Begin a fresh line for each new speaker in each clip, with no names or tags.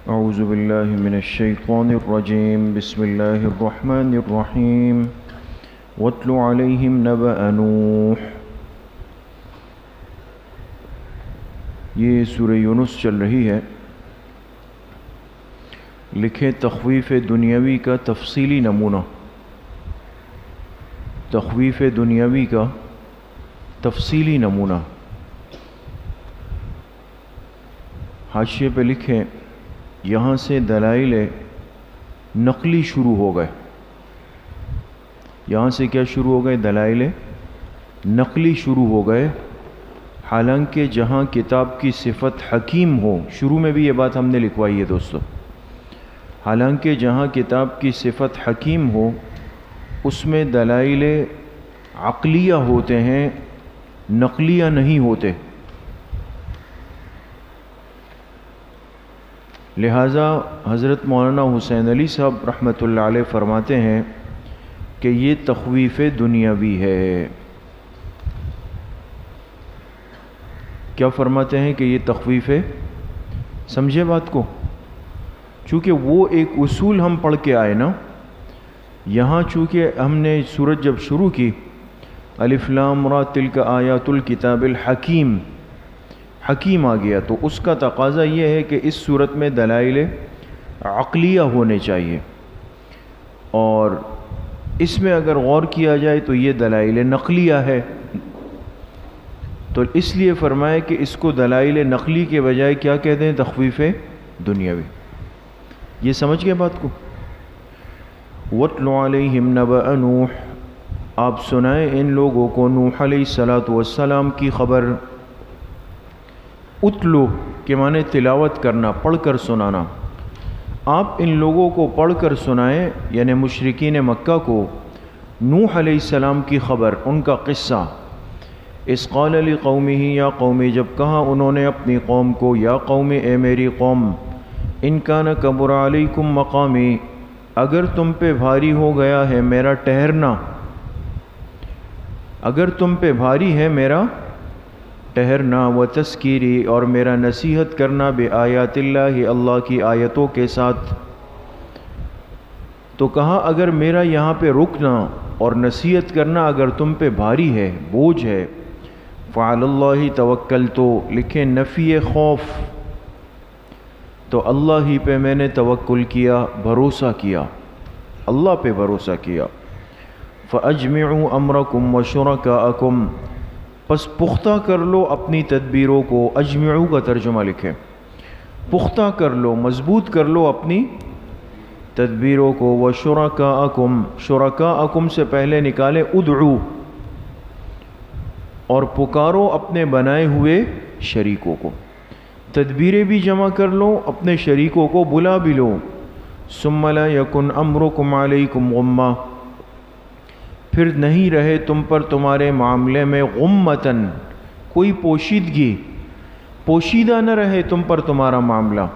اعوذ باللہ من الشیطان الرجیم بسم اللہ الرحمن الرحیم واتل علیہم نبأ نوح۔ یہ سورہ یونس چل رہی ہے۔ لکھیں تخویف دنیاوی کا تفصیلی نمونہ، تخویف دنیاوی کا تفصیلی نمونہ۔ حاشیے پہ لکھیں یہاں سے دلائل نقلی شروع ہو گئے۔ یہاں سے کیا شروع ہو گئے؟ دلائل نقلی شروع ہو گئے، حالانکہ جہاں کتاب کی صفت حکیم ہو، شروع میں بھی یہ بات ہم نے لکھوائی ہے دوستو، حالانکہ جہاں کتاب کی صفت حکیم ہو اس میں دلائل عقلیہ ہوتے ہیں، نقلیہ نہیں ہوتے۔ لہٰذا حضرت مولانا حسین علی صاحب رحمۃ اللہ علیہ فرماتے ہیں کہ یہ تخویف دنیاوی ہے۔ کیا فرماتے ہیں کہ یہ تخویف ہے؟ سمجھے بات کو؟ چونکہ وہ ایک اصول ہم پڑھ کے آئے نا، یہاں چونکہ ہم نے سورت جب شروع کی الف لام را تلک آیات الکتاب الحکیم، حکیم آ گیا، تو اس کا تقاضا یہ ہے کہ اس صورت میں دلائل عقلیہ ہونے چاہیے، اور اس میں اگر غور کیا جائے تو یہ دلائل نقلیہ ہے۔ تو اس لیے فرمائے کہ اس کو دلائل نقلی کے بجائے کیا کہتے ہیں؟ تخویف دنیاوی۔ یہ سمجھ گئے بات کو؟ وَاتْلُ عَلَيْهِمْ نَبَأَ نُوحٍ، آپ سنائیں ان لوگوں کو نوح علیہ السلام کی خبر۔ اتلو کے معنی تلاوت کرنا، پڑھ کر سنانا۔ آپ ان لوگوں کو پڑھ کر سنائیں، یعنی مشرکین مکہ کو نوح علیہ السلام کی خبر، ان کا قصہ۔ اذ قال لقومہ، یا قومی، جب کہا انہوں نے اپنی قوم کو، یا قوم، اے میری قوم، ان کان کبر علیکم مقامی، اگر تم پہ بھاری ہو گیا ہے میرا ٹھہرنا، اگر تم پہ بھاری ہے میرا ٹھہرنا، و تذکیری، اور میرا نصیحت کرنا، بآیات اللہ، اللہ کی آیتوں کے ساتھ۔ تو کہا اگر میرا یہاں پہ رکنا اور نصیحت کرنا اگر تم پہ بھاری ہے، بوجھ ہے، فعلی اللہ توکلت، لکھیں نفی خوف، تو اللہ ہی پہ میں نے توکل کیا، بھروسہ کیا، اللہ پہ بھروسہ کیا۔ فاجمعوا امرکم وشرکاءکم، پس پختہ کر لو اپنی تدبیروں کو۔ اجمعو کا ترجمہ لکھیں، پختہ کر لو، مضبوط کر لو اپنی تدبیروں کو۔ وشرکاءکم، شرکاءکم سے پہلے نکالے ادعو، اور پکارو اپنے بنائے ہوئے شریکوں کو۔ تدبیریں بھی جمع کر لو، اپنے شریکوں کو بلا بھی لو۔ ثم لا یکن امرکم علیکم غمہ، پھر نہیں رہے تم پر تمہارے معاملے میں غمتن، کوئی پوشیدگی، پوشیدہ نہ رہے تم پر تمہارا معاملہ،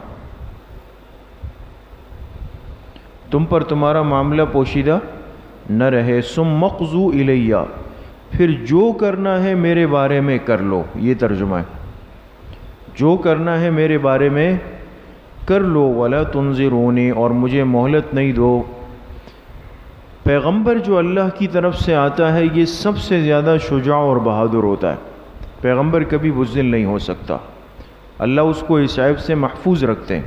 تم پر تمہارا معاملہ پوشیدہ نہ رہے۔ ثم اقضوا الیہ، پھر جو کرنا ہے میرے بارے میں کر لو، یہ ترجمہ ہے، جو کرنا ہے میرے بارے میں کر لو۔ ولا تنظرونی، اور مجھے مہلت نہیں دو۔ پیغمبر جو اللہ کی طرف سے آتا ہے یہ سب سے زیادہ شجاع اور بہادر ہوتا ہے، پیغمبر کبھی بزدل نہیں ہو سکتا، اللہ اس کو اس عیب سے محفوظ رکھتے ہیں۔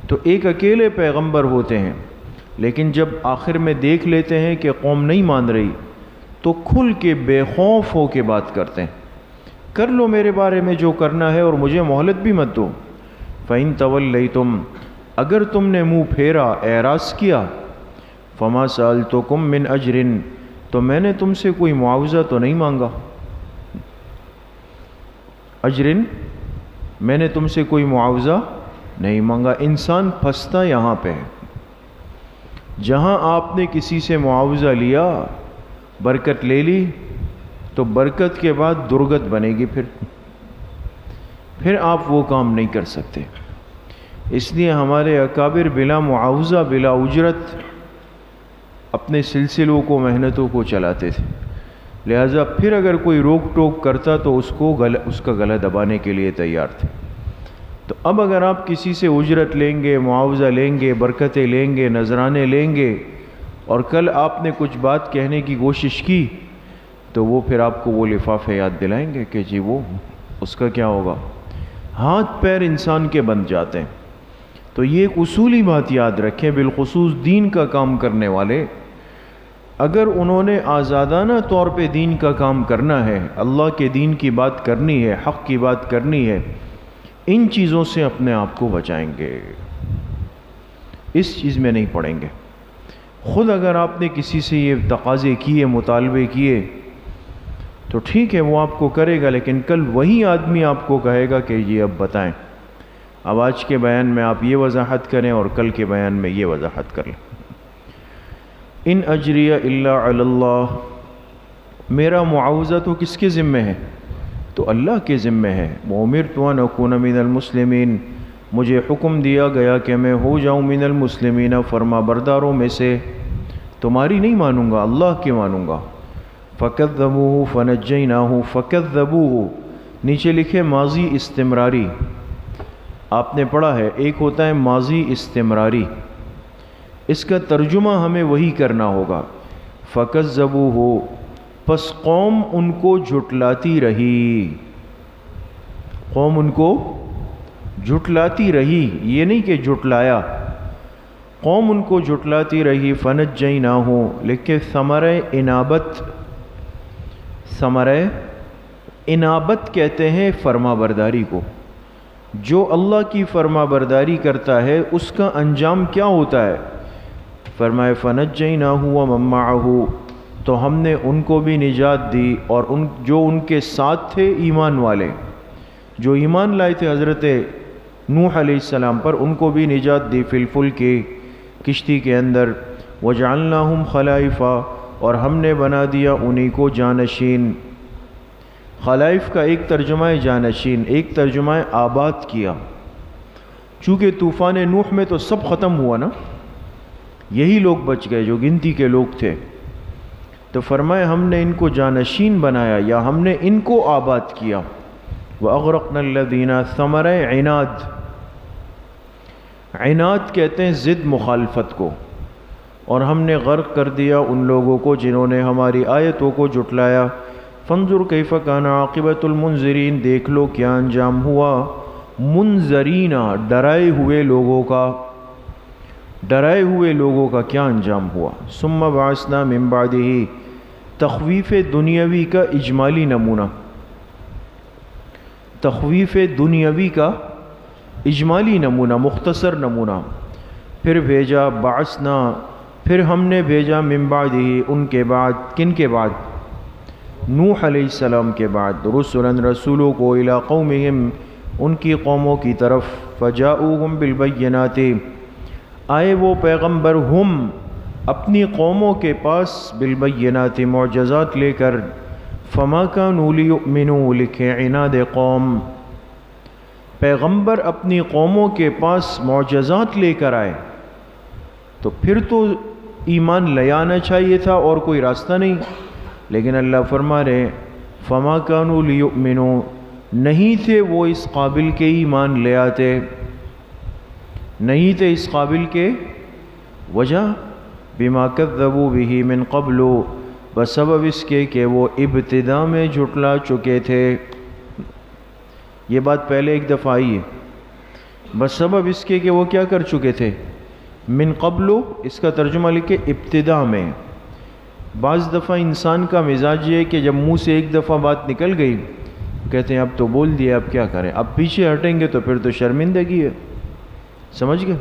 تو ایک اکیلے پیغمبر ہوتے ہیں، لیکن جب آخر میں دیکھ لیتے ہیں کہ قوم نہیں مان رہی تو کھل کے بے خوف ہو کے بات کرتے ہیں، کر لو میرے بارے میں جو کرنا ہے اور مجھے مہلت بھی مت دو۔ فَإِن تَوَلَّيْتُمْ، اگر تم نے منہ پھیرا، اعراض کیا، فما سألتکم من اجر، تو میں نے تم سے کوئی معاوضہ تو نہیں مانگا، اجر، میں نے تم سے کوئی معاوضہ نہیں مانگا۔ انسان پھنستا یہاں پہ ہے، جہاں آپ نے کسی سے معاوضہ لیا، برکت لے لی، تو برکت کے بعد درگت بنے گی، پھر آپ وہ کام نہیں کر سکتے۔ اس لیے ہمارے اکابر بلا معاوضہ، بلا اجرت اپنے سلسلوں کو، محنتوں کو چلاتے تھے، لہٰذا پھر اگر کوئی روک ٹوک کرتا تو اس کا گلا دبانے کے لیے تیار تھے۔ تو اب اگر آپ کسی سے اجرت لیں گے، معاوضہ لیں گے، برکتیں لیں گے، نذرانے لیں گے، اور کل آپ نے کچھ بات کہنے کی کوشش کی تو وہ پھر آپ کو وہ لفافے یاد دلائیں گے کہ جی وہ اس کا کیا ہوگا۔ ہاتھ پیر انسان کے بند جاتے ہیں۔ تو یہ ایک اصولی بات یاد رکھیں، بالخصوص دین کا کام کرنے والے، اگر انہوں نے آزادانہ طور پہ دین کا کام کرنا ہے، اللہ کے دین کی بات کرنی ہے، حق کی بات کرنی ہے، ان چیزوں سے اپنے آپ کو بچائیں گے، اس چیز میں نہیں پڑیں گے۔ خود اگر آپ نے کسی سے یہ تقاضے کیے، مطالبے کیے تو ٹھیک ہے وہ آپ کو کرے گا، لیکن کل وہی آدمی آپ کو کہے گا کہ یہ اب بتائیں، اب آج کے بیان میں آپ یہ وضاحت کریں اور کل کے بیان میں یہ وضاحت کر لیں۔ ان اجریہ الا علی اللہ، میرا معاوضہ تو کس کے ذمہ ہے؟ تو اللہ کے ذمہ ہے۔ وَأُمِرْتُ أَنْ أَكُونَ مِنَ الْمُسْلِمِينَ، مجھے حکم دیا گیا کہ میں ہو جاؤں من المسلمین، فرما برداروں میں سے، تمہاری نہیں مانوں گا، اللہ کی مانوں گا۔ فَكَذَّبُوهُ فَنَجَّيْنَاهُ فَكَذَّبُوهُ، نیچے لکھے ماضی استمراری، آپ نے پڑھا ہے ایک ہوتا ہے ماضی استمراری، اس کا ترجمہ ہمیں وہی کرنا ہوگا۔ فَكَذَّبُوهُ، پس قوم ان کو جھٹلاتی رہی، قوم ان کو جھٹلاتی رہی، یہ نہیں کہ جھٹلایا، قوم ان کو جھٹلاتی رہی۔ فَنَجَّيْنَاهُ، لکھے ثمرہ انابت، ثمرہ انابت کہتے ہیں فرما برداری کو۔ جو اللہ کی فرما برداری کرتا ہے اس کا انجام کیا ہوتا ہے؟ فرمائے فَنَجَّيْنَاهُ وَمَن مَّعَهُ، تو ہم نے ان کو بھی نجات دی اور جو ان کے ساتھ تھے ایمان والے، جو ایمان لائے تھے حضرت نوح علیہ السلام پر، ان کو بھی نجات دی فی الفلک، کشتی کے اندر۔ وَجَعَلْنَاهُمْ خَلَائِفَ، اور ہم نے بنا دیا انہی کو جانشین۔ خلائف کا ایک ترجمہ ہے جانشین، ایک ترجمہ ہے آباد کیا۔ چونکہ طوفان نوح میں تو سب ختم ہوا نا، یہی لوگ بچ گئے جو گنتی کے لوگ تھے، تو فرمائے ہم نے ان کو جانشین بنایا یا ہم نے ان کو آباد کیا۔ وَأَغْرَقْنَا الَّذِينَ، ثمرہ عناد، عناد کہتے ہیں ضد مخالفت کو، اور ہم نے غرق کر دیا ان لوگوں کو جنہوں نے ہماری آیتوں کو جھٹلایا۔ فانظر کیف کان عاقبۃ المنذرین، دیکھ لو کیا انجام ہوا منذرین، ڈرائے ہوئے لوگوں کا، ڈرائے ہوئے لوگوں کا کیا انجام ہوا۔ ثم بعثنا من بعدہ، تخویف دنیاوی کا اجمالی نمونہ، تخویف دنیاوی کا اجمالی نمونہ، مختصر نمونہ۔ پھر بھیجا بعثنا، پھر ہم نے بھیجا من بعدہ، ان کے بعد، کن کے بعد؟ نوح علیہ السلام کے بعد، رسلاً رسولوں کو، الی قومہم، ان کی قوموں کی طرف، فجاؤہم بالبینات، آئے وہ پیغمبر، ہم اپنی قوموں کے پاس، بالبینات معجزات لے کر، فما کانوا لیؤمنوا، لکھے عناد قوم، پیغمبر اپنی قوموں کے پاس معجزات لے کر آئے تو پھر تو ایمان لے آنا چاہیے تھا اور کوئی راستہ نہیں، لیکن اللہ فرما رہے فما کانوا لیؤمنوا، نہیں تھے وہ اس قابل کے ایمان لے آتے، نہیں تھے اس قابل کے، وجہ بما کذبوا بہ من قبل، بسبب اس کے کہ وہ ابتدا میں جھٹلا چکے تھے۔ یہ بات پہلے ایک دفعہ آئی ہے، بسبب اس کے کہ وہ کیا کر چکے تھے، من قبل، اس کا ترجمہ لکھے ابتدا میں۔ بعض دفعہ انسان کا مزاج یہ ہے کہ جب منہ سے ایک دفعہ بات نکل گئی کہتے ہیں اب تو بول دیا، اب کیا کریں، اب پیچھے ہٹیں گے تو پھر تو شرمندگی ہے، سمجھ گئے؟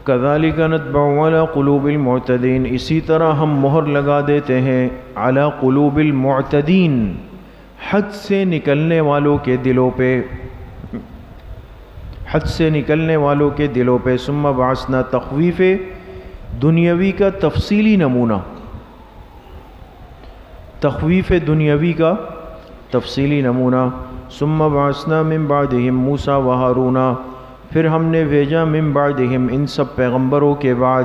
کذالک نطبع علی قلوب المعتدین، اسی طرح ہم مہر لگا دیتے ہیں علی قلوب المعتدین، حد سے نکلنے والوں کے دلوں پہ، حد سے نکلنے والوں کے دلوں پہ۔ ثم بعثنا، تخویف دنیاوی کا تفصیلی نمونہ، تخویف دنیاوی کا تفصیلی نمونہ۔ ثم بعثنا من بعدہم موسیٰ و ہارون، پھر ہم نے بھیجا من بعدہم، ان سب پیغمبروں کے بعد۔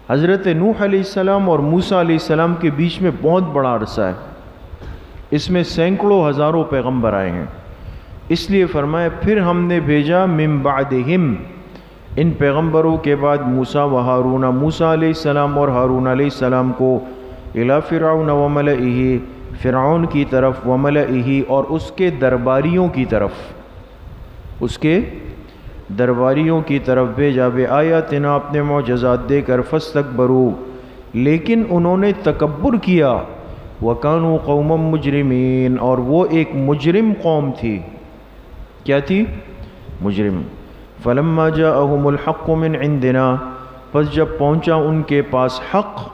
حضرت نوح علیہ السلام اور موسیٰ علیہ السلام کے بیچ میں بہت بڑا عرصہ ہے، اس میں سینکڑوں ہزاروں پیغمبر آئے ہیں، اس لیے فرمایا پھر ہم نے بھیجا من بعدہم ان پیغمبروں کے بعد موسیٰ و ہارون، موسیٰ علیہ السلام اور ہارون علیہ السلام کو الی فرعون و ملئہ فرعون کی طرف و ملئہ اور اس کے درباریوں کی طرف، اس کے درباریوں کی طرف بھیجا بآیاتنا اپنے معجزات دے کر فاستکبروا لیکن انہوں نے تکبر کیا، وکانوا قوما مجرمین اور وہ ایک مجرم قوم تھی۔ کیا تھی؟ مجرم۔ فلما جاءہم الحق من عندنا پس جب پہنچا ان کے پاس حق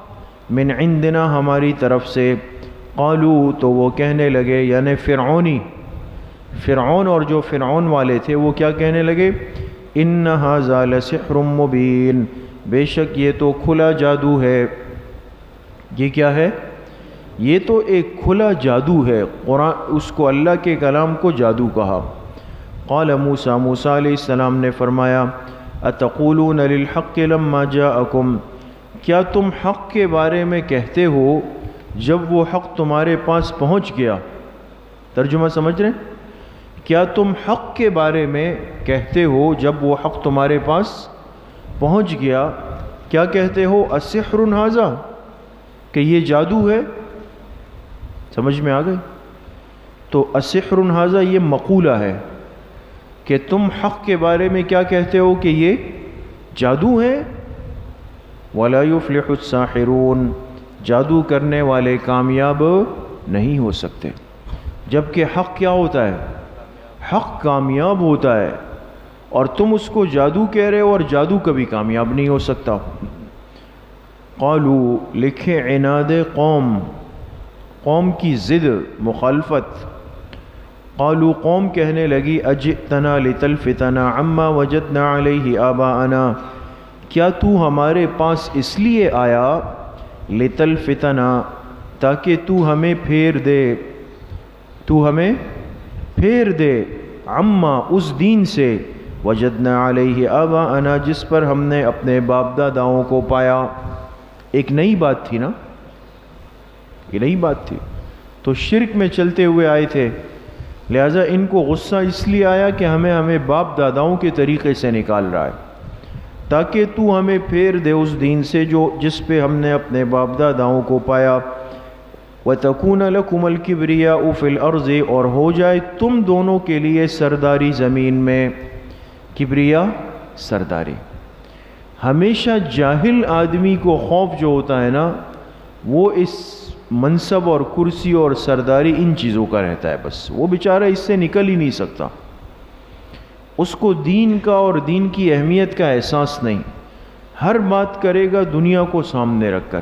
من عندنا ہماری طرف سے، قالوا تو وہ کہنے لگے، یعنی فرعون اور جو فرعون والے تھے وہ کیا کہنے لگے؟ ان ھذا لسحر مبین، بے شک یہ تو کھلا جادو ہے۔ یہ کیا ہے؟ یہ تو ایک کھلا جادو ہے۔ قرآن اس کو اللہ کے کلام کو جادو کہا۔ قال موسیٰ، موسیٰ علیہ السلام نے فرمایا، اتقولون للحق لما جاءکم، کیا تم حق کے بارے میں کہتے ہو جب وہ حق تمہارے پاس پہنچ گیا؟ ترجمہ سمجھ رہے ہیں؟ کیا تم حق کے بارے میں کہتے ہو جب وہ حق تمہارے پاس پہنچ گیا؟ کیا کہتے ہو؟ السحر ھذا، کہ یہ جادو ہے۔ سمجھ میں آ گئی؟ تو السحر ھذا یہ مقولہ ہے کہ تم حق کے بارے میں کیا کہتے ہو کہ یہ جادو ہے۔ وَلَا يُفْلِحُ السَّاحِرُونَ، جادو کرنے والے کامیاب نہیں ہو سکتے۔ جبکہ حق کیا ہوتا ہے؟ حق کامیاب ہوتا ہے، اور تم اس کو جادو کہہ رہے ہو، اور جادو کبھی کامیاب نہیں ہو سکتا۔ قالوا، لکھے عناد قوم کی ضد، مخالفت۔ قالوا قوم کہنے لگی، اجئتنا لتلفتنا عما وجدنا علیہ آباءنا، کیا تو ہمارے پاس اس لیے آیا، لتلفتنا تاکہ تو ہمیں پھیر دے، عما اس دین سے، وجدنا علیہ آباءنا جس پر ہم نے اپنے باپ داداؤں کو پایا۔ ایک نئی بات تھی نا، یہ نئی بات تھی، تو شرک میں چلتے ہوئے آئے تھے، لہٰذا ان کو غصہ اس لیے آیا کہ ہمیں باپ داداؤں کے طریقے سے نکال رہا ہے، تاکہ تو ہمیں پھیر دے اس دین سے جس پہ ہم نے اپنے باپ داداؤں کو پایا۔ وَتَكُونَ لَكُمُ الْكِبْرِيَاءُ فِي الْأَرْضِ اور ہو جائے تم دونوں کے لیے سرداری زمین میں۔ کبریا سرداری۔ ہمیشہ جاہل آدمی کو خوف جو ہوتا ہے نا، وہ اس منصب اور کرسی اور سرداری ان چیزوں کا رہتا ہے، بس وہ بیچارہ اس سے نکل ہی نہیں سکتا۔ اس کو دین کا اور دین کی اہمیت کا احساس نہیں، ہر بات کرے گا دنیا کو سامنے رکھ کر۔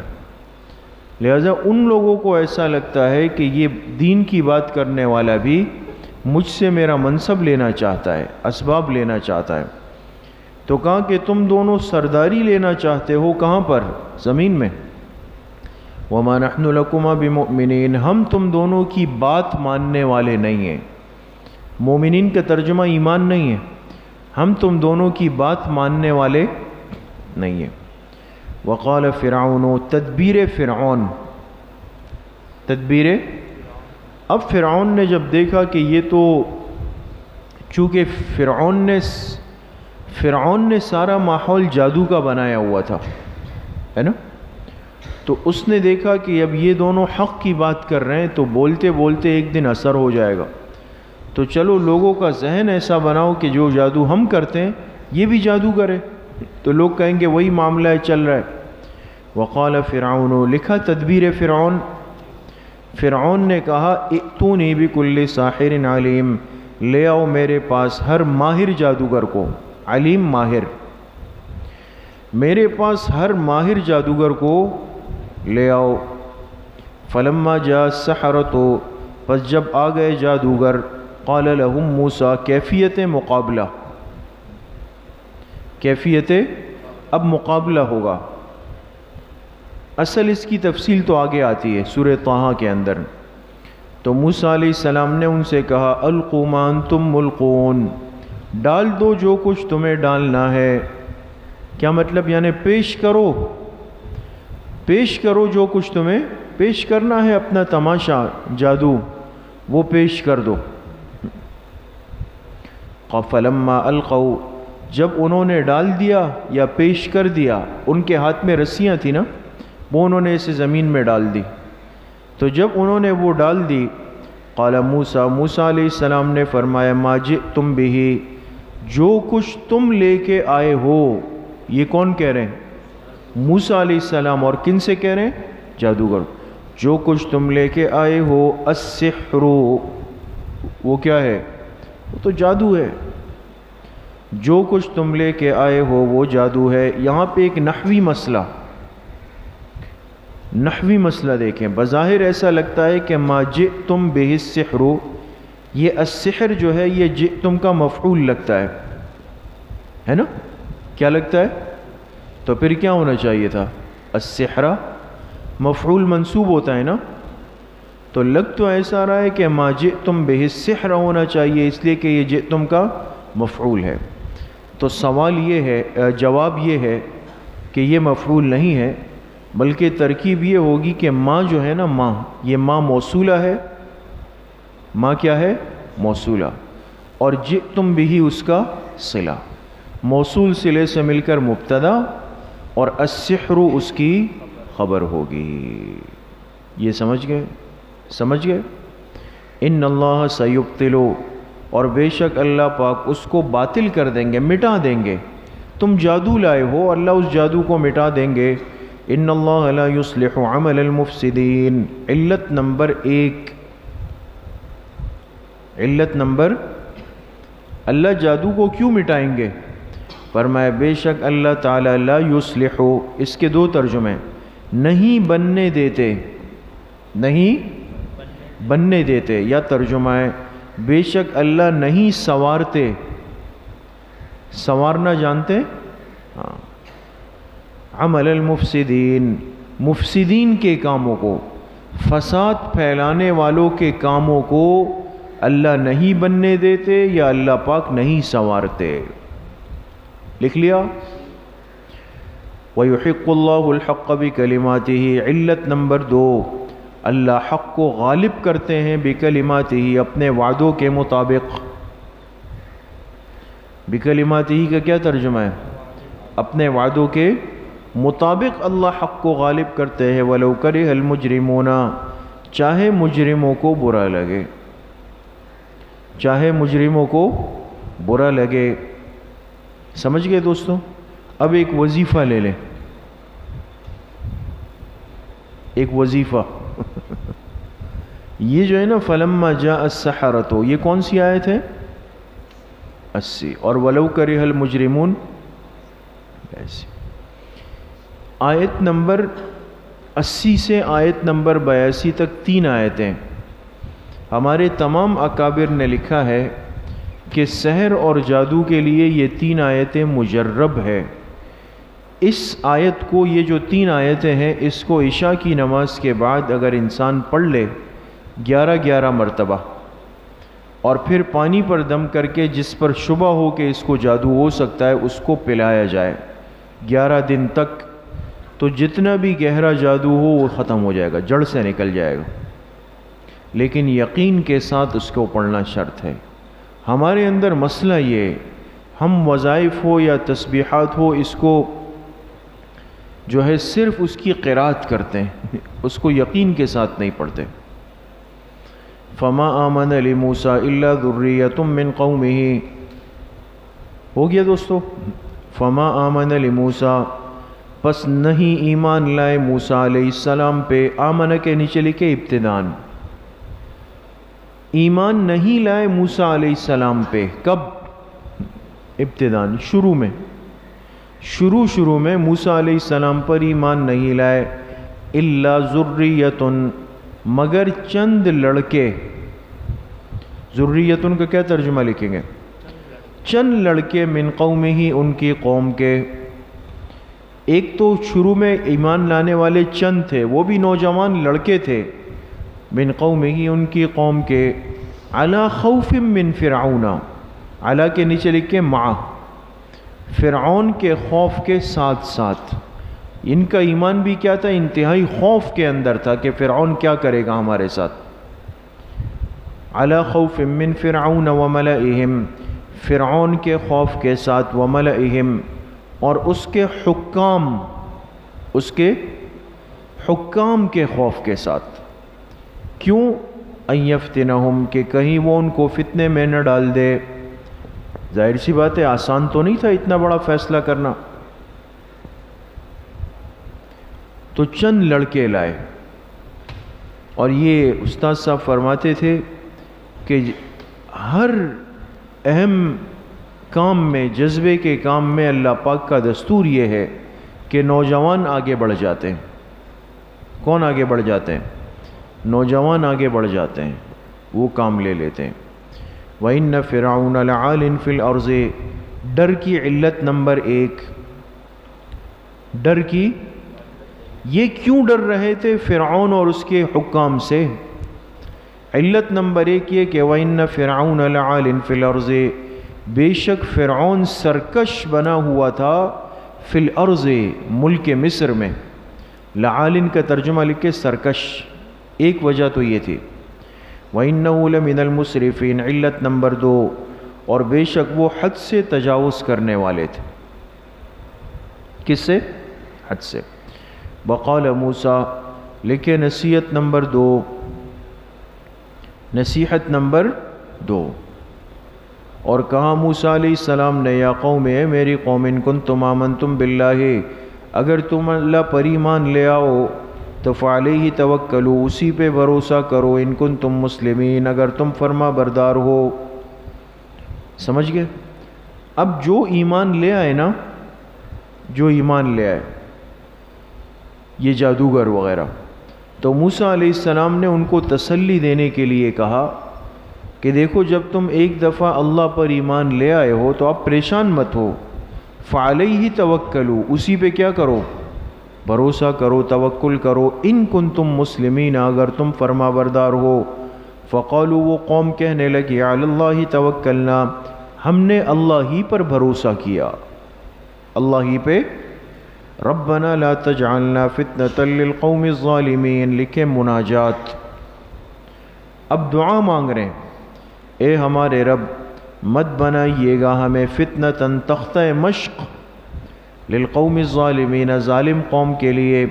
لہذا ان لوگوں کو ایسا لگتا ہے کہ یہ دین کی بات کرنے والا بھی مجھ سے میرا منصب لینا چاہتا ہے، اسباب لینا چاہتا ہے۔ تو کہا کہ تم دونوں سرداری لینا چاہتے ہو، کہاں پر؟ زمین میں۔ وَمَا نَحْنُ لَكُمَا بِمُؤْمِنِينَ، ہم تم دونوں کی بات ماننے والے نہیں ہیں۔ مومنین کا ترجمہ ایمان نہیں ہے، ہم تم دونوں کی بات ماننے والے نہیں ہیں۔ وقال فرعون، تدبیر فرعون، اب فرعون نے جب دیکھا کہ یہ تو چونکہ فرعون نے سارا ماحول جادو کا بنایا ہوا تھا، ہے نا، تو اس نے دیکھا کہ اب یہ دونوں حق کی بات کر رہے ہیں تو بولتے بولتے ایک دن اثر ہو جائے گا، تو چلو لوگوں کا ذہن ایسا بناؤ کہ جو جادو ہم کرتے ہیں یہ بھی جادو کرے، تو لوگ کہیں گے وہی معاملہ چل رہا ہے۔ وقال فرعون، لکھا تدبیر فرعون نے کہا، ائتونی بکل ساحر علیم، لے آؤ میرے پاس ہر ماہر جادوگر کو، علیم ماہر، میرے پاس ہر ماہر جادوگر کو لے آؤ۔ فلما جاء السحرۃ، پس جب آ گئے جادوگر، قال لهم موسیٰ، کیفیت مقابلہ، کیفیت اب مقابلہ ہوگا۔ اصل اس کی تفصیل تو آگے آتی ہے سورہ طٰہٰ کے اندر۔ تو موسیٰ علیہ السلام نے ان سے کہا، القوا ما انتم ملقون، ڈال دو جو کچھ تمہیں ڈالنا ہے۔ کیا مطلب؟ یعنی پیش کرو جو کچھ تمہیں پیش کرنا ہے، اپنا تماشا جادو وہ پیش کر دو۔ فلما القوا، جب انہوں نے ڈال دیا یا پیش کر دیا، ان کے ہاتھ میں رسیاں تھیں نا، وہ انہوں نے اسے زمین میں ڈال دی، تو جب انہوں نے وہ ڈال دی، قال موسیٰ، موسیٰ علیہ السلام نے فرمایا، ما جئتم بہ، جو کچھ تم لے کے آئے ہو، یہ کون کہہ رہے ہیں؟ موسیٰ علیہ السلام، اور کن سے کہہ رہے ہیں؟ جادوگر، جو کچھ تم لے کے آئے ہو، السحر، وہ کیا ہے؟ وہ تو جادو ہے، جو کچھ تم لے کے آئے ہو وہ جادو ہے۔ یہاں پہ ایک نحوی مسئلہ دیکھیں، بظاہر ایسا لگتا ہے کہ ما جئتم بہ السحر، یہ السحر جو ہے یہ جئتم کا مفعول لگتا ہے نا؟ کیا لگتا ہے؟ تو پھر کیا ہونا چاہیے تھا؟ السحر مفعول منصوب ہوتا ہے نا، تو لگ تو ایسا رہا ہے کہ ما جئتم بہ السحر ہونا چاہیے، اس لیے کہ یہ جئتم کا مفعول ہے۔ تو سوال یہ ہے، جواب یہ ہے کہ یہ مفعول نہیں ہے، بلکہ ترکیب یہ ہوگی کہ ما جو ہے نا، ما، یہ ما موصولہ ہے، ما کیا ہے؟ موصولہ، اور جئتم بھی اس کا صلہ، موصول صلے سے مل کر مبتدا، اور السحر اس کی خبر ہوگی۔ یہ سمجھ گئے؟ ان اللہ سیبطل، اور بے شک اللہ پاک اس کو باطل کر دیں گے، مٹا دیں گے۔ تم جادو لائے ہو، اللہ اس جادو کو مٹا دیں گے۔ ان اللہ لا یصلح عمل المفسدین، علت نمبر 1، علت نمبر، اللہ جادو کو کیوں مٹائیں گے؟ فرمایا بے شک اللہ تعالی لا یصلح، اس کے 2 ترجمے، نہیں بننے دیتے، نہیں بننے دیتے، یا ترجمہ ہے بے شک اللہ نہیں سنوارتے، سنوارنا جانتے؟ ہاں، عمل المفسدین، مفسدین کے کاموں کو، فساد پھیلانے والوں کے کاموں کو اللہ نہیں بننے دیتے، یا اللہ پاک نہیں سنوارتے۔ لکھ لیا؟ وَيُحِقُّ اللَّهُ الْحَقَّ بِكَلِمَاتِهِ، علت نمبر 2، اللہ حق کو غالب کرتے ہیں بِكَلِمَاتِهِ، اپنے وعدوں کے مطابق۔ بِكَلِمَاتِهِ کا کیا ترجمہ ہے؟ اپنے وعدوں کے مطابق اللہ حق کو غالب کرتے ہیں۔ وَلَوْ كَرِهَ الْمُجْرِمُونَ، چاہے مجرموں کو برا لگے، چاہے مجرموں کو برا لگے۔ سمجھ گئے دوستوں؟ اب ایک وظیفہ لے لیں، ایک وظیفہ یہ جو ہے نا، فلما جاء السحرۃ، یہ کون سی آیت ہے؟ 80، اور ولو کرہ المجرمون، ایسی آیت نمبر 80 سے آیت نمبر 82 تک 3 آیتیں۔ ہمارے تمام اکابر نے لکھا ہے کہ سحر اور جادو کے لیے یہ 3 آیتیں مجرب ہے۔ اس آیت کو، یہ جو 3 آیتیں ہیں، اس کو عشاء کی نماز کے بعد اگر انسان پڑھ لے 11 مرتبہ، اور پھر پانی پر دم کر کے جس پر شبہ ہو کہ اس کو جادو ہو سکتا ہے، اس کو پلایا جائے 11 دن تک، تو جتنا بھی گہرا جادو ہو وہ ختم ہو جائے گا، جڑ سے نکل جائے گا، لیکن یقین کے ساتھ اس کو پڑھنا شرط ہے۔ ہمارے اندر مسئلہ یہ، ہم وظائف ہو یا تسبیحات ہو، اس کو جو ہے صرف اس کی قرات کرتے ہیں، اس کو یقین کے ساتھ نہیں پڑھتے۔ فما آمن لموسیٰ الا ذریۃ من قومہ، ہو گیا دوستو؟ فما آمن لموسیٰ، پس نہیں ایمان لائے موسیٰ علیہ السلام پہ۔ آمن کے نیچے لکھے ابتدان، ایمان نہیں لائے موسیٰ علیہ السلام پہ، کب؟ ابتدان، شروع میں موسیٰ علیہ السلام پر ایمان نہیں لائے۔ الا ذریۃ، مگر چند لڑکے۔ ذریۃ کا کیا ترجمہ لکھیں گے؟ چند لڑکے، من قومہ، ان کی قوم کے۔ ایک تو شروع میں ایمان لانے والے چند تھے، وہ بھی نوجوان لڑکے تھے، من قومہ، ان کی قوم کے، علی خوف من فرعون، علی کے نیچے لکھے مع، فرعون کے خوف کے ساتھ ساتھ۔ ان کا ایمان بھی کیا تھا؟ انتہائی خوف کے اندر تھا کہ فرعون کیا کرے گا ہمارے ساتھ۔ علی خوف من فرعون وملئہم، فرعون کے خوف کے ساتھ، وملئہم اور اس کے حکام کے خوف کے ساتھ. کیوں؟ ان یفتنہم کہ کہیں وہ ان کو فتنے میں نہ ڈال دے. ظاہر سی بات ہے آسان تو نہیں تھا اتنا بڑا فیصلہ کرنا. تو چند لڑکے لائے، اور یہ استاد صاحب فرماتے تھے کہ ہر اہم کام میں، جذبے کے کام میں اللہ پاک کا دستور یہ ہے کہ نوجوان آگے بڑھ جاتے ہیں. کون آگے بڑھ جاتے ہیں؟ نوجوان آگے بڑھ جاتے ہیں، وہ کام لے لیتے ہیں. وَإِنَّ فِرْعَوْنَ لَعَالٍ فِي الْأَرْضِ. ڈر کی علت نمبر 1، ڈر کی، یہ کیوں ڈر رہے تھے فرعون اور اس کے حکام سے؟ علت نمبر 1 یہ کہ وَإِنَّ فِرْعَوْنَ لَعَالٍ فِي الْأَرْضِ، بے شک فرعون سرکش بنا ہوا تھا فی الارض، ملک مصر میں. لعالٍ کا ترجمہ لکھے سرکش، ایک وجہ تو یہ تھی. وَإِنَّهُ لَمِنَ الْمُسْرِفِينَ، علت نمبر 2، اور بے شک وہ حد سے تجاوز کرنے والے تھے. کس سے؟ حد سے. وقال موسیٰ، لکھے نصیحت نمبر 2، نصیحت نمبر 2، اور کہا موسیٰ علیہ السلام نے، یا قوم، اے میری قوم، ان کنتم آمنتم باللہ، اگر تم اللہ پر ایمان لے آؤ تو فعلیہ توکلوا، اسی پہ بھروسہ کرو، ان کنتم مسلمین، اگر تم فرما بردار ہو. سمجھ گئے؟ اب جو ایمان لے آئے نا، جو ایمان لے آئے یہ جادوگر وغیرہ، تو موسیٰ علیہ السلام نے ان کو تسلی دینے کے لیے کہا کہ دیکھو جب تم ایک دفعہ اللہ پر ایمان لے آئے ہو تو آپ پریشان مت ہو. فعلیہ توکلوا، اسی پہ کیا کرو؟ بھروسہ کرو، توکل کرو. ان کنتم مسلمین، اگر تم فرما بردار ہو. فقالوا، وہ قوم کہنے لگی، علی اللہ توکلنا، ہم نے اللہ ہی پر بھروسہ کیا، اللہ ہی پہ. ربنا لا تجعلنا فتنة للقوم الظالمین، لکھے مناجات. اب دعا مانگ رہے ہیں، اے ہمارے رب مت بنائیے گا ہمیں فتنةً، تختہ مشق، للقوم الظالمین، ظالم قوم کے لیے.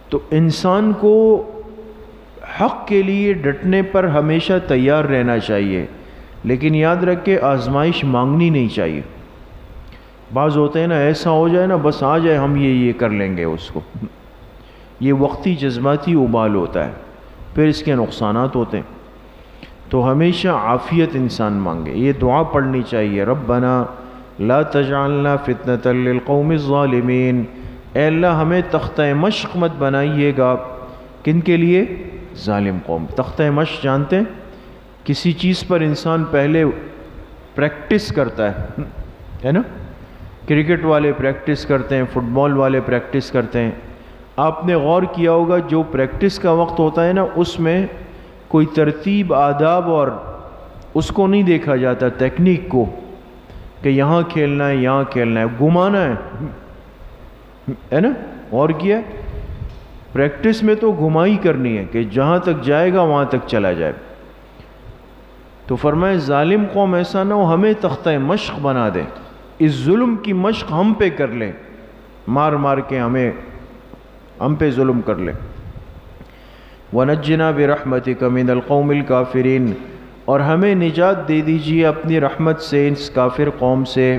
تو انسان کو حق کے لیے ڈٹنے پر ہمیشہ تیار رہنا چاہیے، لیکن یاد رکھے آزمائش مانگنی نہیں چاہیے. بعض ہوتے ہیں نا، ایسا ہو جائے نا بس آ جائے ہم یہ کر لیں گے اس کو، یہ وقتی جذباتی ابال ہوتا ہے، پھر اس کے نقصانات ہوتے ہیں. تو ہمیشہ عافیت انسان مانگے. یہ دعا پڑھنی چاہیے، ربنا لا تجعلنا فتنة للقوم الظالمین، اے اللہ ہمیں تختہ مشق مت بنائیے گا. کن کے لیے؟ ظالم قوم. تختہ مشق جانتے ہیں؟ کسی چیز پر انسان پہلے پریکٹس کرتا ہے نا. کرکٹ والے پریکٹس کرتے ہیں، فٹ بال والے پریکٹس کرتے ہیں. آپ نے غور کیا ہوگا جو پریکٹس کا وقت ہوتا ہے نا، اس میں کوئی ترتیب، آداب اور اس کو نہیں دیکھا جاتا، ٹیکنیک کو، کہ یہاں کھیلنا ہے، یہاں کھیلنا ہے، گھمانا ہے نا. اور کیا پریکٹس میں تو گھمائی کرنی ہے کہ جہاں تک جائے گا وہاں تک چلا جائے. تو فرمائے ظالم قوم ایسا نہ ہو ہمیں تختہ مشق بنا دے، اس ظلم کی مشق ہم پہ کر لے، مار مار کے ہم پہ ظلم کر لے. وَنَجِّنَا بِرَحْمَتِكَ مِنَ الْقَوْمِ الْكَافِرِينَ، اور ہمیں نجات دے دیجیے اپنی رحمت سے اس کافر قوم سے.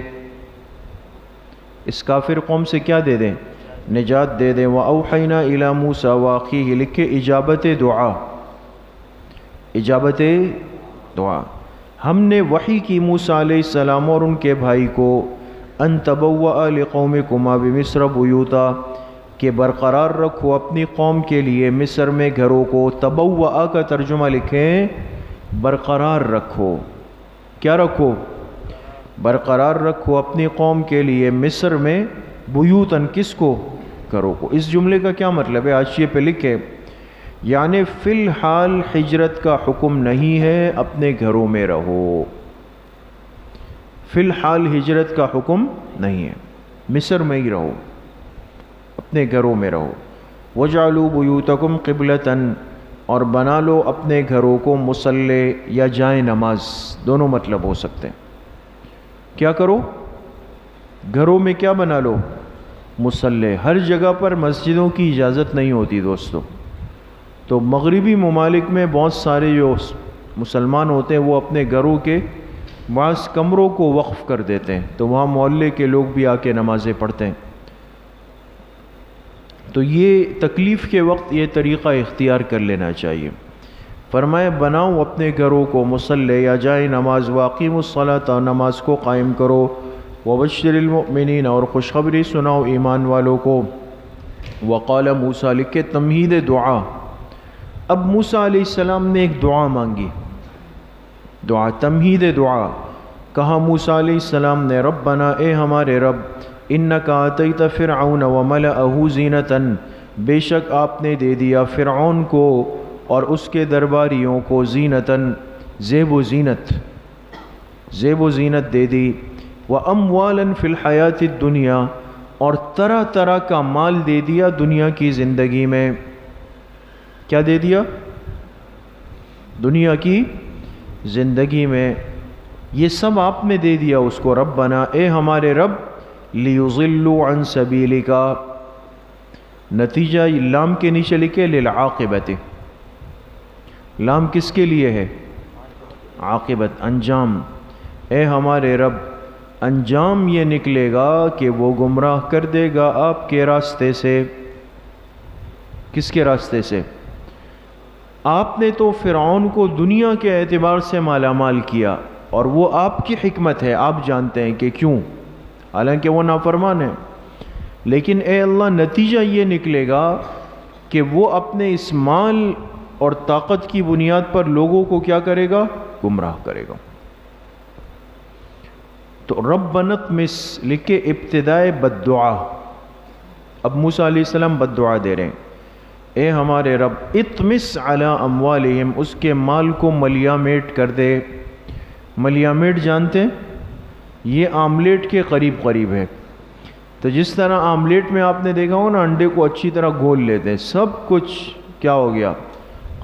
اس کافر قوم سے کیا دے دیں؟ نجات دے دیں. وَأَوْحَيْنَا إِلَى مُوسَى وَأَخِيهِ، لکھے اجابت دعا، اجابت دعا. ہم نے وحی کی موسیٰ علیہ السلام اور ان کے بھائی کو، ان تبوأ لقومکما بمصر بیوتا، کہ برقرار رکھو اپنی قوم کے لیے مصر میں گھروں کو. تبوأ کا ترجمہ لکھیں برقرار رکھو. کیا رکھو؟ برقرار رکھو اپنی قوم کے لیے مصر میں، بیوتاً کس کو؟ گھروں کو. اس جملے کا کیا مطلب ہے؟ حاشیے پہ لکھے یعنی فی الحال ہجرت کا حکم نہیں ہے، اپنے گھروں میں رہو. فی الحال ہجرت کا حکم نہیں ہے، مصر میں ہی رہو، اپنے گھروں میں رہو. وَجْعَلُوا بُيُوتَكُمْ قِبْلَةً، اور بنا لو اپنے گھروں کو مصلی یا جائے نماز، دونوں مطلب ہو سکتے ہیں۔ کیا کرو؟ گھروں میں کیا بنا لو؟ مصلی۔ ہر جگہ پر مسجدوں کی اجازت نہیں ہوتی دوستو، تو مغربی ممالک میں بہت سارے جو مسلمان ہوتے ہیں وہ اپنے گھروں کے بعض کمروں کو وقف کر دیتے ہیں، تو وہاں محلے کے لوگ بھی آ کے نمازیں پڑھتے ہیں۔ تو یہ تکلیف کے وقت یہ طریقہ اختیار کر لینا چاہیے۔ فرمائے بناؤ اپنے گھروں کو مصلی یا جائے نماز، واقیموا الصلاۃ، نماز کو قائم کرو، وبشر المؤمنین، اور خوشخبری سناؤ ایمان والوں کو۔ وقال موسیٰ، لکھے تمہید دعا۔ اب موسیٰ علیہ السلام نے ایک دعا مانگی، دعا تمہید دعا۔ کہا موسیٰ علیہ السلام نے، ربنا، اے ہمارے رب، انک آتیت فرعون وملأہ زینۃ، بے شک آپ نے دے دیا فرعون کو اور اس کے درباریوں کو زینتاً، زیب و زینت، زیب و زینت دے دی، واموالا فی الحیات الدنیا، اور طرح طرح کا مال دے دیا دنیا کی زندگی میں۔ کیا دے دیا؟ دنیا کی زندگی میں یہ سب آپ نے دے دیا اس کو۔ ربنا، اے ہمارے رب، لیضلوا عن سبیلک، نتیجہ لام کے نیچے لکھے للعاقبت، لام کس کے لیے ہے؟ عاقبت، انجام۔ اے ہمارے رب، انجام یہ نکلے گا کہ وہ گمراہ کر دے گا آپ کے راستے سے۔ کس کے راستے سے؟ آپ نے تو فرعون کو دنیا کے اعتبار سے مالا مال کیا، اور وہ آپ کی حکمت ہے، آپ جانتے ہیں کہ کیوں، حالانکہ وہ نافرمان ہے، لیکن اے اللہ نتیجہ یہ نکلے گا کہ وہ اپنے اس مال اور طاقت کی بنیاد پر لوگوں کو کیا کرے گا؟ گمراہ کرے گا۔ تو ربنا اطمس، لکھے ابتدائے بد دعا۔ اب موسیٰ علیہ السلام بد دعا دے رہے ہیں، اے ہمارے رب، اطمس علی اموالہم، اس کے مال کو ملیامیٹ کر دے۔ ملیامیٹ جانتے ہیں؟ یہ آملیٹ کے قریب قریب ہے۔ تو جس طرح آملیٹ میں آپ نے دیکھا ہو نا، انڈے کو اچھی طرح گھول لیتے ہیں، سب کچھ کیا ہو گیا؟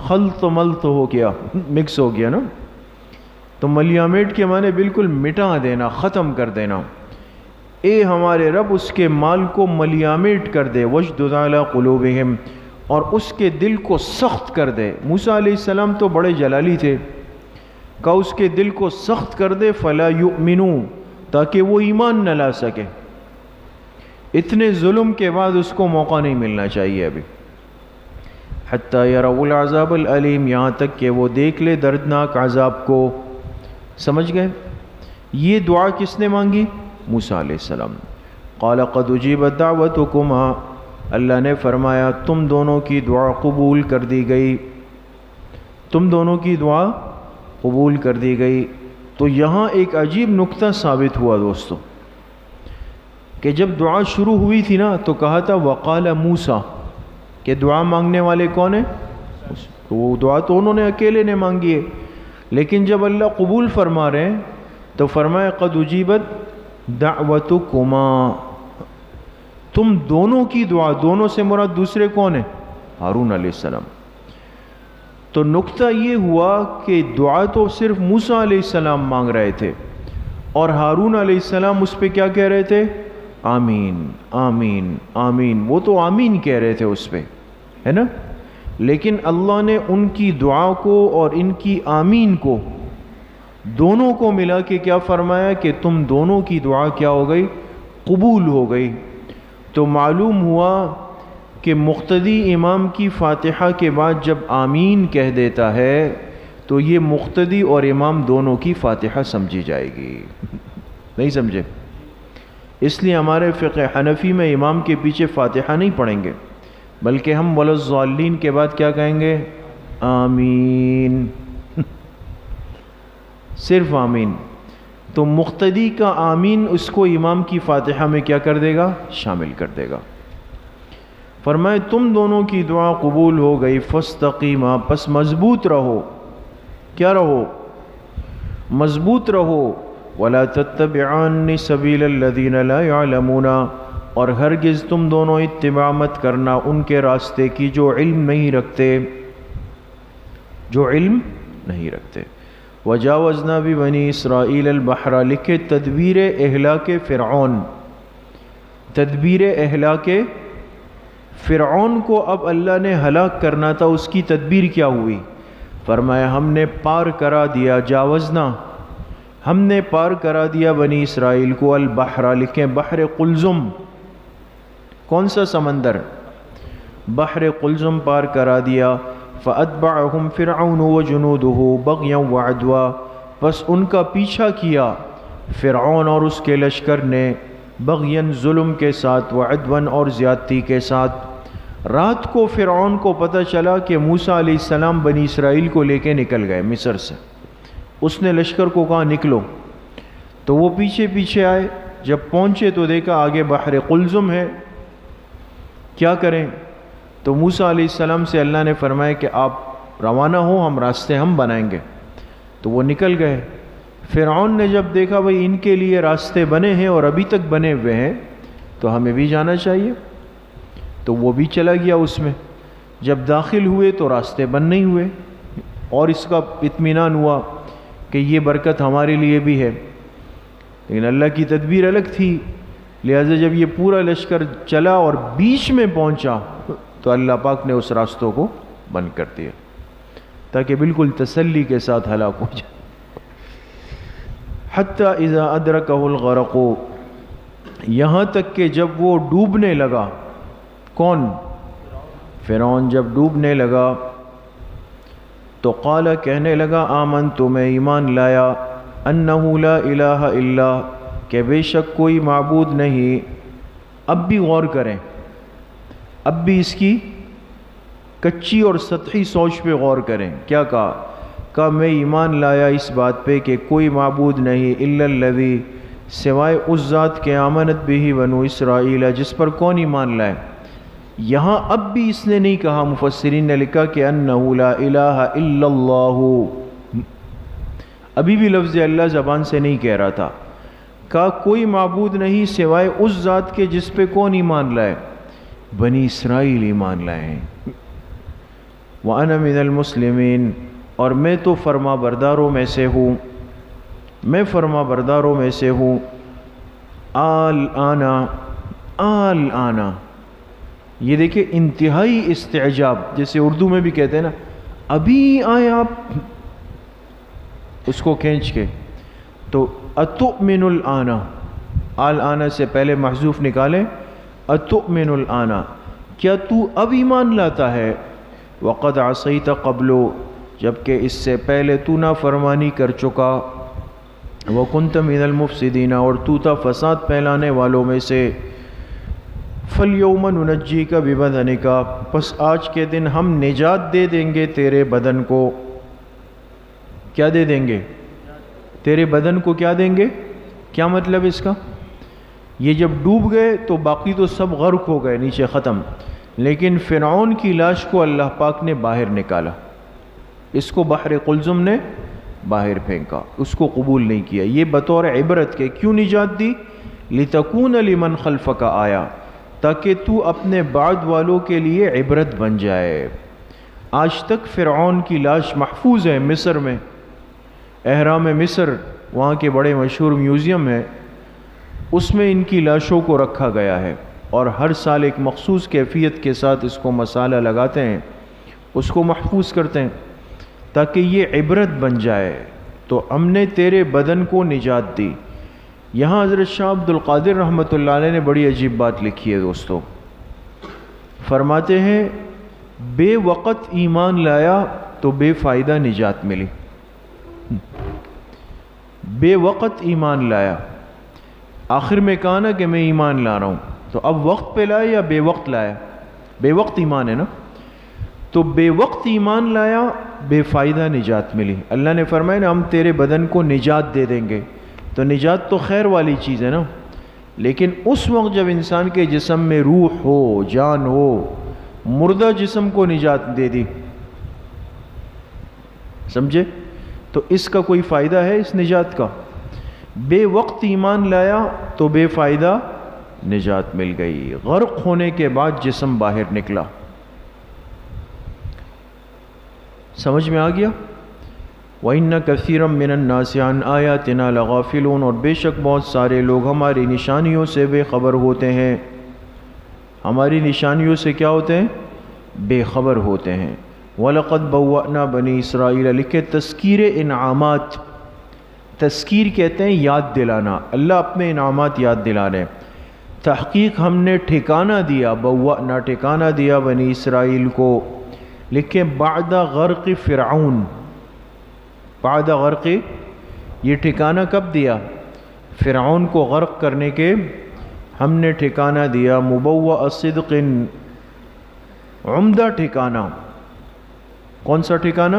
خلط ملط ہو گیا، مکس ہو گیا نا۔ تو ملیامیٹ کے معنی بالکل مٹا دینا، ختم کر دینا۔ اے ہمارے رب، اس کے مال کو ملیامیٹ کر دے، واشدد علی قلوبہم، اور اس کے دل کو سخت کر دے۔ موسیٰ علیہ السلام تو بڑے جلالی تھے، کہا اس کے دل کو سخت کر دے، فلا یؤمنوا، تاکہ وہ ایمان نہ لا سکے۔ اتنے ظلم کے بعد اس کو موقع نہیں ملنا چاہیے ابھی۔ حتی یروا العذاب العلیم، یہاں تک کہ وہ دیکھ لے دردناک عذاب کو۔ سمجھ گئے؟ یہ دعا کس نے مانگی؟ موسیٰ علیہ السلام۔ قال قد اجیبت دعوتکما، اللہ نے فرمایا تم دونوں کی دعا قبول کر دی گئی، تم دونوں کی دعا قبول کر دی گئی۔ تو یہاں ایک عجیب نکتہ ثابت ہوا دوستو، کہ جب دعا شروع ہوئی تھی نا تو کہا تھا وقال موسیٰ، کہ دعا مانگنے والے کون ہیں؟ تو وہ دعا تو انہوں نے اکیلے نے مانگی ہے، لیکن جب اللہ قبول فرما رہے ہیں تو فرمایا قد اجیبت دعوتکما، تم دونوں کی دعا، دونوں سے مراد دوسرے کون ہیں؟ ہارون علیہ السلام۔ تو نکتہ یہ ہوا کہ دعا تو صرف موسیٰ علیہ السلام مانگ رہے تھے، اور ہارون علیہ السلام اس پہ کیا کہہ رہے تھے؟ آمین آمین آمین، وہ تو آمین کہہ رہے تھے اس پہ، ہے نا؟ لیکن اللہ نے ان کی دعا کو اور ان کی آمین کو، دونوں کو ملا کے کیا فرمایا کہ تم دونوں کی دعا کیا ہو گئی؟ قبول ہو گئی۔ تو معلوم ہوا کہ مقتدی امام کی فاتحہ کے بعد جب آمین کہہ دیتا ہے تو یہ مقتدی اور امام دونوں کی فاتحہ سمجھی جائے گی۔ نہیں سمجھے؟ اس لیے ہمارے فقہ حنفی میں امام کے پیچھے فاتحہ نہیں پڑھیں گے، بلکہ ہم وللضالین کے بعد کیا کہیں گے؟ آمین، صرف آمین۔ تو مقتدی کا آمین اس کو امام کی فاتحہ میں کیا کر دے گا؟ شامل کر دے گا۔ فرمائے تم دونوں کی دعا قبول ہو گئی، فاستقیما، پس مضبوط رہو۔ کیا رہو؟ مضبوط رہو۔ ولا تتبعان سبیل الذین لا یعلمون، اور ہرگز تم دونوں اتباع مت کرنا ان کے راستے کی جو علم نہیں رکھتے۔ جو علم نہیں رکھتے۔ وجاوزنا ببنی اسرائیل البحر، لکھے تدبیر اہلاک فرعون، تدبیر اہلاک فرعون کو اب اللہ نے ہلاک کرنا تھا، اس کی تدبیر کیا ہوئی؟ فرمایا ہم نے پار کرا دیا، جاوزنا ہم نے پار کرا دیا بنی اسرائیل کو البحر، لکھیں بحر قلزم، کون سا سمندر؟ بحر قلزم پار کرا دیا۔ فَأَتْبَعَهُمْ فِرْعَوْنُ وَجُنُودُهُ بَغْيًا وَعَدْوًا، بس ان کا پیچھا کیا فرعون اور اس کے لشکر نے، بغین ظلم کے ساتھ، وعدوًا اور زیادتی کے ساتھ۔ رات کو فرعون کو پتہ چلا کہ موسیٰ علیہ السلام بنی اسرائیل کو لے کے نکل گئے مصر سے، اس نے لشکر کو کہا نکلو، تو وہ پیچھے پیچھے آئے، جب پہنچے تو دیکھا آگے بحر قلزم ہے، کیا کریں؟ تو موسیٰ علیہ السلام سے اللہ نے فرمایا کہ آپ روانہ ہو، ہم راستے ہم بنائیں گے، تو وہ نکل گئے۔ فرعون نے جب دیکھا بھئی ان کے لیے راستے بنے ہیں اور ابھی تک بنے ہوئے ہیں تو ہمیں بھی جانا چاہیے، تو وہ بھی چلا گیا اس میں۔ جب داخل ہوئے تو راستے بند نہیں ہوئے، اور اس کا اطمینان ہوا کہ یہ برکت ہمارے لیے بھی ہے، لیکن اللہ کی تدبیر الگ تھی، لہذا جب یہ پورا لشکر چلا اور بیچ میں پہنچا تو اللہ پاک نے اس راستوں کو بند کر دیا تاکہ بالکل تسلی کے ساتھ ہلاک ہو جائے۔ حتی اذا ادرکہ الغرق، یہاں تک کہ جب وہ ڈوبنے لگا، کون؟ فرعون جب ڈوبنے لگا تو قال، کہنے لگا آمنت، میں ایمان لایا، انہ لا الہ الا، کہ بے شک کوئی معبود نہیں۔ اب بھی غور کریں، اب بھی اس کی کچی اور سطحی سوچ پہ غور کریں۔ کیا کہا میں ایمان لایا اس بات پہ کہ کوئی معبود نہیں الا الذی، سوائے اس ذات کے آمنت بھی بنو اسرائیل، جس پر کون ایمان لائے؟ یہاں اب بھی اس نے نہیں کہا، مفسرین نے لکھا کہ انہ لا الہ الا اللہ، ابھی بھی لفظ اللہ زبان سے نہیں کہہ رہا تھا، کہا کوئی معبود نہیں سوائے اس ذات کے جس پہ کون ایمان لائے؟ بنی اسرائیل ایمان لائے ہیں۔ وَأَنَا مِنَ الْمُسْلِمِينَ، اور میں تو فرما برداروں میں سے ہوں، میں فرما برداروں میں سے ہوں۔ آل-آنا، یہ دیکھیں انتہائی استعجاب، جیسے اردو میں بھی کہتے ہیں نا ابھی آئے آپ، اس کو کھینچ کے، تو اتؤمن الآن، آل-آنا سے پہلے محذوف نکالیں، اتؤمن الآن، کیا تو اب ایمان لاتا ہے؟ وقد عصیت قبل، جبکہ اس سے پہلے تو نافرمانی کر چکا، وکنت من المفسدین، اور تو تھا فساد پھیلانے والوں میں سے۔ فالیوم ننجیک ببدنک، پس آج کے دن ہم نجات دے دیں گے تیرے بدن کو۔ کیا دے دیں گے؟ تیرے بدن کو کیا دیں گے؟ کیا مطلب اس کا؟ یہ جب ڈوب گئے تو باقی تو سب غرق ہو گئے، نیچے ختم، لیکن فرعون کی لاش کو اللہ پاک نے باہر نکالا، اس کو بحر قلزم نے باہر پھینکا، اس کو قبول نہیں کیا۔ یہ بطور عبرت کے کیوں نجات دی؟ لِتَكُونَ لِمَنْ خَلْفَكَ آیا، تاکہ تو اپنے بعد والوں کے لیے عبرت بن جائے۔ آج تک فرعون کی لاش محفوظ ہے مصر میں، اہرام مصر، وہاں کے بڑے مشہور میوزیم ہے، اس میں ان کی لاشوں کو رکھا گیا ہے، اور ہر سال ایک مخصوص کیفیت کے ساتھ اس کو مسالہ لگاتے ہیں، اس کو محفوظ کرتے ہیں تاکہ یہ عبرت بن جائے۔ تو ہم نے تیرے بدن کو نجات دی۔ یہاں حضرت شاہ عبد القادر رحمۃ اللہ علیہ نے بڑی عجیب بات لکھی ہے دوستو، فرماتے ہیں بے وقت ایمان لایا تو بے فائدہ نجات ملی۔ بے وقت ایمان لایا، آخر میں کہا نا کہ میں ایمان لا رہا ہوں، تو اب وقت پہ لایا یا بے وقت لایا؟ بے وقت ایمان ہے نا، تو بے وقت ایمان لایا، بے فائدہ نجات ملی۔ اللہ نے فرمایا نا ہم تیرے بدن کو نجات دے دیں گے، تو نجات تو خیر والی چیز ہے نا، لیکن اس وقت جب انسان کے جسم میں روح ہو، جان ہو، مردہ جسم کو نجات دے دی، سمجھے؟ تو اس کا کوئی فائدہ ہے اس نجات کا؟ بے وقت ایمان لایا تو بے فائدہ نجات مل گئی، غرق ہونے کے بعد جسم باہر نکلا۔ سمجھ میں آ گیا؟ وَإِنَّ كَثِيرًا مِّنَ النَّاسِ عَنْ آيَاتِنَا لَغَافِلُونَ، اور بے شک بہت سارے لوگ ہماری نشانیوں سے بے خبر ہوتے ہیں. ہماری نشانیوں سے کیا ہوتے ہیں؟ بے خبر ہوتے ہیں. وَلَقَدْ بَوَّأْنَا بَنِي اسرائیل، لکھے تذکیر انعامات. تذکیر کہتے ہیں یاد دلانا، اللہ اپنے انعامات یاد دلا رہے ہیں. تحقیق ہم نے ٹھکانہ دیا، بوأنا ٹھکانہ دیا بنی اسرائیل کو. لکھے بعد غرق فرعون، بعد غرق، یہ ٹھکانہ کب دیا؟ فرعون کو غرق کرنے کے ہم نے ٹھکانہ دیا. مبوأ صدق، عمدہ ٹھکانہ. کون سا ٹھکانہ؟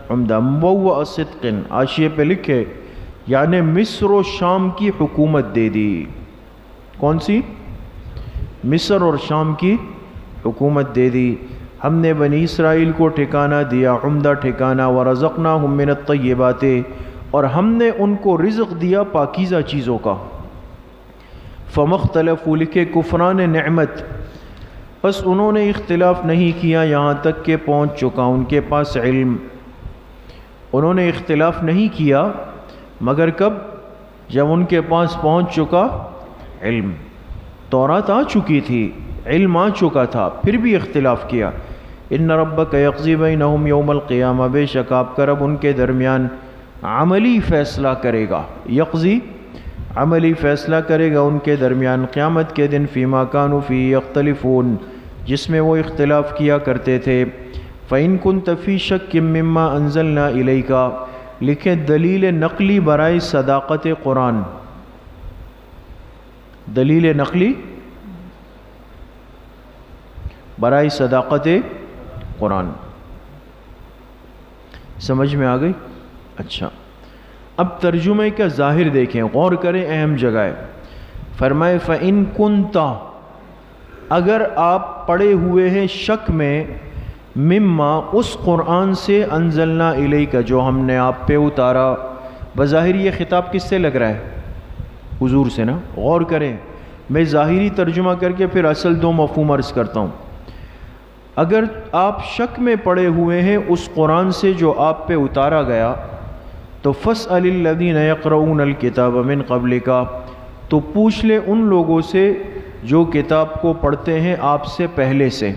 عمدہ. مبوأ صدق، حاشیے پہ لکھے یعنی مصر و شام کی حکومت دے دی. کون سی؟ مصر اور شام کی حکومت دے دی. ہم نے بنی اسرائیل کو ٹھکانہ دیا، عمدہ ٹھکانہ. وَرَزَقْنَاهُم مِّنَ الطَّيِّبَاتِ، اور ہم نے ان کو رزق دیا پاکیزہ چیزوں کا. فَمَا اخْتَلَفُوا، لکھے کفران نعمت، بس انہوں نے اختلاف نہیں کیا یہاں تک کہ پہنچ چکا ان کے پاس علم. انہوں نے اختلاف نہیں کیا مگر کب؟ جب ان کے پاس پہنچ چکا علم. تورات آ چکی تھی، علم آ چکا تھا، پھر بھی اختلاف کیا. ان ربک یقضی بینہم یوم القیامہ، بے شک آپ کا رب ان کے درمیان عملی فیصلہ کرے گا. یقضی، عملی فیصلہ کرے گا ان کے درمیان قیامت کے دن. فیما کانوا فیہ یختلفون، جس میں وہ اختلاف کیا کرتے تھے. فإن كنت فی شک مما انزلنا الیک، لکھیں دلیل نقلی برائے صداقت قرآن. دلیل نقلی برائے صداقت قرآن. سمجھ میں آ گئی؟ اچھا، اب ترجمے کا ظاہر دیکھیں، غور کریں، اہم جگہ ہے. فرمائے فَإِن كُنْتَ، اگر آپ پڑے ہوئے ہیں شک میں، مما، اس قرآن سے، انزلنا الیک، جو ہم نے آپ پہ اتارا. بظاہر یہ خطاب کس سے لگ رہا ہے؟ حضور سے نا. غور کریں، میں ظاہری ترجمہ کر کے پھر اصل دو مفہوم عرض کرتا ہوں. اگر آپ شک میں پڑے ہوئے ہیں اس قرآن سے جو آپ پہ اتارا گیا، تو فَاسْأَلِ الَّذِينَ يَقْرَؤُونَ الْكِتَابَ مِنْ قَبْلِكَ، تو پوچھ لے ان لوگوں سے جو کتاب کو پڑھتے ہیں آپ سے پہلے سے.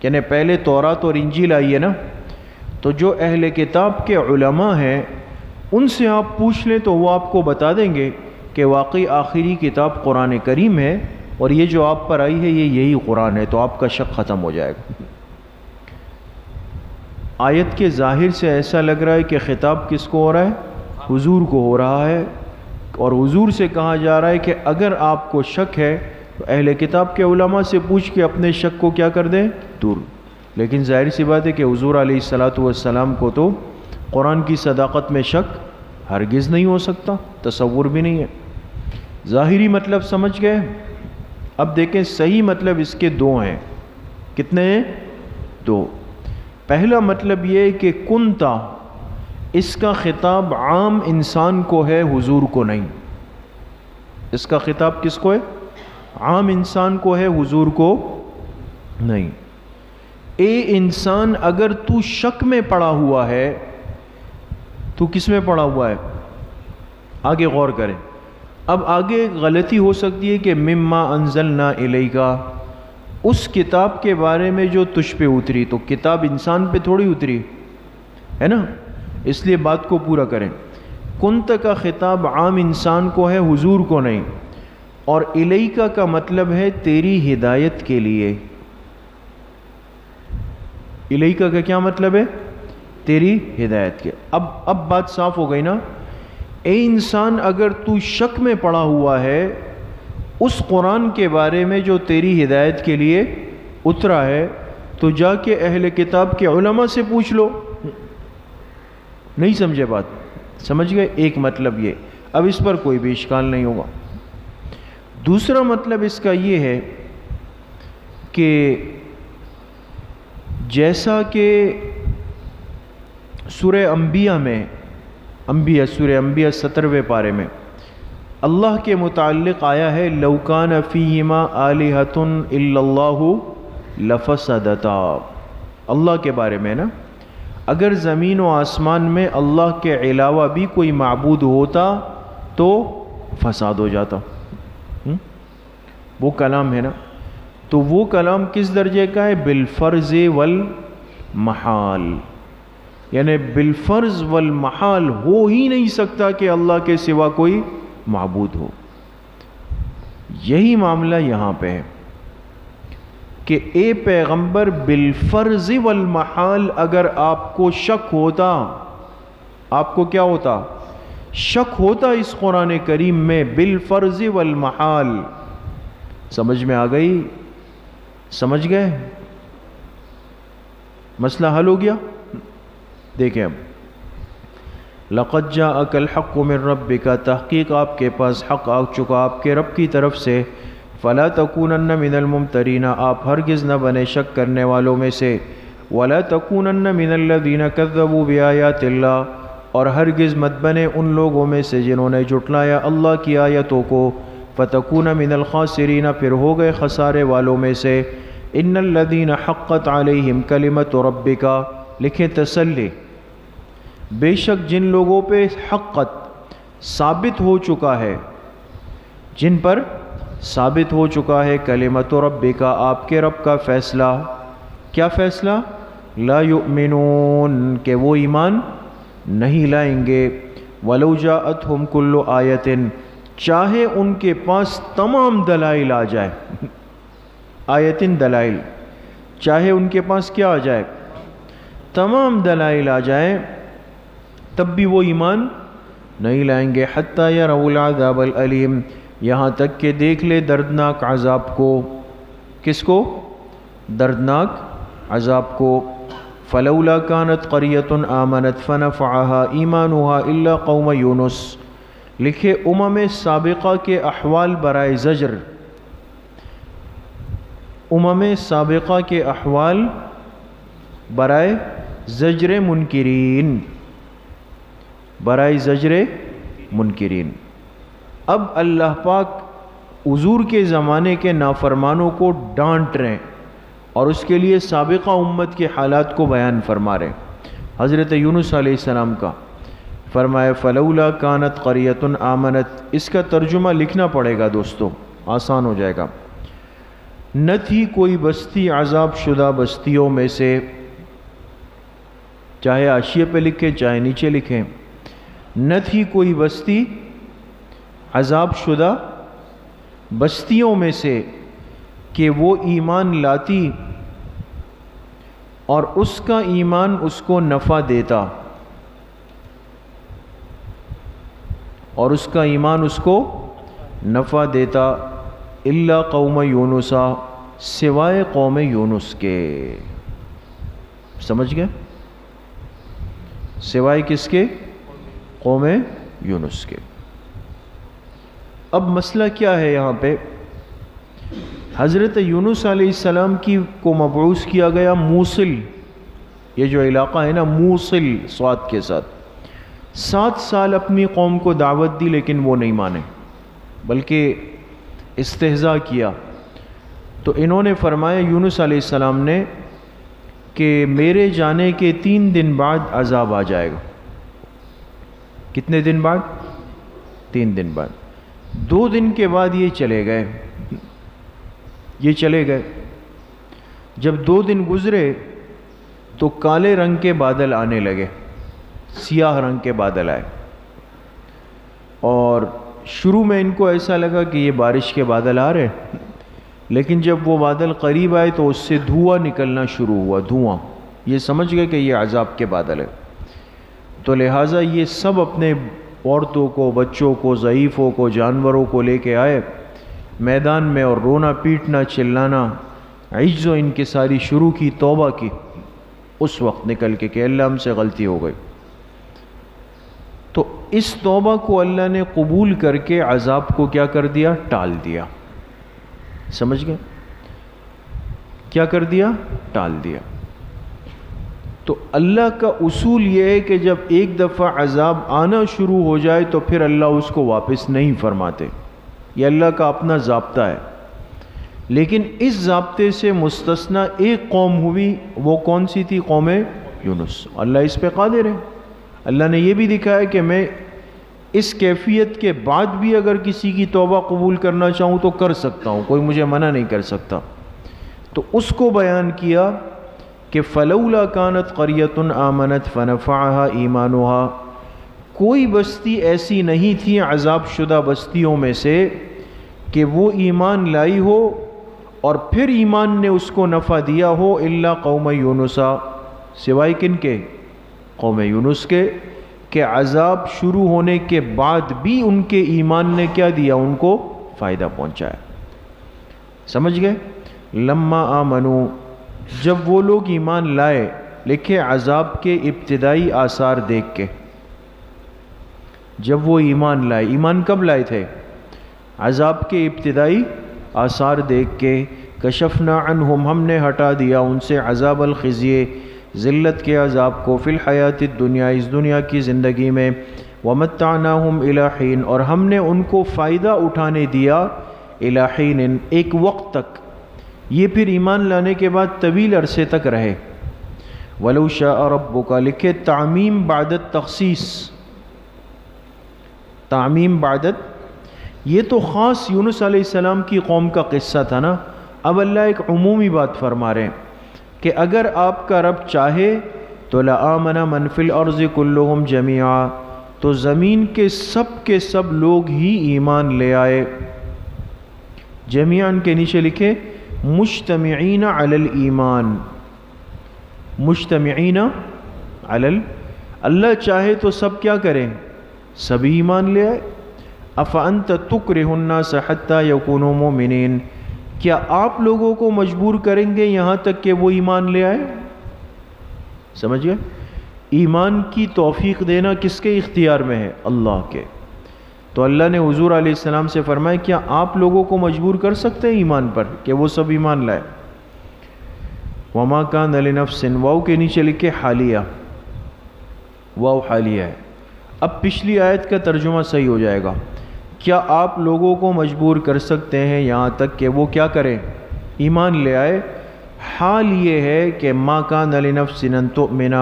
یعنی پہلے تورات اور انجیل آئی ہے نا، تو جو اہل کتاب کے علماء ہیں ان سے آپ پوچھ لیں تو وہ آپ کو بتا دیں گے کہ واقعی آخری کتاب قرآن کریم ہے، اور یہ جو آپ پر آئی ہے یہی قرآن ہے. تو آپ کا شک ختم ہو جائے گا. آیت کے ظاہر سے ایسا لگ رہا ہے کہ خطاب کس کو ہو رہا ہے؟ حضور کو ہو رہا ہے. اور حضور سے کہا جا رہا ہے کہ اگر آپ کو شک ہے تو اہل کتاب کے علماء سے پوچھ کے اپنے شک کو کیا کر دیں؟ دور. لیکن ظاہر سی بات ہے کہ حضور علیہ السلام کو تو قرآن کی صداقت میں شک ہرگز نہیں ہو سکتا، تصور بھی نہیں ہے. ظاہری مطلب سمجھ گئے؟ اب دیکھیں صحیح مطلب اس کے دو ہیں. کتنے ہیں؟ دو. پہلا مطلب یہ ہے کہ کنتا، اس کا خطاب عام انسان کو ہے، حضور کو نہیں. اس کا خطاب کس کو ہے؟ عام انسان کو ہے، حضور کو نہیں. اے انسان، اگر تو شک میں پڑا ہوا ہے، تو کس میں پڑا ہوا ہے؟ آگے غور کریں. اب آگے غلطی ہو سکتی ہے کہ مما انزلنا الیکا، اس کتاب کے بارے میں جو تجھ پہ اتری. تو کتاب انسان پہ تھوڑی اتری ہے نا، اس لیے بات کو پورا کریں. کنت کا خطاب عام انسان کو ہے، حضور کو نہیں. اور الیکا کا مطلب ہے تیری ہدایت کے لیے. الیکا کا کیا مطلب ہے؟ تیری ہدایت کے. اب بات صاف ہو گئی نا. اے انسان، اگر تو شک میں پڑا ہوا ہے اس قرآن کے بارے میں جو تیری ہدایت کے لیے اترا ہے، تو جا کے اہل کتاب کے علماء سے پوچھ لو. نہیں سمجھے بات؟ سمجھ گئے؟ ایک مطلب یہ. اب اس پر کوئی بھی اشکال نہیں ہوگا. دوسرا مطلب اس کا یہ ہے کہ جیسا کہ سورہ انبیاء میں، سورہ انبیاء 17ویں پارے میں اللہ کے متعلق آیا ہے لَوْ كَانَ فِيهِمَا آلِهَةٌ إِلَّا اللَّهُ لَفَسَدَتَا. اللہ کے بارے میں نا، اگر زمین و آسمان میں اللہ کے علاوہ بھی کوئی معبود ہوتا تو فساد ہو جاتا۔ وہ کلام ہے نا، تو وہ کلام کس درجے کا ہے؟ بالفرض والمحال، یعنی بالفرض والمحال ہو ہی نہیں سکتا کہ اللہ کے سوا کوئی معبود ہو۔ یہی معاملہ یہاں پہ ہے کہ اے پیغمبر بالفرض والمحال اگر آپ کو شک ہوتا، آپ کو کیا ہوتا؟ شک ہوتا اس قرآن کریم میں بالفرض والمحال۔ سمجھ میں آ گئی؟ سمجھ گئے؟ مسئلہ حل ہو گیا؟ دیکھیں اب، لقد جاءک الحق من ربک، تحقیق آپ کے پاس حق آ چکا آپ کے رب کی طرف سے، فلا تکونن من الممترین، آپ ہرگز نہ بنے شک کرنے والوں میں سے، ولا تکونن من الذین کذبوا بآیات اللہ، اور ہرگز مت بنے ان لوگوں میں سے جنہوں نے جھٹلایا اللہ کی آیتوں کو، فتکون من الخاسرین، پھر ہو گئے خسارے والوں میں سے۔ ان الذین حقت علیہم کلمۃ ربک، لکھیں تسلی، بے شک جن لوگوں پہ حقت ثابت ہو چکا ہے، جن پر ثابت ہو چکا ہے کلمۃ ربک، آپ کے رب کا فیصلہ۔ کیا فیصلہ؟ لا یؤمنون، کہ وہ ایمان نہیں لائیں گے۔ ولو جاءتہم کل آیۃ، چاہے ان کے پاس تمام دلائل آ جائے، آیتن دلائل، چاہے ان کے پاس کیا آ جائے؟ تمام دلائل آ جائیں، تب بھی وہ ایمان نہیں لائیں گے۔ حتی یروا العذاب العلیم، یہاں تک کہ دیکھ لے دردناک عذاب کو۔ کس کو؟ دردناک عذاب کو۔ فلولا كانت قریۃ آمنت فنفعها ایمانها الا قوم یونس، لکھے امم سابقہ کے احوال برائے زجر، امم سابقہ کے احوال برائے زجر منکرین، برائے زجر منکرین۔ اب اللہ پاک حضور کے زمانے کے نافرمانوں کو ڈانٹ رہے ہیں اور اس کے لیے سابقہ امت کے حالات کو بیان فرما رہے ہیں۔ حضرت یونس علیہ السلام کا فرمایا فلولا کانت قریۃ آمنت، اس کا ترجمہ لکھنا پڑے گا دوستو، آسان ہو جائے گا۔ نہ تھی کوئی بستی عذاب شدہ بستیوں میں سے، چاہے حاشیے پہ لکھیں چاہے نیچے لکھیں، نہ تھی کوئی بستی عذاب شدہ بستیوں میں سے کہ وہ ایمان لاتی اور اس کا ایمان اس کو نفع دیتا، اور اس کا ایمان اس کو نفع دیتا، الا قوم یونسا، سوائے قوم یونس کے۔ سمجھ گئے؟ سوائے کس کے؟ قوم یونس کے۔ اب مسئلہ کیا ہے یہاں پہ؟ حضرت یونس علیہ السلام کو مبعوث کیا گیا موصل، یہ جو علاقہ ہے نا موصل صاد کے ساتھ، 7 سال اپنی قوم کو دعوت دی لیکن وہ نہیں مانے، بلکہ استہزاء کیا۔ تو انہوں نے فرمایا یونس علیہ السلام نے کہ میرے جانے کے 3 دن بعد عذاب آ جائے گا۔ کتنے دن بعد؟ 3 دن بعد۔ 2 دن کے بعد یہ چلے گئے، یہ چلے گئے۔ جب 2 دن گزرے تو کالے رنگ کے بادل آنے لگے، سیاہ رنگ کے بادل آئے، اور شروع میں ان کو ایسا لگا کہ یہ بارش کے بادل آ رہے، لیکن جب وہ بادل قریب آئے تو اس سے دھواں نکلنا شروع ہوا، دھواں، یہ سمجھ گئے کہ یہ عذاب کے بادل ہے۔ تو لہٰذا یہ سب اپنے عورتوں کو، بچوں کو، ضعیفوں کو، جانوروں کو لے کے آئے میدان میں، اور رونا پیٹنا چلانا، عجز و انکساری شروع کی، توبہ کی اس وقت نکل کے کہ اللہ ہم سے غلطی ہو گئی۔ تو اس توبہ کو اللہ نے قبول کر کے عذاب کو کیا کر دیا؟ ٹال دیا۔ سمجھ گئے؟ کیا کر دیا؟ ٹال دیا۔ تو اللہ کا اصول یہ ہے کہ جب ایک دفعہ عذاب آنا شروع ہو جائے تو پھر اللہ اس کو واپس نہیں فرماتے، یہ اللہ کا اپنا ضابطہ ہے۔ لیکن اس ضابطے سے مستثنا ایک قوم ہوئی، وہ کون سی تھی؟ قوم یونس. اللہ اس پہ قادر ہے. اللہ نے یہ بھی دکھایا کہ میں اس کیفیت کے بعد بھی اگر کسی کی توبہ قبول کرنا چاہوں تو کر سکتا ہوں, کوئی مجھے منع نہیں کر سکتا. تو اس کو بیان کیا کہ فلولا کانت قریۃ آمنت فنفعها ایمانها, کوئی بستی ایسی نہیں تھی عذاب شدہ بستیوں میں سے کہ وہ ایمان لائی ہو اور پھر ایمان نے اس کو نفع دیا ہو, الا قوم یونس, سوائے کن کے؟ قوم یونس کے, کہ عذاب شروع ہونے کے بعد بھی ان کے ایمان نے کیا دیا؟ ان کو فائدہ پہنچایا. سمجھ گئے؟ لما آمنو, جب وہ لوگ ایمان لائے, لکھے عذاب کے ابتدائی آثار دیکھ کے. جب وہ ایمان لائے, ایمان کب لائے تھے؟ عذاب کے ابتدائی آثار دیکھ کے. کشفنا عنہم, ہم نے ہٹا دیا ان سے عذاب الخزی, ذلت کے عذاب کو, فی الحیات الدنیا, اس دنیا کی زندگی میں, ومتعناہم الی حین, اور ہم نے ان کو فائدہ اٹھانے دیا, الی حین, ایک وقت تک. یہ پھر ایمان لانے کے بعد طویل عرصے تک رہے. ولو شاء ربک, لکھے تعمیم بعد التخصیص, تعمیم بعدت, یہ تو خاص یونس علیہ السلام کی قوم کا قصہ تھا نا. اب اللہ ایک عمومی بات فرما رہے ہیں کہ اگر آپ کا رب چاہے تو لآمن من فی الارض کلہم جمیعا, تو زمین کے سب لوگ ہی ایمان لے آئے. جمیعاً کے نیچے لکھے مجتمعین علی الایمان, مجتمعین علی, اللہ چاہے تو سب کیا کریں؟ سب ایمان لے آئے. افانت تکرہ الناس حتی یکونوا مؤمنین, کیا آپ لوگوں کو مجبور کریں گے یہاں تک کہ وہ ایمان لے آئے؟ سمجھ گئے؟ ایمان کی توفیق دینا کس کے اختیار میں ہے؟ اللہ کے. تو اللہ نے حضور علیہ السلام سے فرمایا کیا آپ لوگوں کو مجبور کر سکتے ہیں ایمان پر کہ وہ سب ایمان لائے؟ وما کان لنفس, واو کے نیچے لکھے حالیہ, واو حالیہ ہے. اب پچھلی آیت کا ترجمہ صحیح ہو جائے گا. کیا آپ لوگوں کو مجبور کر سکتے ہیں یہاں تک کہ وہ کیا کریں؟ ایمان لے آئے. حال یہ ہے کہ ما کان لنفس ان تؤمن,